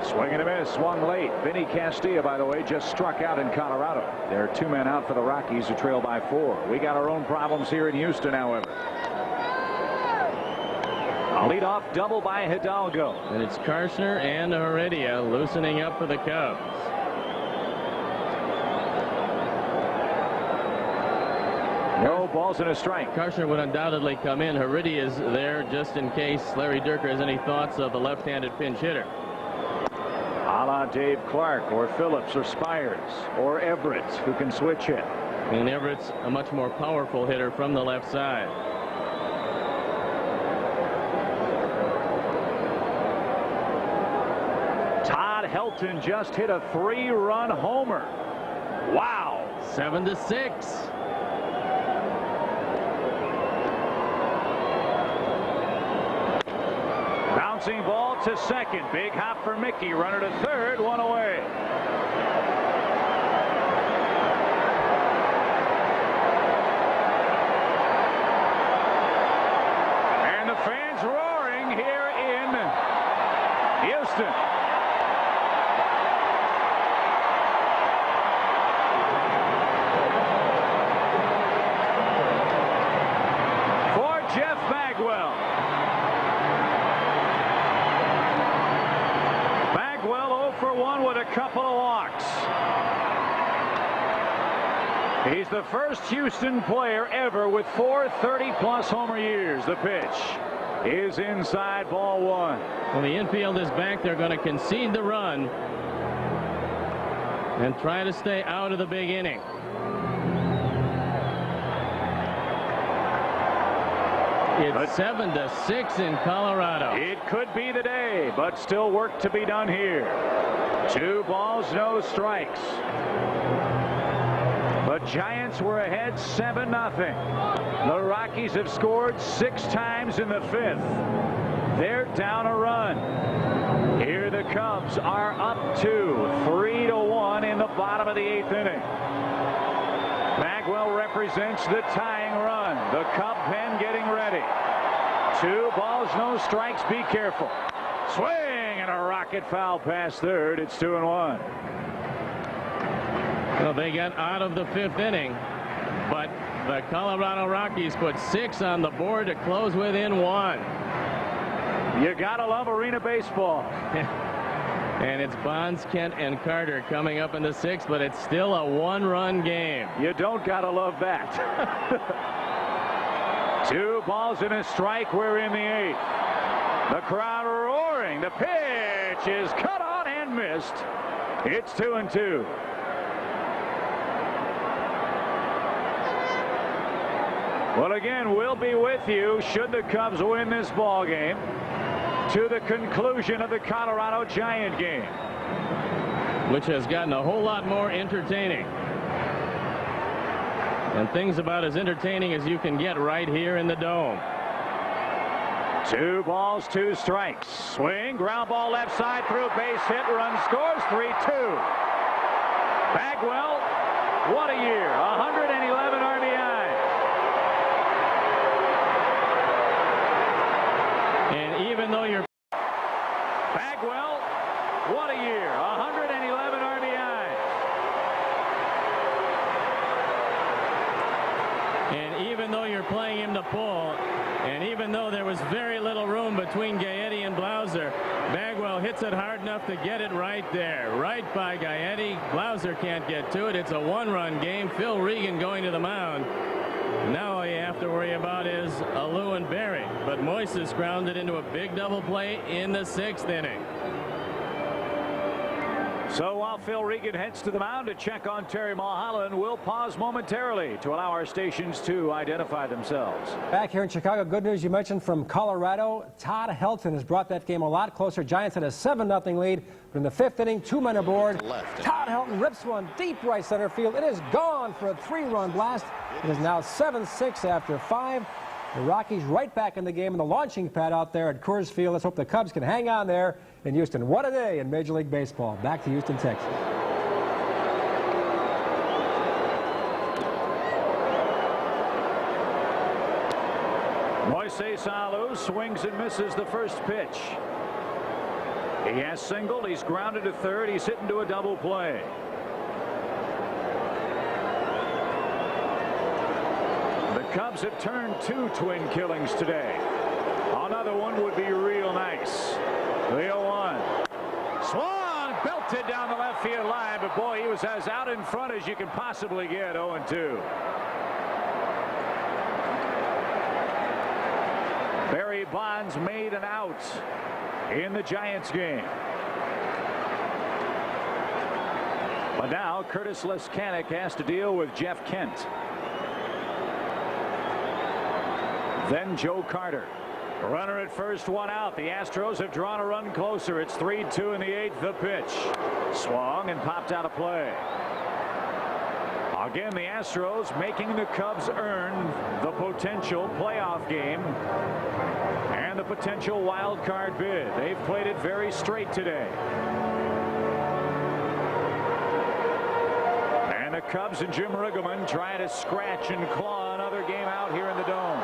Swing and a miss, swung late. Vinny Castilla, by the way, just struck out in Colorado. There are 2 men out for the Rockies, who trail by 4. We got our own problems here in Houston, however. A leadoff double by Hidalgo. And it's Karshner and Heredia loosening up for the Cubs. No balls and a strike. Karshner would undoubtedly come in. Heredia is there just in case Larry Dierker has any thoughts of the left-handed pinch hitter. A la Dave Clark or Phillips or Spires or Everett, who can switch hit. And Everett's a much more powerful hitter from the left side. Todd Helton just hit a 3-run homer. Wow. 7-6. Bouncing ball to second. Big hop for Mickey. Runner to third. One away. And the fans roaring here in Houston. Jeff Bagwell. Bagwell 0 for 1 with a couple of walks. He's the first Houston player ever with 4 30-plus homer years. The pitch is inside, ball 1. Well, the infield is back. They're going to concede the run and try to stay out of the big inning. It's 7-6 in Colorado. It could be the day, but still work to be done here. 2 balls, no strikes. The Giants were ahead 7-0. The Rockies have scored 6 times in the 5th. They're down a run. Here the Cubs are up 2, 3-1 in the bottom of the 8th inning. Bagwell represents the tying run. The Cub pen getting ready. 2 balls, no strikes. Be careful. Swing and a rocket foul past third. It's 2-1. Well, they got out of the 5th inning, but the Colorado Rockies put 6 on the board to close within 1. You gotta love arena baseball. And it's Bonds, Kent, and Carter coming up in the 6th, but it's still a 1-run game. You don't gotta love that. 2 balls and a strike. We're in the 8th. The crowd roaring. The pitch is cut on and missed. It's 2-2. Well, again, we'll be with you should the Cubs win this ball game to the conclusion of the Colorado Giant game, which has gotten a whole lot more entertaining. And things about as entertaining as you can get right here in the Dome. 2 balls, 2 strikes. Swing, ground ball left side through, base hit, run scores, 3-2. Bagwell, what a year, 111 RBI. And even though you're Bagwell, what a year, 111 RBI. And even though you're playing him to pull, and even though there was very little room between Gaetti and Blauser, Bagwell hits it hard enough to get it right there, right by Gaetti. Blauser can't get to it. It's a 1-run game. Phil Regan going to the mound. Now all you have to worry about is Alou and Berry. But Moises grounded into a big double play in the 6th inning. So while Phil Regan heads to the mound to check on Terry Mulholland, we'll pause momentarily to allow our stations to identify themselves. Back here in Chicago, good news you mentioned from Colorado. Todd Helton has brought that game a lot closer. Giants had a 7-0 lead, but in the 5th inning, 2 men aboard. Todd Helton rips one deep right center field. It is gone for a 3-run blast. It is now 7-6 after 5. The Rockies right back in the game in the launching pad out there at Coors Field. Let's hope the Cubs can hang on there in Houston. What a day in Major League Baseball. Back to Houston, Texas. Moises Alou swings and misses the first pitch. He has singled. He's grounded to third. He's hit into a double play. The Cubs have turned 2 twin killings today. Another one would be real nice. 3-0-1. Swung, belted down the left field line, but boy, he was as out in front as you can possibly get. 0-2. Barry Bonds made an out in the Giants game. But now Curtis Leskanic has to deal with Jeff Kent. Then Joe Carter. Runner at first, 1 out. The Astros have drawn a run closer. It's 3-2 in the 8th. The pitch. Swung and popped out of play. Again, the Astros making the Cubs earn the potential playoff game and the potential wild card bid. They've played it very straight today. And the Cubs and Jim Riggleman trying to scratch and claw another game out here in the Dome.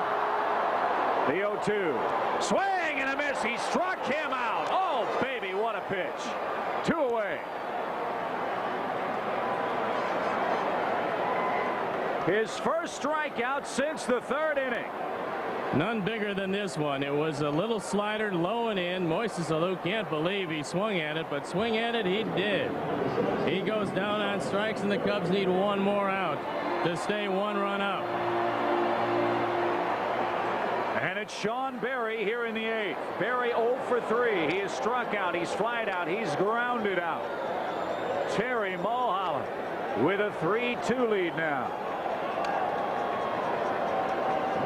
The 0-2. Swing and a miss. He struck him out. Oh, baby, what a pitch. 2 away. His first strikeout since the 3rd inning. None bigger than this one. It was a little slider low and in. Moises Alou can't believe he swung at it, but swing at it he did. He goes down on strikes, and the Cubs need 1 more out to stay 1 run up. And it's Sean Berry here in the 8th. Berry 0 for 3. He is struck out. He's flied out. He's grounded out. Terry Mulholland with a 3-2 lead now.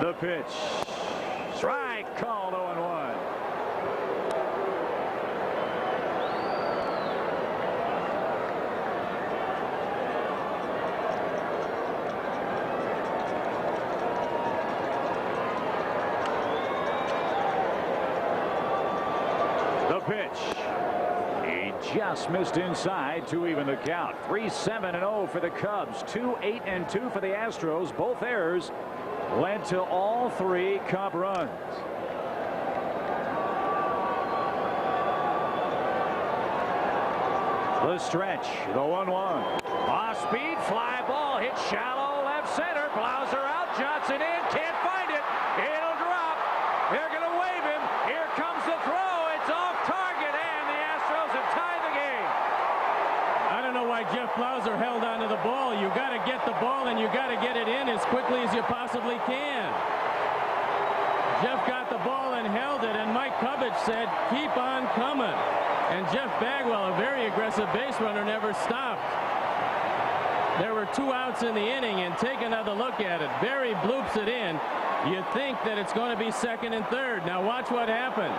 The pitch. Strike called 0-1. The pitch. He just missed inside to even the count. 3-7-0 for the Cubs. 2-8-2 for the Astros. Both errors led to all 3 Cub runs. The stretch, the 1-1. Off-speed fly ball hit shallow left center. Blauser out, Johnson in, can't find it. It'll drop. They're going to wave him. Here comes the throw. It's off target, and the Astros have tied the game. I don't know why Jeff Blauser held onto the ball. You got to get the ball, and you got to get it in as quickly as you possibly can. Jeff got the ball and held it, and Mike Kubich said, keep on coming. And Jeff Bagwell, a very aggressive base runner, never stopped. There were 2 outs in the inning, and take another look at it. Berry bloops it in. You think that it's going to be 2nd and 3rd. Now watch what happens.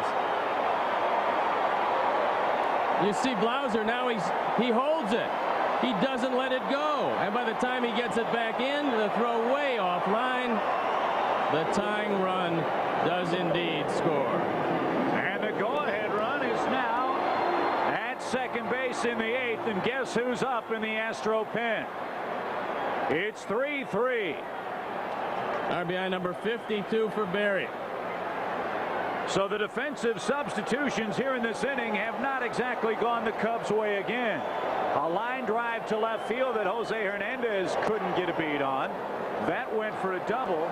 You see Blauser now he holds it. He doesn't let it go. And by the time he gets it back in, the throw way offline. The tying run does indeed score. And the go-ahead run is now at 2nd base in the 8th. And guess who's up in the Astro pen? It's 3-3. RBI number 52 for Berry. So the defensive substitutions here in this inning have not exactly gone the Cubs' way again. A line drive to left field that Jose Hernandez couldn't get a beat on. That went for a double.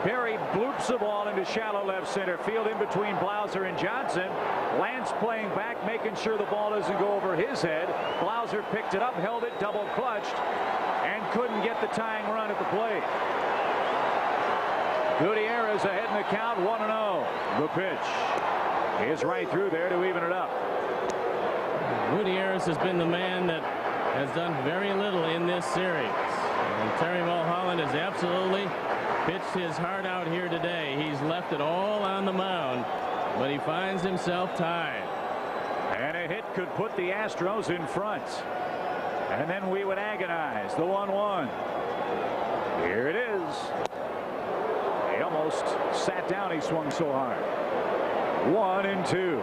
Berry bloops the ball into shallow left center field in between Blauser and Johnson. Lance playing back, making sure the ball doesn't go over his head. Blauser picked it up, held it, double clutched, and couldn't get the tying run at the plate. Gutierrez ahead in the count, 1-0. The pitch is right through there to even it up. Gutierrez has been the man that has done very little in this series. And Terry Mulholland has absolutely pitched his heart out here today. He's left it all on the mound, but he finds himself tied. And a hit could put the Astros in front. And then we would agonize. The 1-1. Here it is. He almost sat down. He swung so hard. 1-2.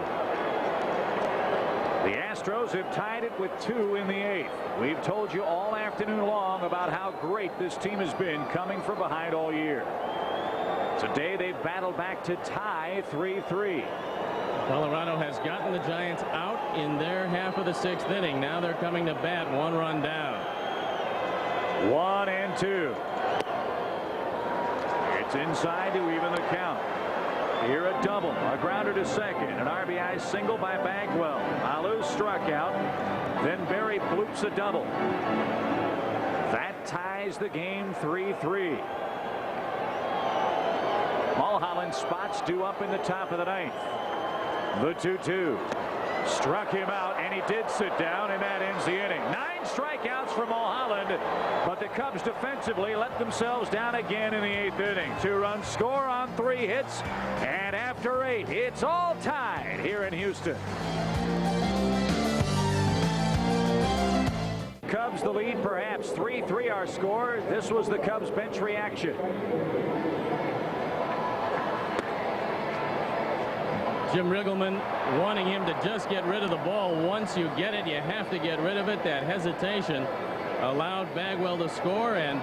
The Astros have tied it with 2 in the 8th. We've told you all afternoon long about how great this team has been coming from behind all year. Today they've battled back to tie 3-3. Colorado has gotten the Giants out in their half of the 6th inning. Now they're coming to bat 1 run down. 1-2. It's inside to even the count. Here a double, a grounder to second, an RBI single by Bagwell. Alou struck out. Then Berry bloops a double. That ties the game 3-3. Mulholland spots due up in the top of the 9th. The 2-2. Struck him out, and he did sit down, and that ends the inning. 9 strikeouts for Mulholland, but the Cubs defensively let themselves down again in the 8th inning. 2-run score on 3 hits, and after 8, it's all tied here in Houston. Cubs extends the lead, perhaps. 3-3 our score. This was the Cubs bench reaction. Jim Riggleman wanting him to just get rid of the ball. Once you get it, you have to get rid of it. That hesitation allowed Bagwell to score, and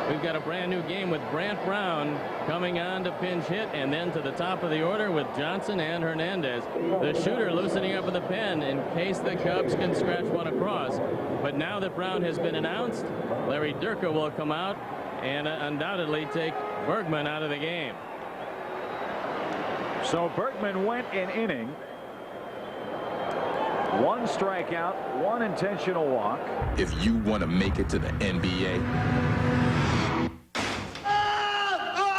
we've got a brand new game with Brant Brown coming on to pinch hit, and then to the top of the order with Johnson and Hernandez. The shooter loosening up in the pen in case the Cubs can scratch one across. But now that Brown has been announced, Larry Durka will come out and undoubtedly take Bergman out of the game. So Bergman went an inning. 1 strikeout, 1 intentional walk. If you want to make it to the NBA,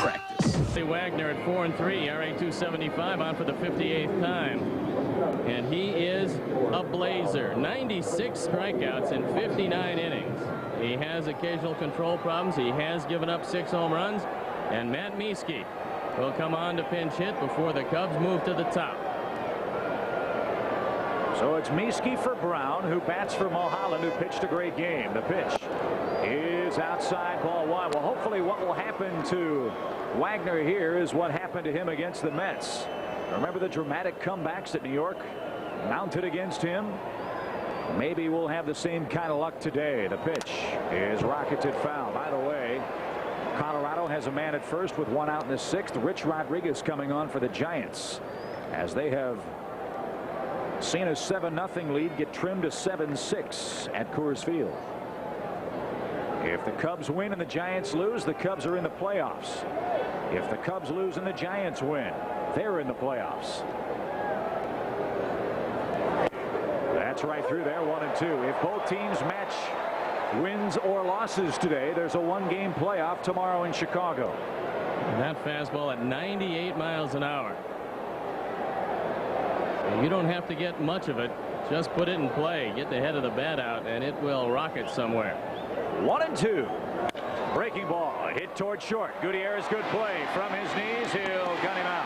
practice. Wagner at 4-3, ERA .275, on for the 58th time. And he is a blazer. 96 strikeouts in 59 innings. He has occasional control problems. He has given up 6 home runs. And Matt Mieske will come on to pinch hit before the Cubs move to the top. So it's Mieske for Brown, who bats for Mulholland, who pitched a great game. The pitch is outside, ball 1. Well, hopefully what will happen to Wagner here is what happened to him against the Mets. Remember the dramatic comebacks that New York mounted against him? Maybe we'll have the same kind of luck today. The pitch is rocketed foul. By the way, Colorado has a man at first with 1 out in the 6th. Rich Rodriguez coming on for the Giants, as they have seen a 7-0 lead get trimmed to 7-6 at Coors Field. If the Cubs win and the Giants lose, the Cubs are in the playoffs. If the Cubs lose and the Giants win, they're in the playoffs. That's right through there, 1-2. If both teams match wins or losses today, there's a 1-game playoff tomorrow in Chicago. And that fastball at 98 miles an hour. You don't have to get much of it. Just put it in play. Get the head of the bat out, and it will rocket somewhere. 1-2. Breaking ball hit toward short. Gutierrez, good play from his knees. He'll gun him out.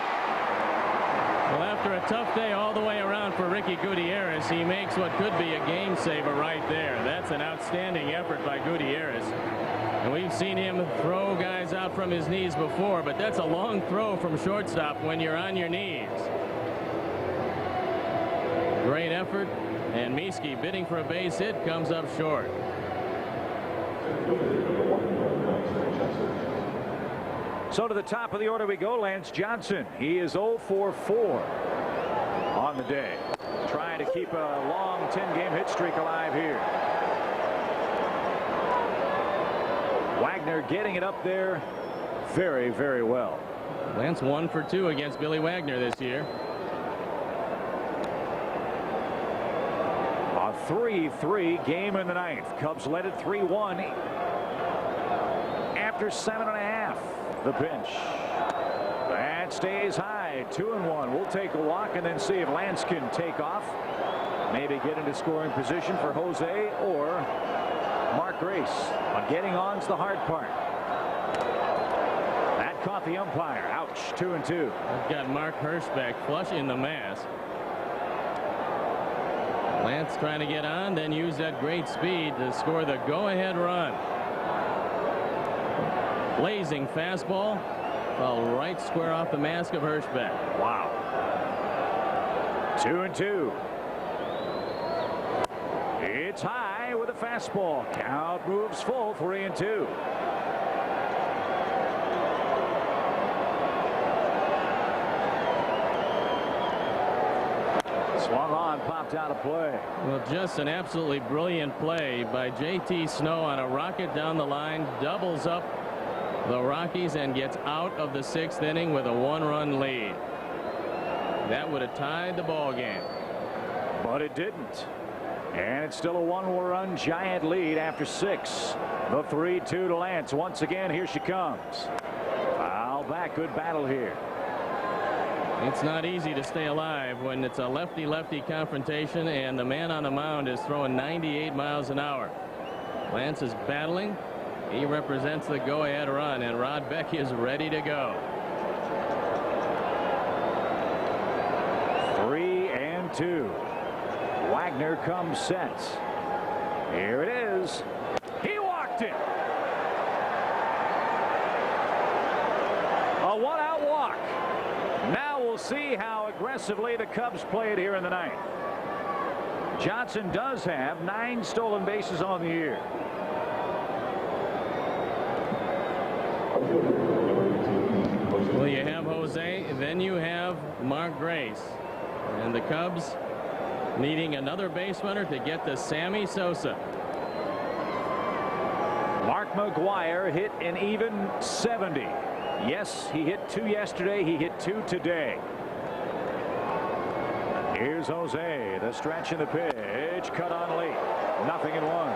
Well, after a tough day all the way around for Ricky Gutierrez, he makes what could be a game saver right there. That's an outstanding effort by Gutierrez. And we've seen him throw guys out from his knees before, but that's a long throw from shortstop when you're on your knees. Great effort, and Mieske bidding for a base hit comes up short. So to the top of the order we go. Lance Johnson. He is 0 for 4 on the day, trying to keep a long 10-game hit streak alive here. Wagner getting it up there very, very well. Lance 1 for 2 against Billy Wagner this year. A 3-3 game in the 9th. Cubs led it 3-1 after 7.5. The pitch. That stays high. 2-1. We'll take a walk and then see if Lance can take off. Maybe get into scoring position for Jose or Mark Grace. But getting on's the hard part. That caught the umpire. Ouch. 2-2. We've got Mark Hirschbeck flush in the mask. Lance trying to get on, then use that great speed to score the go-ahead run. Blazing fastball, well, right square off the mask of Hirschbeck. Wow. 2-2. It's high with a fastball. Count moves full. 3-2. Swung on, popped out of play. Well, just an absolutely brilliant play by J.T. Snow on a rocket down the line, doubles up the Rockies and gets out of the 6th inning with a 1-run lead. That would have tied the ball game. But it didn't. And it's still a 1-run Giant lead after 6. The 3-2 to Lance. Once again, here she comes. Foul back. Good battle here. It's not easy to stay alive when it's a lefty-lefty confrontation and the man on the mound is throwing 98 miles an hour. Lance is battling. He represents the go-ahead run, and Rod Beck is ready to go. 3-2. Wagner comes set. Here it is. He walked it. A one-out walk. Now we'll see how aggressively the Cubs play it here in the ninth. Johnson does have 9 stolen bases on the year. Well, you have Jose, then you have Mark Grace. And the Cubs needing another base runner to get to Sammy Sosa. Mark McGwire hit an even 70. Yes, he hit 2 yesterday. He hit 2 today. Here's Jose. The stretch and the pitch. Cut on late. 0-1.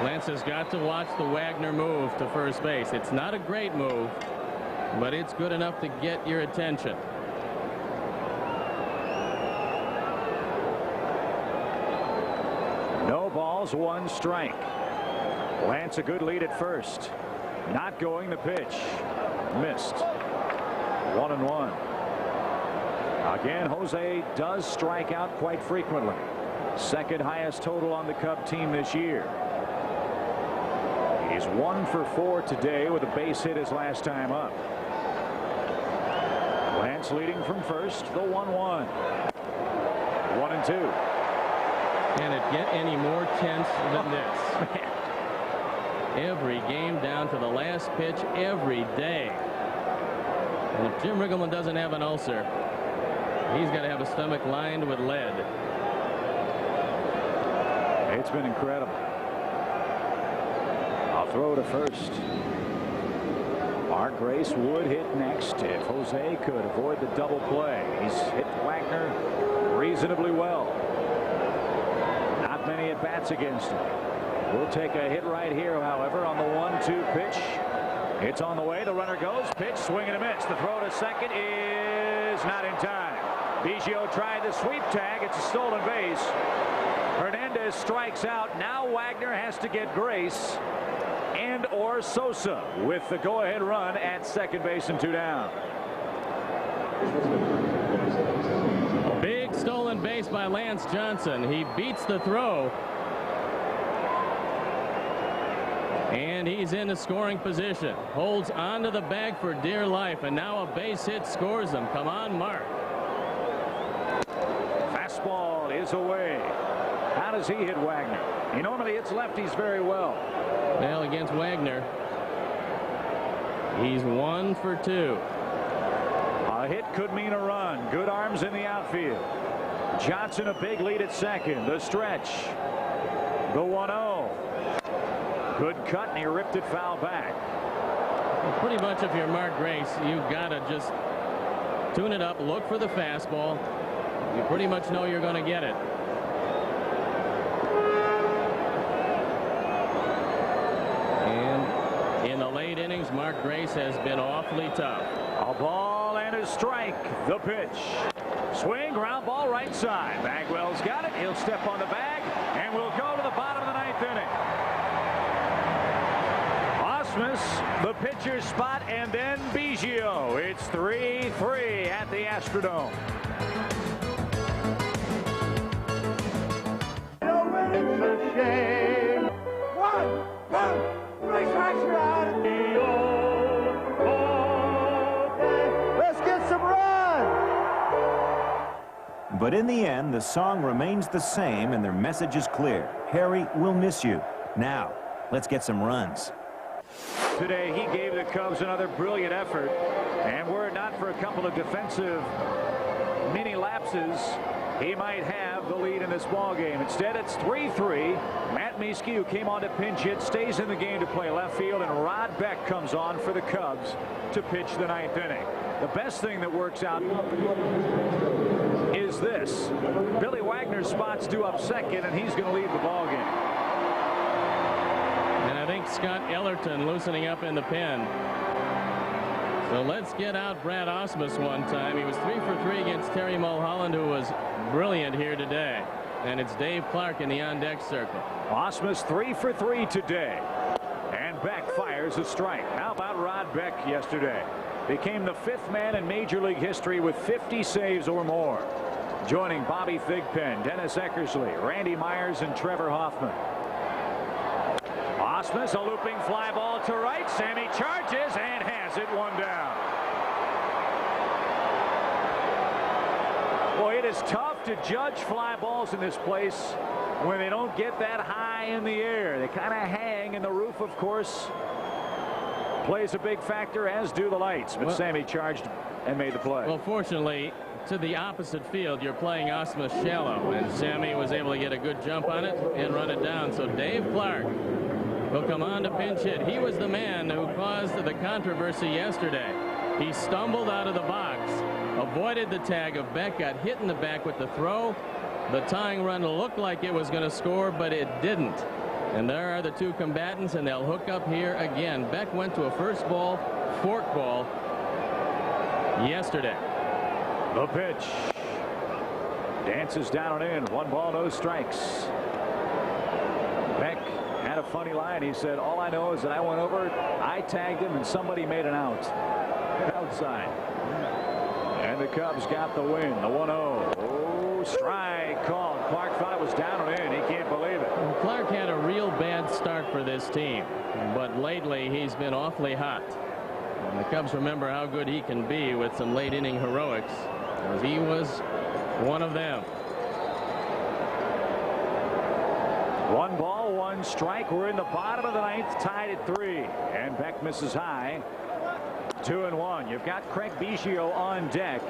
Lance has got to watch the Wagner move to first base. It's not a great move, but it's good enough to get your attention. No balls, 1 strike. Lance a good lead at first. Not going the pitch. Missed. 1-1. Again, Jose does strike out quite frequently. Second highest total on the Cub team this year. He's 1 for 4 today with a base hit his last time up. Lance leading from first. The 1-1. 1-2. Can it get any more tense than this? Every game down to the last pitch every day. And if Jim Riggleman doesn't have an ulcer, he's got to have a stomach lined with lead. It's been incredible. I'll throw to first. Mark Grace would hit next if Jose could avoid the double play. He's hit Wagner reasonably well. Not many at bats against him. We'll take a hit right here, however, on the 1-2 pitch. It's on the way. The runner goes. Pitch, swing and a miss. The throw to second is not in time. Biggio tried the sweep tag. It's a stolen base. Hernandez strikes out. Now Wagner has to get Grace and or Sosa with the go-ahead run at second base and 2 down. Big stolen base by Lance Johnson. He beats the throw. And he's in a scoring position. Holds onto the bag for dear life. And now a base hit scores him. Come on, Mark. Fastball is away. How does he hit Wagner? He normally hits lefties very well. Well, against Wagner, he's 1 for 2. A hit could mean a run. Good arms in the outfield. Johnson a big lead at second. The stretch. The 1-0. Good cut, and he ripped it foul back. Well, pretty much if you're Mark Grace, you've got to just tune it up, look for the fastball. You pretty much know you're going to get it. And in the late innings, Mark Grace has been awfully tough. A ball and a strike. The pitch. Swing, ground ball right side. Bagwell's got it. He'll step on the bag, and we'll go to the bottom of the 9th inning. The pitcher's spot, and then Biggio. It's 3-3 at the Astrodome. It's a shame. 1, 2, 3 strikes, you're out. Let's get some run. But in the end, the song remains the same, and their message is clear. Harry, we'll miss you. Now, let's get some runs. Today he gave the Cubs another brilliant effort, and were it not for a couple of defensive mini lapses, he might have the lead in this ball game. Instead, it's 3-3. Matt Mieske, who came on to pinch hit, stays in the game to play left field, and Rod Beck comes on for the Cubs to pitch the 9th inning. The best thing that works out is this: Billy Wagner's spot's due up second, and he's going to lead the ball game. And I think Scott Ellerton loosening up in the pen. So let's get out Brad Ausmus one time. He was 3 for 3 against Terry Mulholland, who was brilliant here today. And it's Dave Clark in the on-deck circle. Ausmus 3 for 3 today. And Beck fires a strike. How about Rod Beck yesterday? Became the 5th man in Major League history with 50 saves or more. joining Bobby Thigpen, Dennis Eckersley, Randy Myers, and Trevor Hoffman. Ausmus, a looping fly ball to right. Sammy charges and has it one down. Boy, it is tough to judge fly balls in this place when they don't get that high in the air. They kind of hang, and the roof, of course, plays a big factor, as do the lights. But Sammy charged and made the play. Well, fortunately, to the opposite field, you're playing Ausmus shallow, and Sammy was able to get a good jump on it and run it down. So Dave Clark will come on to pinch hit. He was the man who caused the controversy yesterday. He stumbled out of the box, avoided the tag of Beck, got hit in the back with the throw. The tying run looked like it was going to score, but it didn't. And there are the two combatants, and they'll hook up here again. Beck went to a first ball, fork ball yesterday. The pitch. Dances down and in. 1 ball, no strikes. Beck had a funny line. He said, all I know is that I went over, I tagged him, and somebody made an out. Outside. And the Cubs got the win. The 1-0. Oh, strike called. Clark thought it was down and in. He can't believe it. Well, Clark had a real bad start for this team, but lately he's been awfully hot. And the Cubs remember how good he can be with some late inning heroics. He was one of them. 1 ball, 1 strike. We're in the bottom of the 9th, tied at 3. And Beck misses high. 2-1. You've got Craig Biggio on deck.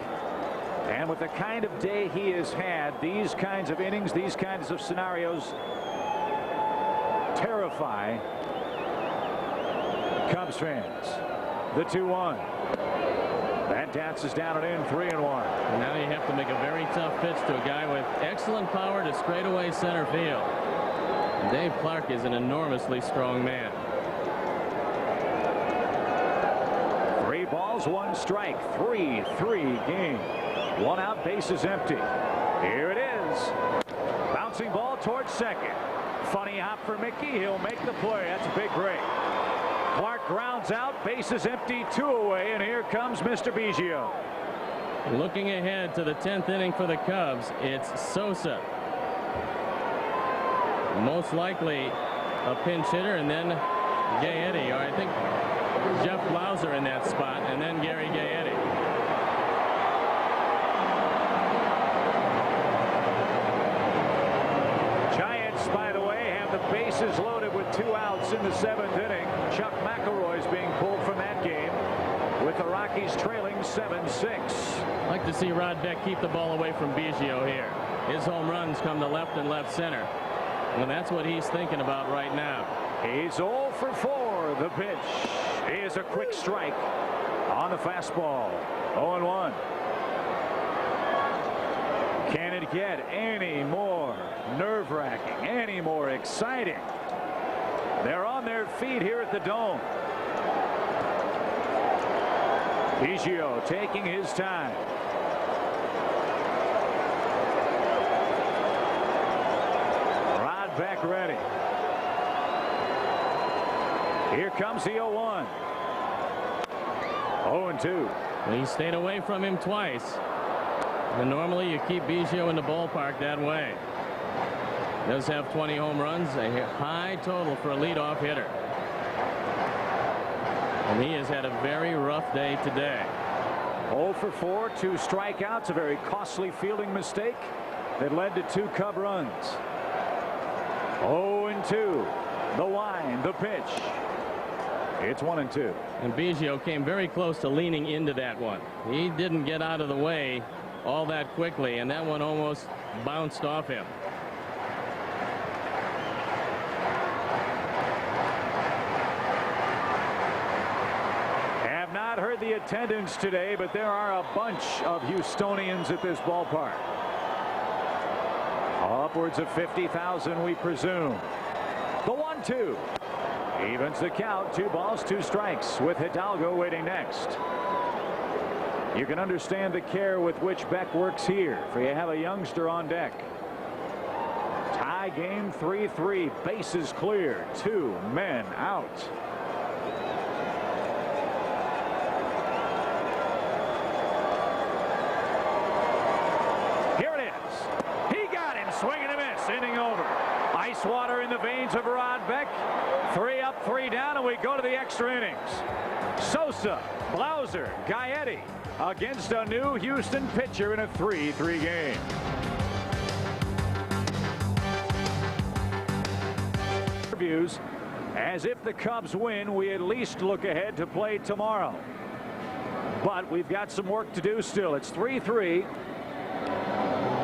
And with the kind of day he has had, these kinds of innings, these kinds of scenarios terrify Cubs fans. The 2-1. That dances down and in. 3-1. Now you have to make a very tough pitch to a guy with excellent power to straightaway center field. Dave Clark is an enormously strong man. 3 balls, 1 strike. 3-3 game. 1 out, bases empty. Here it is. Bouncing ball towards second. Funny hop for Mickey. He'll make the play. That's a big break. Clark grounds out, bases empty, 2 away, and here comes Mr. Biggio. Looking ahead to the 10th inning for the Cubs, it's Sosa. Most likely a pinch hitter, and then Gaetti, or I think Jeff Blauser in that spot, and then Gary Gaetti. Giants, by the way, have the bases loaded with 2 outs in the 7th inning. Chuck McElroy's being pulled from that game with the Rockies trailing 7-6. I'd like to see Rod Beck keep the ball away from Biggio here. His home runs come to left and left center. And that's what he's thinking about right now. He's 0 for 4. The pitch is a quick strike on the fastball. 0-1. Can it get any more nerve-wracking, any more exciting? They're on their feet here at the Dome. Biggio taking his time. Rod Beck ready. Here comes the 0-1. 0-2. He stayed away from him twice. And normally you keep Biggio in the ballpark that way. Does have 20 home runs, a high total for a leadoff hitter. And he has had a very rough day today. 0 for 4, 2 strikeouts, a very costly fielding mistake that led to 2 Cub runs. 0-2. The line, the pitch. It's 1-2. And Biggio came very close to leaning into that one. He didn't get out of the way all that quickly, and that one almost bounced off him. Have not heard the attendance today, but there are a bunch of Houstonians at this ballpark. Upwards of 50,000, we presume. The 1-2 evens the count. 2 balls, 2 strikes, with Hidalgo waiting next. You can understand the care with which Beck works here, for you have a youngster on deck. Tie game, 3-3, bases clear, 2 men out. Here it Swing and a miss. Inning over. Ice water in the veins of Rod Beck. 3 up, 3 down, and we go to the extra innings. Sosa, Blauser, Gaetti against a new Houston pitcher in a 3-3 game. Reviews. As if the Cubs win, we at least look ahead to play tomorrow. But we've got some work to do still. It's 3-3.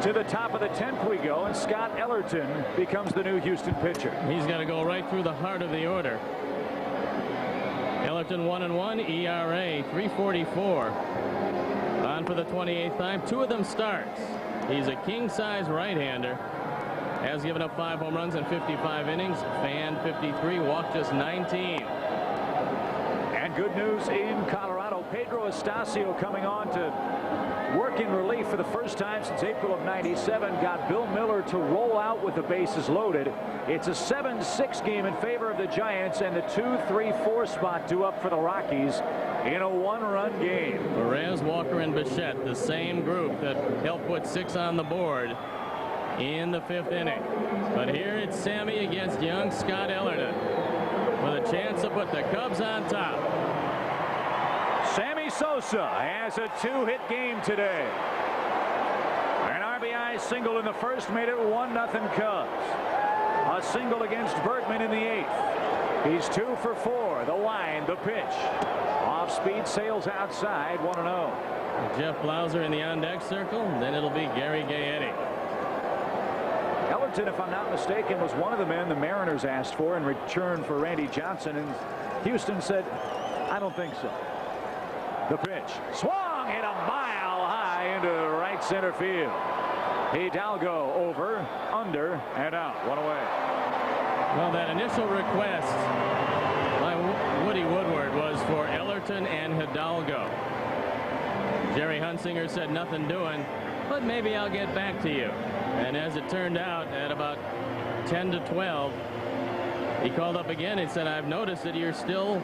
To the top of the 10th we go, and Scott Ellerton becomes the new Houston pitcher. He's got to go right through the heart of the order. Ellerton 1-1, ERA 3.44. On for the 28th time. 2 of them starts. He's a king-size right-hander. Has given up 5 home runs in 55 innings. Fan 53, walked just 19. And good news in Colorado. Pedro Estacio coming on to work in relief for the first time since April of '97. Got Bill Miller to roll out with the bases loaded. It's a 7-6 game in favor of the Giants, and the 2-3-4 spot due up for the Rockies in a 1-run game. Perez, Walker, and Bichette, the same group that helped put 6 on the board in the 5th inning. But here it's Sammy against young Scott Ellerton with a chance to put the Cubs on top. Sammy Sosa has a 2-hit game today. An RBI single in the first made it 1-0 Cubs. A single against Bergman in the 8th. He's 2 for 4. The line, the pitch. Off speed, sails outside, 1-0. Jeff Blauser in the on-deck circle. Then it'll be Gary Gaetti. Ellerton, if I'm not mistaken, was one of the men the Mariners asked for in return for Randy Johnson, and Houston said, I don't think so. The pitch. Swung hit a mile high into right center field. Hidalgo over, under, and out. 1 away. Well, that initial request by Woody Woodward was for Ellerton and Hidalgo. Jerry Hunsinger said nothing doing, but maybe I'll get back to you. And as it turned out, at about 10-12, he called up again and said, I've noticed that you're still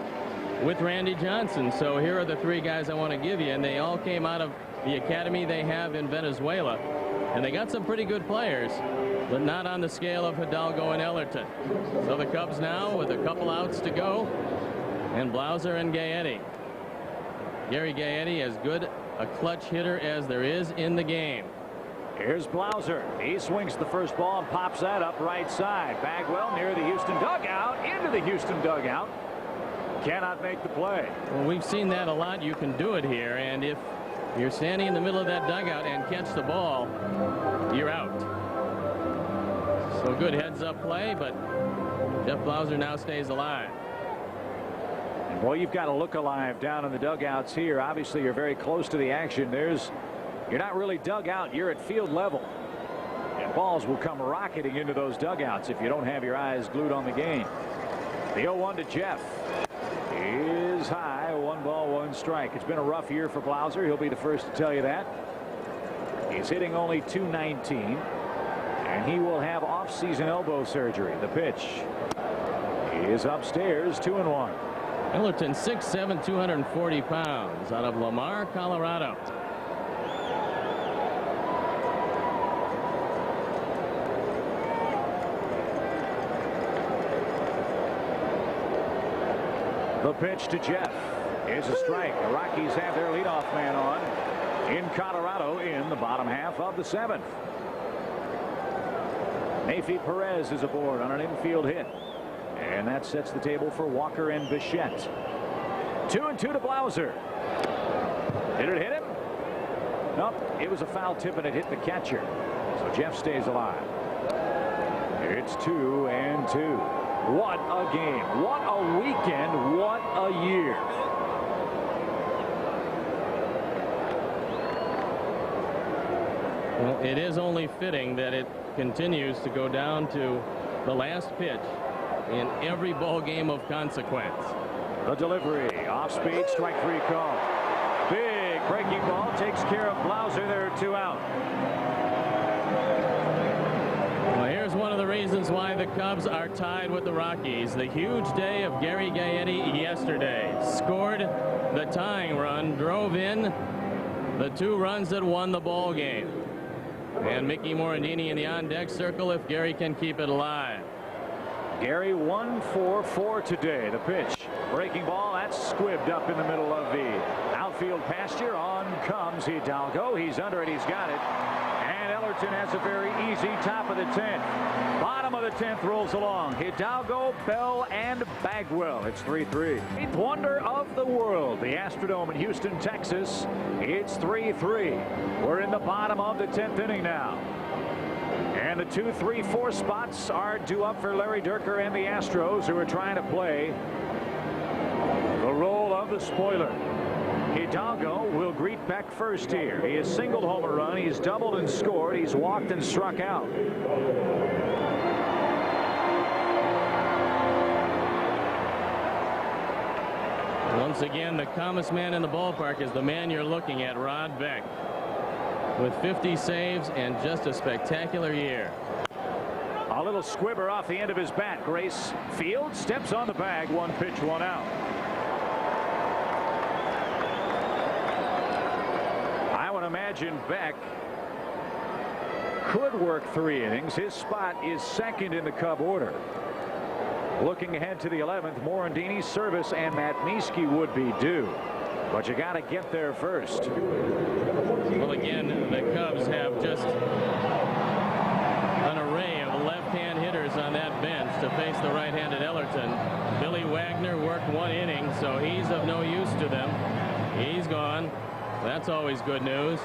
with Randy Johnson, so here are the 3 guys I want to give you. And they all came out of the academy they have in Venezuela. And they got some pretty good players, but not on the scale of Hidalgo and Ellerton. So the Cubs now with a couple outs to go, and Blauser and Gaetti. Gary Gaetti, as good a clutch hitter as there is in the game. Here's Blauser. He swings the first ball and pops that up right side. Bagwell near the Houston dugout, into the Houston dugout. Cannot make the play. Well, we've seen that a lot. You can do it here, and if you're standing in the middle of that dugout and catch the ball, you're out. So good heads-up play, but Jeff Blauser now stays alive. And boy, you've got to look alive down in the dugouts here. Obviously, you're very close to the action. You're not really dug out. You're at field level. And balls will come rocketing into those dugouts if you don't have your eyes glued on the game. The 0-1 to Jeff is high. 1 ball, 1 strike. It's been a rough year for Blauser. He'll be the first to tell you that. He's hitting only .219, and he will have off-season elbow surgery. The pitch is upstairs, 2-1. Ellerton, 6'7", 240 pounds, out of Lamar, Colorado. The pitch to Jeff is a strike. The Rockies have their leadoff man on in Colorado in the bottom half of the 7th. Mayfi Perez is aboard on an infield hit, and that sets the table for Walker and Bichette. 2-2 to Blauser. Did it hit him? Nope. It was a foul tip, and it hit the catcher. So Jeff stays alive. It's 2-2. What a game. What a weekend. What a year. Well, it is only fitting that it continues to go down to the last pitch in every ball game of consequence. The delivery. Off speed. Strike 3 call. Big breaking ball takes care of Blauser. There are 2 out. Well, here's one of the reasons why the Cubs are tied with the Rockies. The huge day of Gary Gaetti yesterday. Scored the tying run, drove in the 2 runs that won the ball game. And Mickey Morandini in the on-deck circle if Gary can keep it alive. Gary 1 for 4 today. The pitch. Breaking ball. That's squibbed up in the middle of the outfield pasture. On comes Hidalgo. He's under it. He's got it. And Ellerton has a very easy top of the 10th. Bottom of the 10th rolls along. Hidalgo, Bell, and Bagwell. It's 3-3. Eighth wonder of the world. The Astrodome in Houston, Texas. It's 3-3. We're in the bottom of the 10th inning now. And the 2, 3, 4 spots are due up for Larry Dierker and the Astros, who are trying to play the role of the spoiler. Hidalgo will greet Beck first here. He has singled home a run. He's doubled and scored. He's walked and struck out. Once again, the calmest man in the ballpark is the man you're looking at, Rod Beck, with 50 saves and just a spectacular year. A little squibber off the end of his bat. Grace Field steps on the bag. 1 pitch, 1 out. I would imagine Beck could work 3 innings. His spot is second in the Cub order. Looking ahead to the 11th, Morandini, Service, and Matt Mieske would be due. But you got to get there first. Well, again, the Cubs have just an array of left-hand hitters on that bench to face the right-handed Ellerton. Billy Wagner worked 1 inning, so he's of no use to them. He's gone. That's always good news.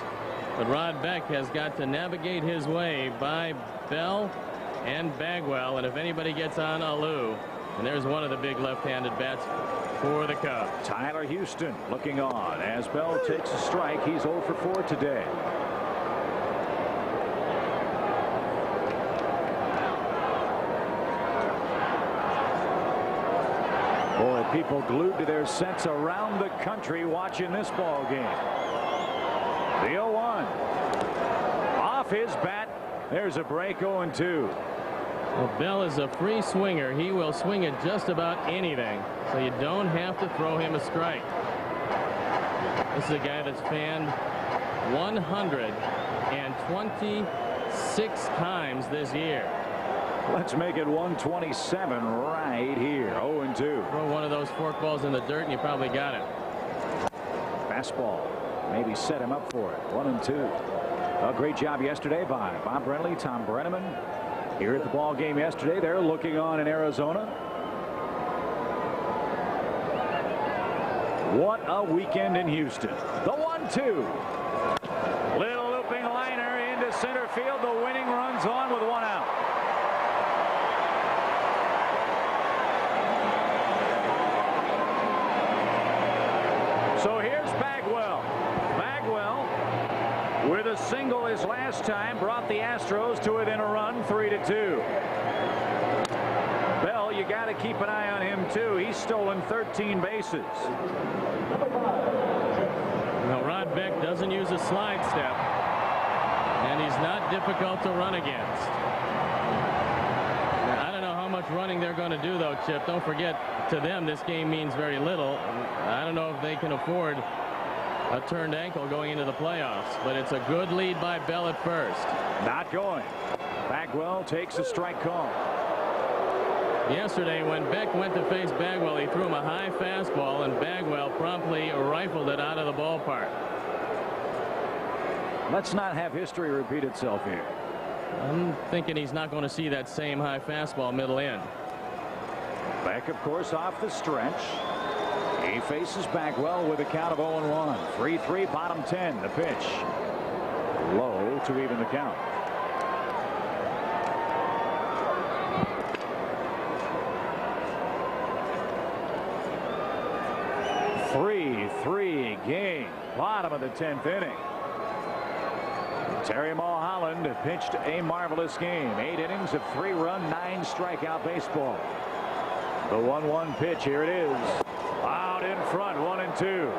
But Rod Beck has got to navigate his way by Bell and Bagwell, and if anybody gets on, Alou. And there's one of the big left-handed bats for the Cubs. Tyler Houston looking on as Bell takes a strike. He's 0 for 4 today. Boy, people glued to their sets around the country watching this ball game. The 0-1 off his bat. There's a break. 0-2. Well, Bell is a free swinger. He will swing at just about anything, so you don't have to throw him a strike. This is a guy that's fanned 126 times this year. Let's make it 127 right here. 0-2. Throw one of those forkballs in the dirt and you probably got it. Fastball. Maybe set him up for it. 1-2. A great job yesterday by Bob Brenly, Tom Brenneman. Here at the ball game yesterday, they're looking on in Arizona. What a weekend in Houston. The 1-2. Little looping liner into center field. The winning run's on with 1 out. So here's Bagwell. Bagwell with a single his last time brought the Astros to within a run, 3-2. Bell, you got to keep an eye on him too. He's stolen 13 bases. Now Rod Beck doesn't use a slide step, and he's not difficult to run against. Now, I don't know how much running they're going to do though, Chip. Don't forget, to them this game means very little. I don't know if they can afford a turned ankle going into the playoffs, but it's a good lead by Bell at first. Not going. Bagwell takes a strike call. Yesterday, when Beck went to face Bagwell, he threw him a high fastball, and Bagwell promptly rifled it out of the ballpark. Let's not have history repeat itself here. I'm thinking he's not going to see that same high fastball middle in. Beck, of course, off the stretch. He faces Bagwell with a count of 0-1. 3-3, bottom 10. The pitch. Low to even the count. Three game. Bottom of the 10th inning. Terry Mulholland pitched a marvelous game. 8 innings of 3-run, 9 strikeout baseball. The 1-1 pitch. Here it is. Out in front, 1-2.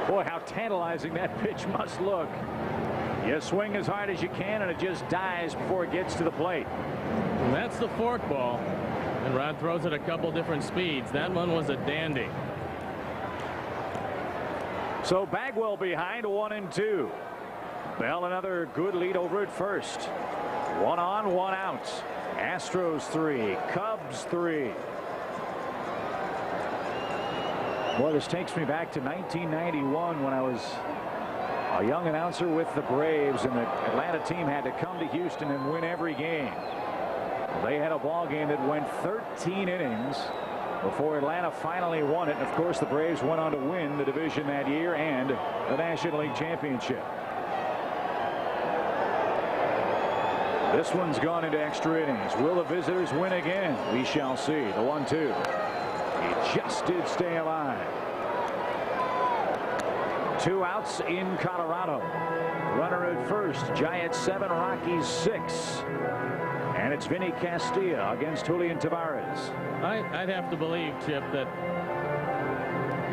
Boy, how tantalizing that pitch must look. You swing as hard as you can, and it just dies before it gets to the plate. And that's the forkball. And Rod throws it a couple different speeds. That one was a dandy. So Bagwell behind, 1-2. Bell, another good lead over at first. 1 on, 1 out. Astros 3, Cubs 3. Boy, this takes me back to 1991 when I was a young announcer with the Braves, and the Atlanta team had to come to Houston and win every game. They had a ball game that went 13 innings before Atlanta finally won it. And of course, the Braves went on to win the division that year and the National League Championship. This one's gone into extra innings. Will the visitors win again? We shall see. The 1-2. He just did stay alive. 2 outs in Colorado. Runner at first. Giants 7, Rockies 6. And it's Vinny Castilla against Julian Tavarez. I'd have to believe, Chip, that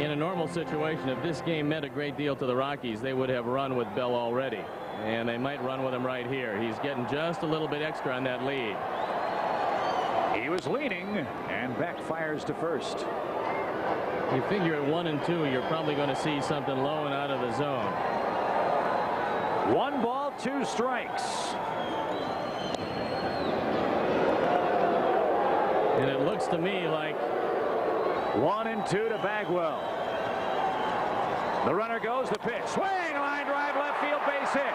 in a normal situation, if this game meant a great deal to the Rockies, they would have run with Bell already. And they might run with him right here. He's getting just a little bit extra on that lead. He was leaning, and backfires to first. You figure at 1 and 2, you're probably going to see something low and out of the zone. 1 ball, 2 strikes. And it looks to me like 1 and 2 to Bagwell. The runner goes, the pitch. Swing, line drive, left field, base hit.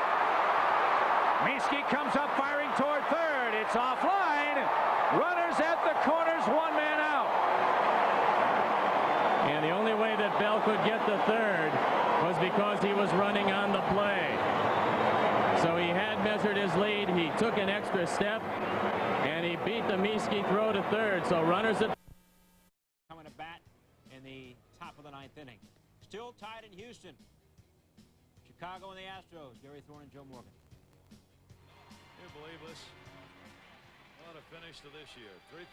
Mieske comes up firing toward third. It's offline. Runners at the corners, 1 man out. And the only way that Bell could get the third was because he was running on the play. So he had measured his lead. He took an extra step, and he beat the Mieske throw to third. So runners at coming to bat in the top of the 9th inning. Still tied in Houston. Chicago and the Astros. Gary Thorne and Joe Morgan. Can you believe this? What a finish to this year. 3-3.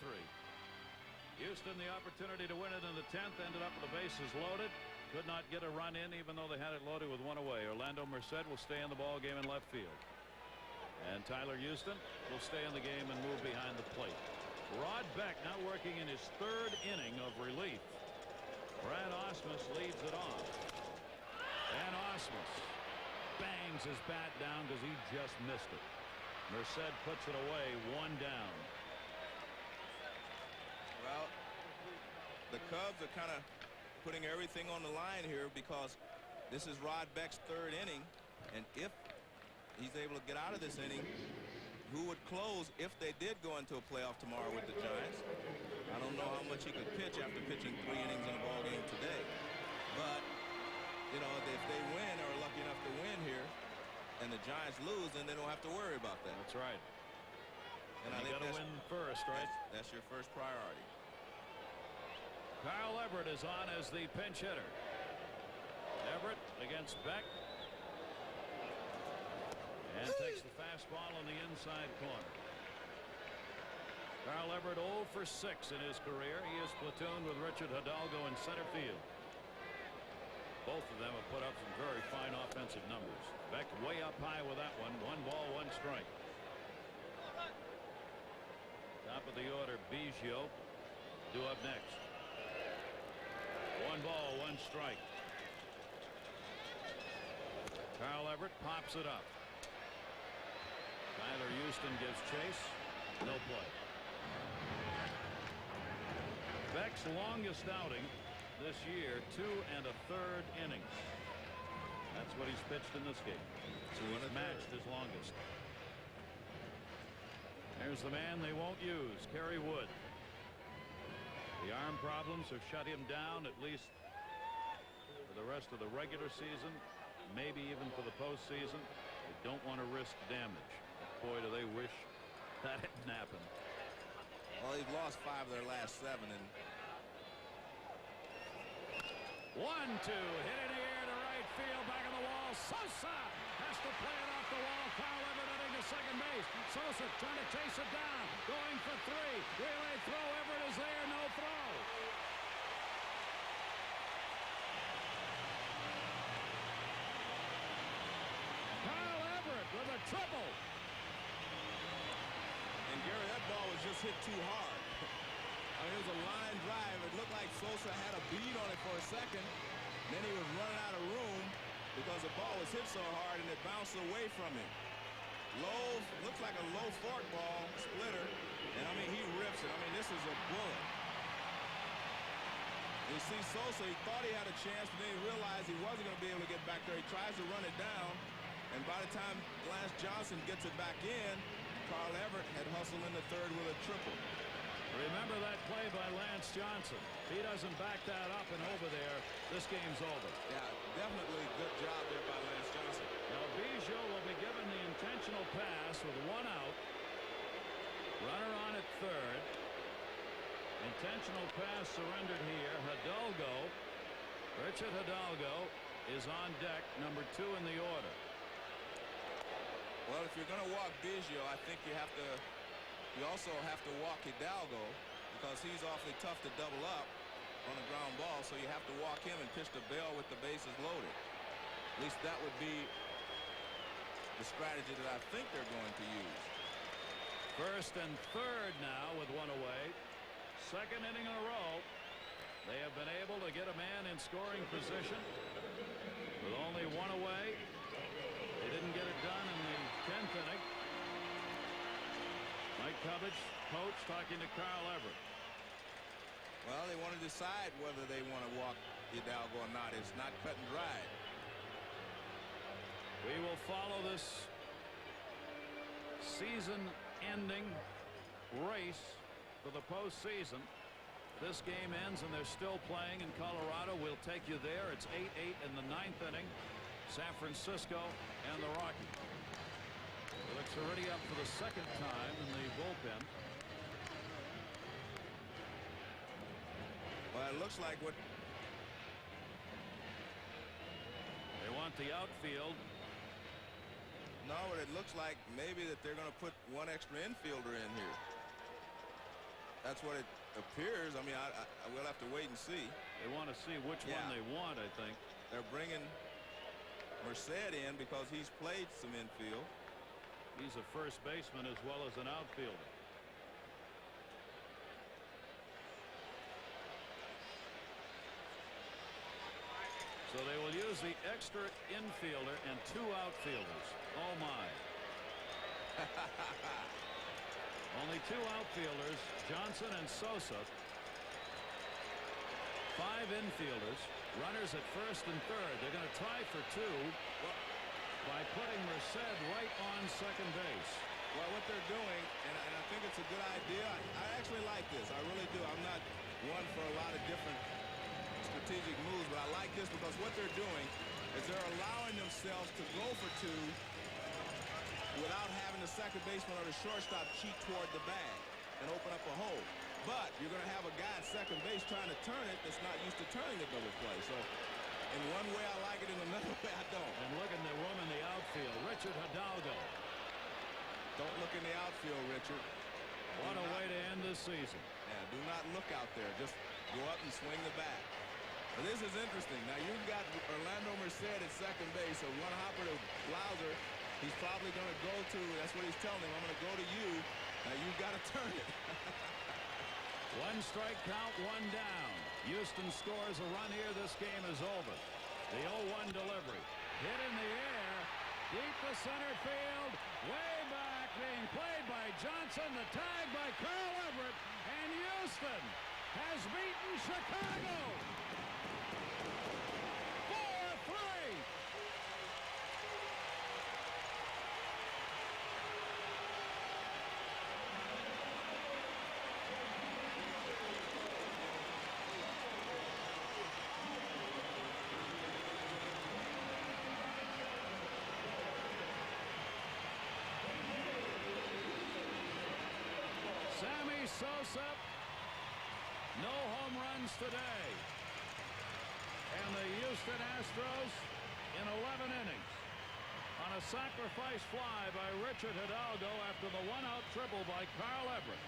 Houston, the opportunity to win it in the 10th, ended up with the bases loaded. Could not get a run in, even though they had it loaded with 1 away. Orlando Merced will stay in the ball game in left field. And Tyler Houston will stay in the game and move behind the plate. Rod Beck now working in his 3rd inning of relief. Brad Ausmus leads it off. And Ausmus bangs his bat down because he just missed it. Merced puts it away, 1 down. Well, the Cubs are kind of putting everything on the line here because this is Rod Beck's 3rd inning, and if he's able to get out of this inning, who would close if they did go into a playoff tomorrow with the Giants? I don't know how much he could pitch after pitching 3 innings in a ball game today, but you know, if they win or are lucky enough to win here and the Giants lose, then they don't have to worry about that. That's right. And I you think got to win first, right? That's your first priority. Carl Everett is on as the pinch hitter. Everett against Beck. And takes the fastball on the inside corner. Carl Everett 0 for 6 in his career. He is platooned with Richard Hidalgo in center field. Both of them have put up some very fine offensive numbers. Beck way up high with that one. 1 ball, 1 strike. Top of the order, Biggio due up next. 1 ball, 1 strike. Carl Everett pops it up. Tyler Houston gives chase. No play. Beck's longest outing this year, 2 1/3 innings. That's what he's pitched in this game. He's matched his longest. There's the man they won't use, Kerry Wood. The arm problems have shut him down at least for the rest of the regular season, maybe even for the postseason. They don't want to risk damage. Boy, do they wish that hadn't happened. Well, they've lost 5 of their last 7, and 1-2 hit in the air to right field, back on the wall. Sosa has to play it off the wall. Carl Everett heading to second base. Sosa trying to chase it down, going for 3. Relay throw. Everett is there, no throw. Carl Everett with a triple. And Gary, that ball was just hit too hard. I mean, it was a line drive. It looked like Sosa had a bead on it for a second. Then he was running out of room, because the ball was hit so hard and it bounced away from him. Low, looks like a low fork ball, splitter, and I mean, he rips it. I mean, this is a bullet. You see Sosa, he thought he had a chance, but then he realized he wasn't going to be able to get back there. He tries to run it down, and by the time Lance Johnson gets it back in, Carl Everett had hustled in the third with a triple. Remember that play by Lance Johnson. If he doesn't back that up and over there, this game's over. Yeah, definitely good job there by Lance Johnson. Now Biggio will be given the intentional pass with 1 out. Runner on at third. Intentional pass surrendered here. Hidalgo, Richard Hidalgo is on deck, number 2 in the order. Well, if you're going to walk Biggio, I think you also have to walk Hidalgo, because he's awfully tough to double up on a ground ball, so you have to walk him and pitch to Bell with the bases loaded. At least that would be the strategy that I think they're going to use. First and third now with 1 away. Second inning in a row. They have been able to get a man in scoring position with only 1 away. They didn't get it done in the 10th inning. Mike Cubbage, coach, talking to Carl Everett. Well, they want to decide whether they want to walk Hidalgo or not. It's not cut and dried. We will follow this season-ending race for the postseason. This game ends and they're still playing in Colorado. We'll take you there. It's 8-8 in the 9th inning. San Francisco and the Rockies. Felix already up for the 2nd time in the bullpen. Well, it looks like what they want the outfield. No, but it looks like maybe that they're going to put 1 extra infielder in here. That's what it appears. I mean, I will have to wait and see. They want to see which one they want, I think. They're bringing Merced in because he's played some infield. He's a first baseman as well as an outfielder. So they will use the extra infielder and 2 outfielders. Oh my. Only 2 outfielders, Johnson and Sosa. 5 infielders, runners at first and third. They're going to try for 2 by putting Merced right on second base. Well, what they're doing, and I think it's a good idea. I actually like this. I really do. I'm not one for a lot of different strategic moves, but I like this because what they're doing is they're allowing themselves to go for 2 without having the second baseman or the shortstop cheat toward the bag and open up a hole. But you're going to have a guy at second base trying to turn it that's not used to turning the double play. So in one way I like it, in another way I don't. And look at the room in the outfield. Richard Hidalgo. Don't look in the outfield, Richard. What a way to end this season. Yeah, do not look out there. Just go up and swing the bat. But this is interesting. Now you've got Orlando Merced at second base, so one hopper to Blauser. He's probably going to go to, that's what he's telling him, I'm going to go to you. Now you've got to turn it. 1 strike count, 1 down. Houston scores a run here. This game is over. The 0-1 delivery. Hit in the air. Deep to center field. Way back. Being played by Johnson. The tag by Carl Everett. And Houston has beaten Chicago. 4-3. Sosa, no home runs today. And the Houston Astros in 11 innings on a sacrifice fly by Richard Hidalgo after the 1-out triple by Carl Everett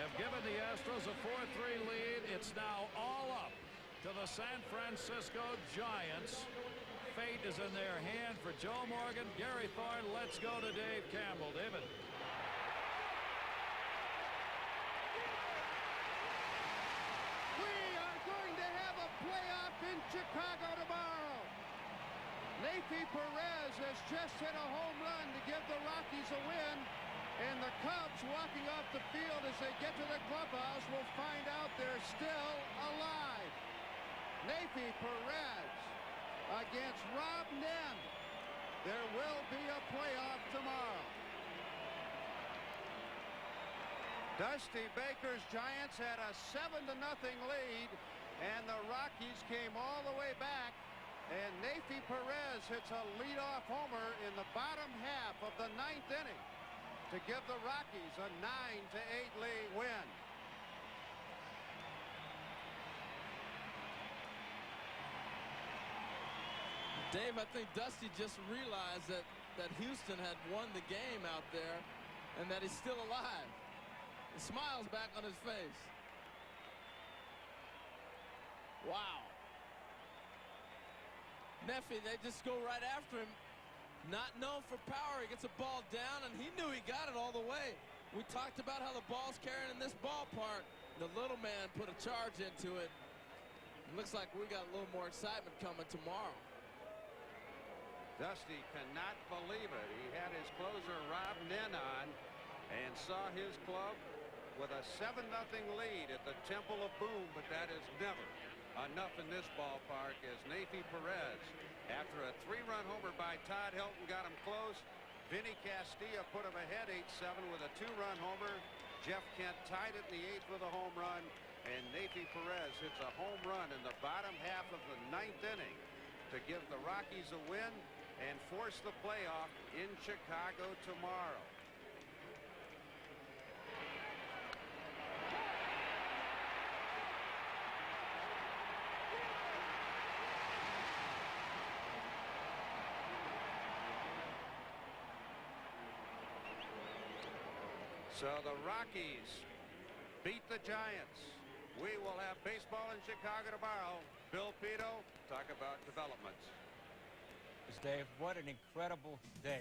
have given the Astros a 4-3 lead. It's now all up to the San Francisco Giants. Fate is in their hand for Joe Morgan, Gary Thorne. Let's go to Dave Campbell. David. Playoff in Chicago tomorrow. Neifi Perez has just hit a home run to give the Rockies a win. And the Cubs walking off the field as they get to the clubhouse will find out they're still alive. Neifi Perez against Rob Nen. There will be a playoff tomorrow. Dusty Baker's Giants had a 7-0 lead, and the Rockies came all the way back. And Neifi Perez hits a leadoff homer in the bottom half of the 9th inning to give the Rockies a 9-8 lead win. Dave, I think Dusty just realized that Houston had won the game out there and that he's still alive. The smile's back on his face. Wow. Neifi, they just go right after him. Not known for power. He gets a ball down, and he knew he got it all the way. We talked about how the ball's carrying in this ballpark. The little man put a charge into it. It looks like we got a little more excitement coming tomorrow. Dusty cannot believe it. He had his closer Rob Nen on and saw his club with a 7-0 lead at the Temple of Boom, but that is never enough in this ballpark as Neifi Perez, after a 3-run homer by Todd Helton, got him close. Vinny Castilla put him ahead 8-7 with a 2-run homer. Jeff Kent tied it in the 8th with a home run, and Neifi Perez hits a home run in the bottom half of the 9th inning to give the Rockies a win and force the playoff in Chicago tomorrow. So the Rockies beat the Giants. We will have baseball in Chicago tomorrow. Bill Pito, talk about developments. Dave, what an incredible day.